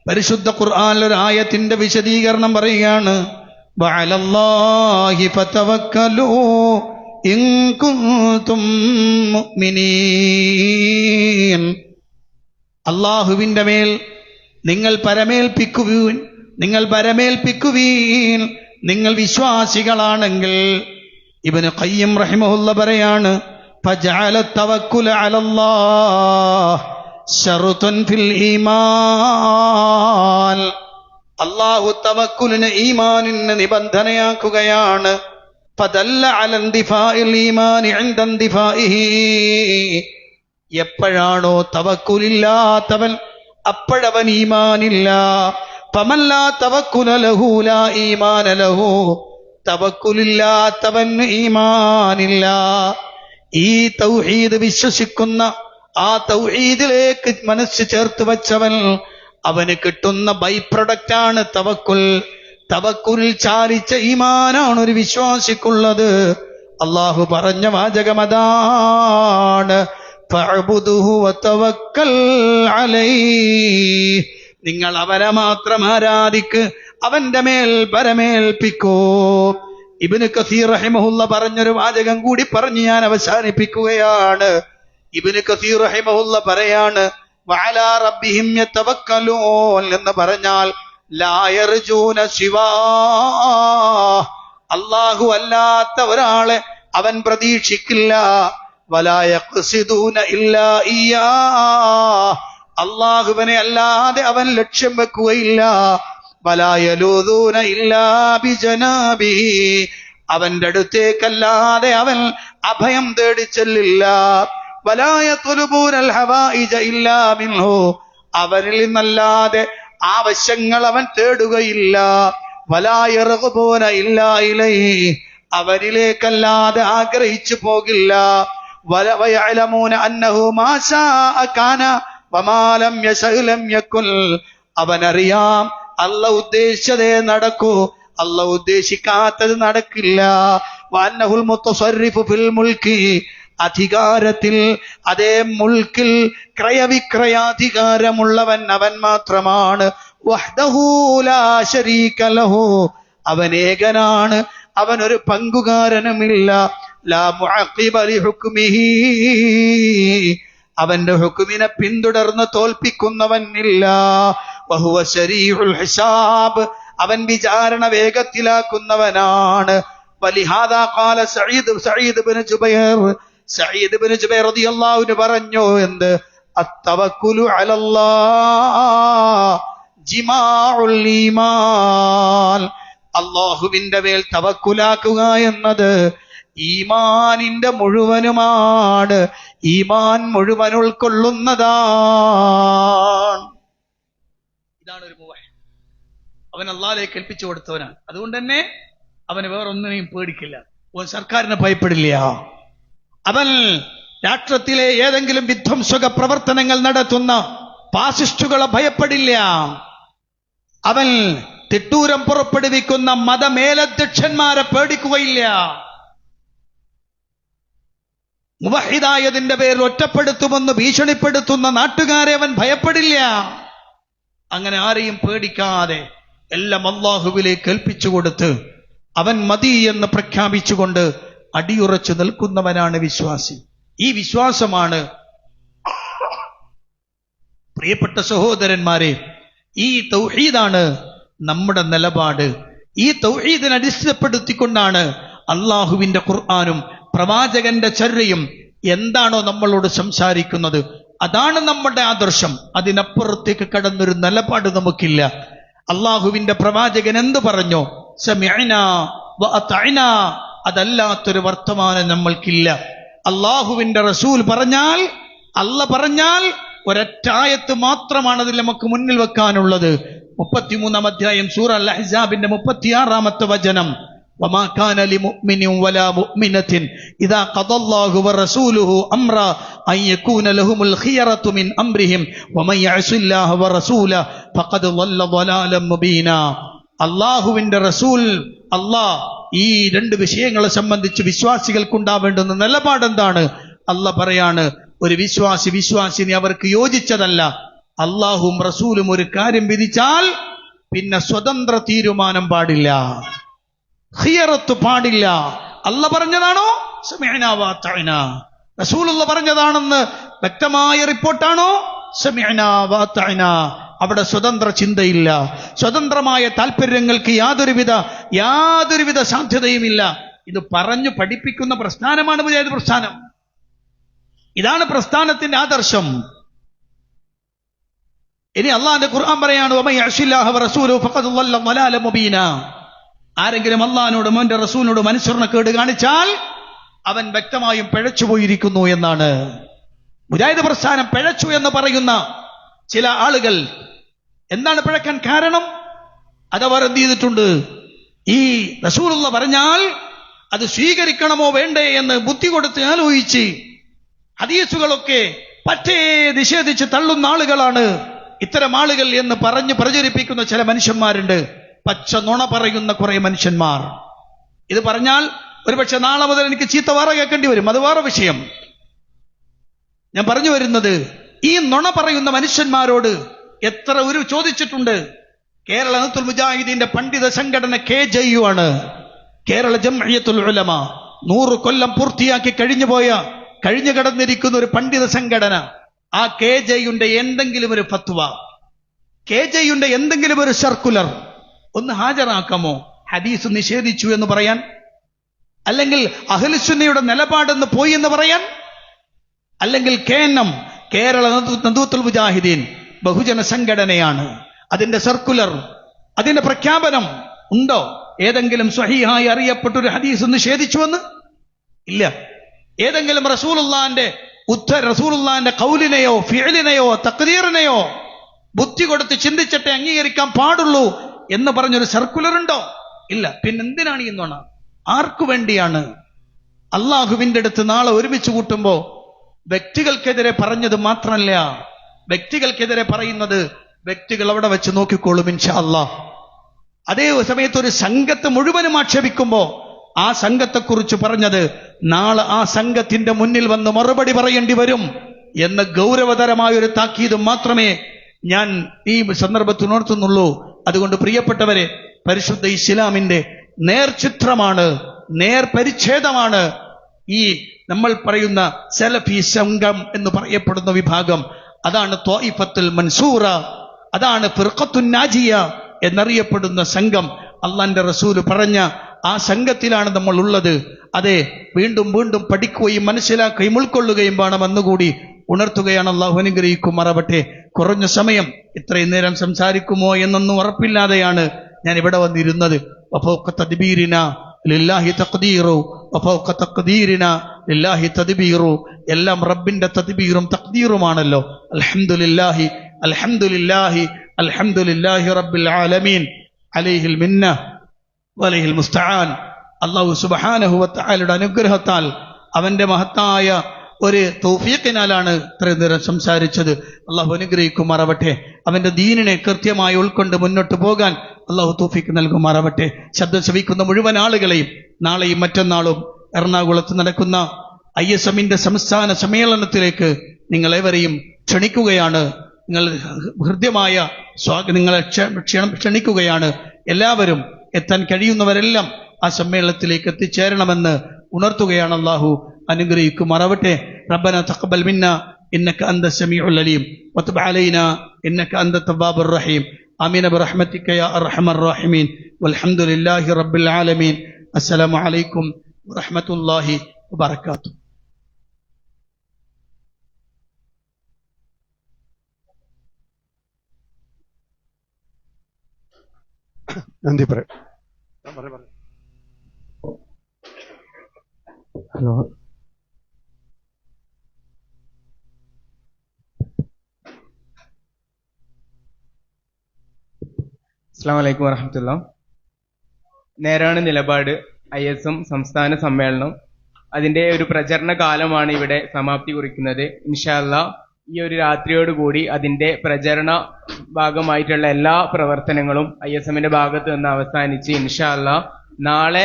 പരിശുദ്ധ ഖുർആനിലെ ഒരു ആയത്തിന്റെ വിശദീകരണം പറയുകയാണ്. വഅലല്ലാഹി ഫതവക്കലൂ ഇൻ കുൻതും മുഅ്മിനീൻ. അല്ലാഹുവിന്റെ മേൽ നിങ്ങൾ പരമേൽപ്പിക്കുവീൻ, നിങ്ങൾ വിശ്വാസികളാണെങ്കിൽ. ഇബ്നു ഖയ്യിം റഹിമഹുല്ലാഹ് പറയാണ്, ഫജഅല തവക്കുല അലല്ലാഹ് ശർത്തുൻ ഫിൽ ഈമാൻ. അല്ലാഹു തവക്കുലിനെ ഈമാനിന് നിബന്ധനയാക്കുകയാണ്. ഫദല്ല അല ഇന്തിഫാഇൽ ഈമാനി ഇൻദ ഇന്തിഫാഇഹി. എപ്പോഴാണോ തവക്കുലില്ലാത്തവൻ അപ്പോഴവൻ ഈമാനില്ല. ഫമൻ ലാ തവക്കുല ലഹു ലാ ഈമാന ലഹു. തവക്കുലില്ലാത്തവന് ഈമാനില്ല. ഈ തൗഹീദ് വിശ്വസിക്കുന്ന, ആ തൗഹീദിലേക്ക് മനസ്സ് ചേർത്ത് വച്ചവൻ, അവന് കിട്ടുന്ന ബൈ പ്രൊഡക്റ്റ് ആണ് തവക്കുൽ. തവക്കുലിൽ ചാലിച്ച ഈമാനാണ് ഒരു വിശ്വാസിക്കുള്ളത്. അള്ളാഹു പറഞ്ഞ വാചകം അതാണ്, ഫഅബ്ദുഹു വതവക്കൽ അലൈഹി. നിങ്ങൾ അവനെ മാത്രം ആരാധിക്ക്, അവന്റെ മേൽ പരമേൽപ്പിക്കൂ. ഇബ്നു കസീർ റഹിമഹുല്ലാഹ് പറഞ്ഞൊരു വാചകം കൂടി പറഞ്ഞ് ഞാൻ അവസാനിപ്പിക്കുകയാണ്. ഇബ്നു കസീർ റഹിമഹുല്ലാഹ് പറയാണ്, വഅലാ റബ്ബിഹിം യതവക്കലൂൻ എന്ന് പറഞ്ഞാൽ ലാ യർജൂന സിവാ. അല്ലാഹു അല്ലാത്ത ഒരാളെ അവൻ പ്രതീക്ഷിക്കില്ല. വലാ യഖ്സിദൂന ഇല്ലാ ഇയ്യാ. അല്ലാഹുവിനെ അല്ലാതെ അവൻ ലക്ഷ്യം വെക്കുകയില്ല. വലാ യലൂദൂന ഇല്ലാ ബിജനാബിഹി. അവന്റെ അടുത്തേക്കല്ലാതെ അവൻ അഭയം തേടി ചെല്ലില്ല. വലാ യത്ലുബൂനൽ ഹവായിജ ഇല്ലാ മിൻഹു. അവനിൽ നിന്നല്ലാതെ ആവശ്യങ്ങൾ അവൻ തേടുകയില്ല. വലാ യർഗബൂന ഇല്ലാ ഇലൈഹി. അവനിലേക്കല്ലാതെ ആഗ്രഹിച്ചു പോകില്ല. വയഅലമൂന അന്നഹു മാ ശാഅ കാന വമാ ലം യശഅ ലം യകുൻ. അവനറിയാം അല്ലാഹു ഉദ്ദേശിച്ചതേ നടക്കൂ, അല്ലാഹു ഉദ്ദേശിക്കാത്തത് നടക്കില്ല. വഅന്നഹുൽ മുതസർരിഫു ഫിൽ മുൽക്കി. അധികാരത്തിൽ, അതേ മുൽക്കിൽ ക്രയവിക്രയാധികാരമുള്ളവൻ അവൻ മാത്രമാണ്. വഹ്ദഹു ലാ ശരീക ലഹു. അവൻ ഏകനാണ്, അവനൊരു പങ്കുകാരനുമില്ല. ലാ മുഅഖിബ ലി ഹുക്മിഹി. അവന്റെ ഹുക്മിനെ പിന്തുടർന്ന് തോൽപ്പിക്കുന്നവൻ ഇല്ല. വഹുവ ശരീഉൽ ഹിസാബ്. അവൻ വിചാരണ വേഗത്തിലാക്കുന്നവനാണ്. വലിഹാദാ ഖാല സഈദ് ഇബ്നു ജുബൈർ റളിയല്ലാഹു അൻഹു പറഞ്ഞു, എന്ത്? അത്തവക്കുലു അലല്ലാഹ് ജിമാഉൽ ഈമാൻ. അല്ലാഹുവിന്റെ മേൽ തവക്കുലാക്കുക എന്നത് ഈമാനിന്റെ മുഴുവനുമാണ്, ഈമാൻ മുഴുവൻ ഉൾക്കൊള്ളുന്നതാണ്. ഇതാണ് ഒരു മുവഹ്ഹിദ്. അവൻ അല്ലാഹുവിലേക്ക് ഏൽപ്പിച്ചു കൊടുത്തവനാണ്. അതുകൊണ്ട് തന്നെ അവന് വേറൊന്നിനെയും പേടിക്കില്ല. അവൻ സർക്കാരിനെ ഭയപ്പെടില്ല. അവൻ രാഷ്ട്രത്തിലെ ഏതെങ്കിലും വിധ്വംസക പ്രവർത്തനങ്ങൾ നടത്തുന്ന ഫാസിസ്റ്റുകളെ ഭയപ്പെടില്ല. അവൻ തിട്ടൂരം പുറപ്പെടുവിക്കുന്ന മതമേലധ്യക്ഷന്മാരെ പേടിക്കുകയില്ല. മുവഹിദായതിന്റെ പേരിൽ ഒറ്റപ്പെടുത്തുമെന്ന് ഭീഷണിപ്പെടുത്തുന്ന നാട്ടുകാരെ അവൻ ഭയപ്പെടില്ല. അങ്ങനെ ആരെയും പേടിക്കാതെ എല്ലാം അല്ലാഹുവിലേക്ക് ഏൽപ്പിച്ചു കൊടുത്ത് അവൻ മതി എന്ന് പ്രഖ്യാപിച്ചുകൊണ്ട് അടിയുറച്ചു നിൽക്കുന്നവനാണ് വിശ്വാസി. ഈ വിശ്വാസമാണ്, പ്രിയപ്പെട്ട സഹോദരന്മാരെ, ഈ തൗഹീദാണ് നമ്മുടെ നിലപാട്. ഈ തൗഹീദിനെ അടിസ്ഥാനപ്പെടുത്തിക്കൊണ്ടാണ് അള്ളാഹുവിന്റെ ഖുർആനും പ്രവാചകന്റെ ചര്യയും എന്താണോ നമ്മളോട് സംസാരിക്കുന്നത് അതാണ് നമ്മുടെ ആദർശം. അതിനപ്പുറത്തേക്ക് കടന്നൊരു നിലപാട് നമുക്കില്ല. അള്ളാഹുവിന്റെ പ്രവാചകൻ എന്ത് പറഞ്ഞോ സമിഅനാ വ അതഅനാ, അതല്ലാത്തൊരു വർത്തമാനം നമ്മൾക്കില്ല. അള്ളാഹുവിന്റെ റസൂൽ പറഞ്ഞാൽ, അല്ല പറഞ്ഞാൽ ഒരൊറ്റായത്ത് മാത്രമാണ് അതിൽ നമുക്ക് മുന്നിൽ വെക്കാനുള്ളത്. 33-ാം അധ്യായം സൂറ അൽ അഹ്സാബിന്റെ 36-ാമത്തെ വചനം. വമാ കാന ലിമുഅ്മിനിൻ വലാ മുഅ്മിനത്തിൻ ഇദാ ഖദല്ലാഹു വറസൂലുഹു അംറാ അൻ യകൂന ലഹുമുൽ ഖിയറതു മിൻ അംരിഹിം വമൻ യഅസില്ലാഹ വറസൂലഹു ഫഖദ് ളല്ല ളലാലൻ മുബീനാ. അല്ലാഹുവിന്റെ റസൂൽ, അല്ലാഹ് ഈ രണ്ട് വിഷയങ്ങളെ സംബന്ധിച്ച് വിശ്വാസികൾക്കുണ്ടാവേണ്ടുന്ന നിലപാടെന്താണ്? അല്ലാഹ് പറയാണ്, ഒരു വിശ്വാസിനി അവർക്ക് യോജിച്ചതല്ല. അല്ലാഹും റസൂലും ഒരു കാര്യം വിധിച്ചാൽ പിന്നെ സ്വതന്ത്ര തീരുമാനം പാടില്ല, ഖിയറത്ത് പാടില്ല. അല്ലാഹ് പറഞ്ഞതാണോ സമിഅനാ വഅതഅനാ, റസൂലുള്ള പറഞ്ഞതാണെന്ന് വ്യക്തമായ റിപ്പോർട്ടാണോ സമിഅനാ വഅതഅനാ. അവിടെ സ്വതന്ത്ര ചിന്തയില്ല, സ്വതന്ത്രമായ താല്പര്യങ്ങൾക്ക് യാതൊരുവിധ സാധ്യതയുമില്ല. ഇത് പറഞ്ഞു പഠിപ്പിക്കുന്ന പ്രസ്ഥാനമാണ് മുജാഹിദ് പ്രസ്ഥാനം. ഇതാണ് പ്രസ്ഥാനത്തിന്റെ ആദർശം. ഇനി അള്ളാഹുവിന്റെ ഖുർആൻ പറയാണ്, വമൻ യഅസില്ലാഹ വറസൂലഹു ഫഖദ് ളല്ല ളലാലൻ മുബീനാ. ആരെങ്കിലും അള്ളാഹിനോടും അവന്റെ റസൂലിനോടും അനുസരണക്കേട് കാണിച്ചാൽ അവൻ വ്യക്തമായും പിഴച്ചുപോയിരിക്കുന്നു എന്നാണ്. മുജാഹിദ് പ്രസ്ഥാനം പിഴച്ചു എന്ന് പറയുന്ന ചില ആളുകൾ എന്താണ് പിഴക്കാൻ കാരണം? അതവർ എന്ത് ചെയ്തിട്ടുണ്ട്? ഈ റസൂലുള്ള പറഞ്ഞാൽ അത് സ്വീകരിക്കണമോ വേണ്ടേ എന്ന് ബുദ്ധി കൊടുത്ത് ആലോചിച്ച് ഹദീസുകളൊക്കെ പറ്റേ നിഷേധിച്ച് തള്ളുന്ന ആളുകളാണ് ഇത്തരം ആളുകൾ എന്ന് പറഞ്ഞ് പ്രചരിപ്പിക്കുന്ന ചില മനുഷ്യന്മാരുണ്ട്. പച്ച നുണ പറയുന്ന കുറെ മനുഷ്യന്മാർ. ഇത് പറഞ്ഞാൽ ഒരുപക്ഷെ നാളെ മുതൽ എനിക്ക് ചീത്ത വേറെ കേൾക്കേണ്ടി വരും, അത് വേറെ വിഷയം. ഞാൻ പറഞ്ഞു വരുന്നത്, ഈ നുണ പറയുന്ന മനുഷ്യന്മാരോട് എത്ര ഒരു ചോദിച്ചിട്ടുണ്ട്. കേരള നദുൽ മുജാഹിദീന്റെ പണ്ഡിത സംഘടന KJU ആണ്, കേരള ജംഇയ്യത്തുൽ ഉലമ. 100 കൊല്ലം പൂർത്തിയാക്കി കഴിഞ്ഞു കടന്നിരിക്കുന്ന ഒരു പണ്ഡിത സംഘടന. ആ KJUന്റെ എന്തെങ്കിലും ഒരു ഫത്വ, KJUന്റെ എന്തെങ്കിലും ഒരു സർക്കുലർ ഒന്ന് ഹാജരാക്കാമോ? ഹദീസ് നിഷേധിച്ചു എന്ന് പറയാൻ, അല്ലെങ്കിൽ അഹ്ലുസുന്നയുടെ നിലപാടെന്ന് പോയി എന്ന് പറയാൻ, അല്ലെങ്കിൽ KNM കേരള നദുൽ മുജാഹിദീൻ ബഹുജന സംഘടനയാണ്, അതിന്റെ സർക്കുലർ, അതിന്റെ പ്രഖ്യാപനം ഉണ്ടോ? ഏതെങ്കിലും സ്വഹീഹായി അറിയപ്പെട്ടൊരു ഹദീസ് നിഷേധിച്ചുവെന്ന് ഇല്ല. ഏതെങ്കിലും റസൂലുള്ളാന്റെ ഖൗലിനെയോ ഫിഅലിനെയോ തഖ്ദീറിനെയോ ബുദ്ധി കൊടുത്ത് ചിന്തിച്ചിട്ടേ അംഗീകരിക്കാൻ പാടുള്ളൂ എന്ന് പറഞ്ഞൊരു സർക്കുലർ ഉണ്ടോ? ഇല്ല. പിന്നെന്തിനാണ് ഈ നുണ? ആർക്കു വേണ്ടിയാണ്? അള്ളാഹുവിന്റെ അടുത്ത് നാളെ ഒരുമിച്ച് കൂട്ടുമ്പോ വ്യക്തികൾക്കെതിരെ പറഞ്ഞത് മാത്രമല്ല, വ്യക്തികൾക്കെതിരെ പറയുന്നത് വ്യക്തികൾ അവിടെ വെച്ച് നോക്കിക്കോളും ഇൻഷാ അല്ലാഹ്. അതേ സമയത്ത് ഒരു സംഘത്തെ മുഴുവനും ആക്ഷേപിക്കുമ്പോ ആ സംഘത്തെക്കുറിച്ച് പറഞ്ഞത് നാളെ ആ സംഘത്തിന്റെ മുന്നിൽ വന്ന് മറുപടി പറയേണ്ടി വരും എന്ന ഗൗരവതരമായ ഒരു താക്കീത് മാത്രമേ ഞാൻ ഈ സന്ദർഭത്തിൽ ഉണർത്തുന്നുള്ളൂ. അതുകൊണ്ട് പ്രിയപ്പെട്ടവരെ, പരിശുദ്ധ ഇസ്ലാമിന്റെ നേർചിത്രമാണ്, നേർപരിച്ഛേദമാണ് ഈ നമ്മൾ പറയുന്ന സലഫി സംഘം എന്ന് പറയപ്പെടുന്ന വിഭാഗം. അതാണ് ത്വായിഫത്തുൽ മൻസൂറ, അതാണ് ഫിർഖത്തുൻ നാജിയ എന്നറിയപ്പെടുന്ന സംഘം. അള്ളാന്റെ റസൂല് പറഞ്ഞ ആ സംഘത്തിലാണ് നമ്മൾ ഉള്ളത്. അതെ, വീണ്ടും വീണ്ടും പഠിക്കുകയും മനസ്സിലാക്കുകയും ഉൾക്കൊള്ളുകയും വേണമെന്നുകൂടി ഉണർത്തുകയാണ്. അള്ളാഹു അനുഗ്രഹിക്കുമാറാവട്ടെ. കുറഞ്ഞ സമയം ഇത്രയും നേരം സംസാരിക്കുമോ എന്നൊന്നും ഉറപ്പില്ലാതെയാണ് ഞാൻ ഇവിടെ വന്നിരുന്നത്. വഫൗഖ തദ്ബീരിനാ ലില്ലാഹി തഖ്ദീറു വഫൗഖ തഖ്ദീരിനാ ലില്ലാഹി തദ്ബീറു. എല്ലാം റബ്ബിന്റെ തദ്ബീറും തഖ്ദീറുമാണല്ലോ. അൽഹംദുലില്ലാഹി അൽഹംദുലില്ലാഹി അൽഹംദുലില്ലാഹി റബ്ബിൽ ആലമീൻ. അലൈഹിൽ മിന്ന വലൈഹിൽ മുസ്തആൻ. അല്ലാഹു സുബ്ഹാനഹു വ തആലയുടെ അനുഗ്രഹത്താൽ അവന്റെ മഹത്തായ ഒരു തൗഫീഖിനാലാണ് ഇത്രയും നേരം സംസാരിച്ചത്. അള്ളാഹു അനുഗ്രഹിക്കുമാറാവട്ടെ. അവന്റെ ദീനിനെ കൃത്യമായി ഉൾക്കൊണ്ട് മുന്നോട്ട് പോകാൻ അള്ളാഹു തൗഫീഖ് നൽകുമാറാവട്ടെ. ശബ്ദം ശ്രവിക്കുന്ന മുഴുവൻ ആളുകളെയും നാളെയും മറ്റന്നാളും എറണാകുളത്ത് നടക്കുന്ന ISMന്റെ സംസ്ഥാന സമ്മേളനത്തിലേക്ക് നിങ്ങളേവരെയും ക്ഷണിക്കുകയാണ്. നിങ്ങൾ ഹൃദ്യമായ നിങ്ങളെ ക്ഷണിക്കുകയാണ്. എല്ലാവരും എത്താൻ കഴിയുന്നവരെല്ലാം ആ സമ്മേളനത്തിലേക്ക് എത്തിച്ചേരണമെന്ന് ഉണർത്തുകയാണ്. അല്ലാഹു അനുഗ്രഹിക്കുമാറാവട്ടെ. റബ്ബന തഖബ്ബൽ മിന്നാ ഇന്നക അന്ത സമീഉൽ അലീം വതുബ് അലൈനാ ഇന്നക അന്ത തവ്വാബുർ റഹീം. ആമീൻ ബിറഹ്മതിക യാ അർഹമർ റഹീമീൻ. വൽഹംദുലില്ലാഹി റബ്ബിൽ ആലമീൻ. അസ്സലാമു അലൈക്കും വറഹ്മത്തുള്ളാഹി വബറകാതുഹു. നന്ദി പറയാം. ഹലോ, അസ്സലാമു അലൈക്കും വറഹ്മത്തുള്ളാഹി. നേരാണ് നിലപാട് ISM സംസ്ഥാന സമ്മേളനം അതിന്റെ ഒരു പ്രചരണ കാലമാണ് ഇവിടെ സമാപ്തി കുറിക്കുന്നത്. ഇൻഷാ അല്ലാഹ് ഈ ഒരു രാത്രിയോടുകൂടി അതിന്റെ പ്രചരണ ഭാഗമായിട്ടുള്ള എല്ലാ പ്രവർത്തനങ്ങളും ISMന്റെ ഭാഗത്ത് നിന്ന് അവസാനിച്ച് ഇൻഷാ അല്ലാഹ് നാളെ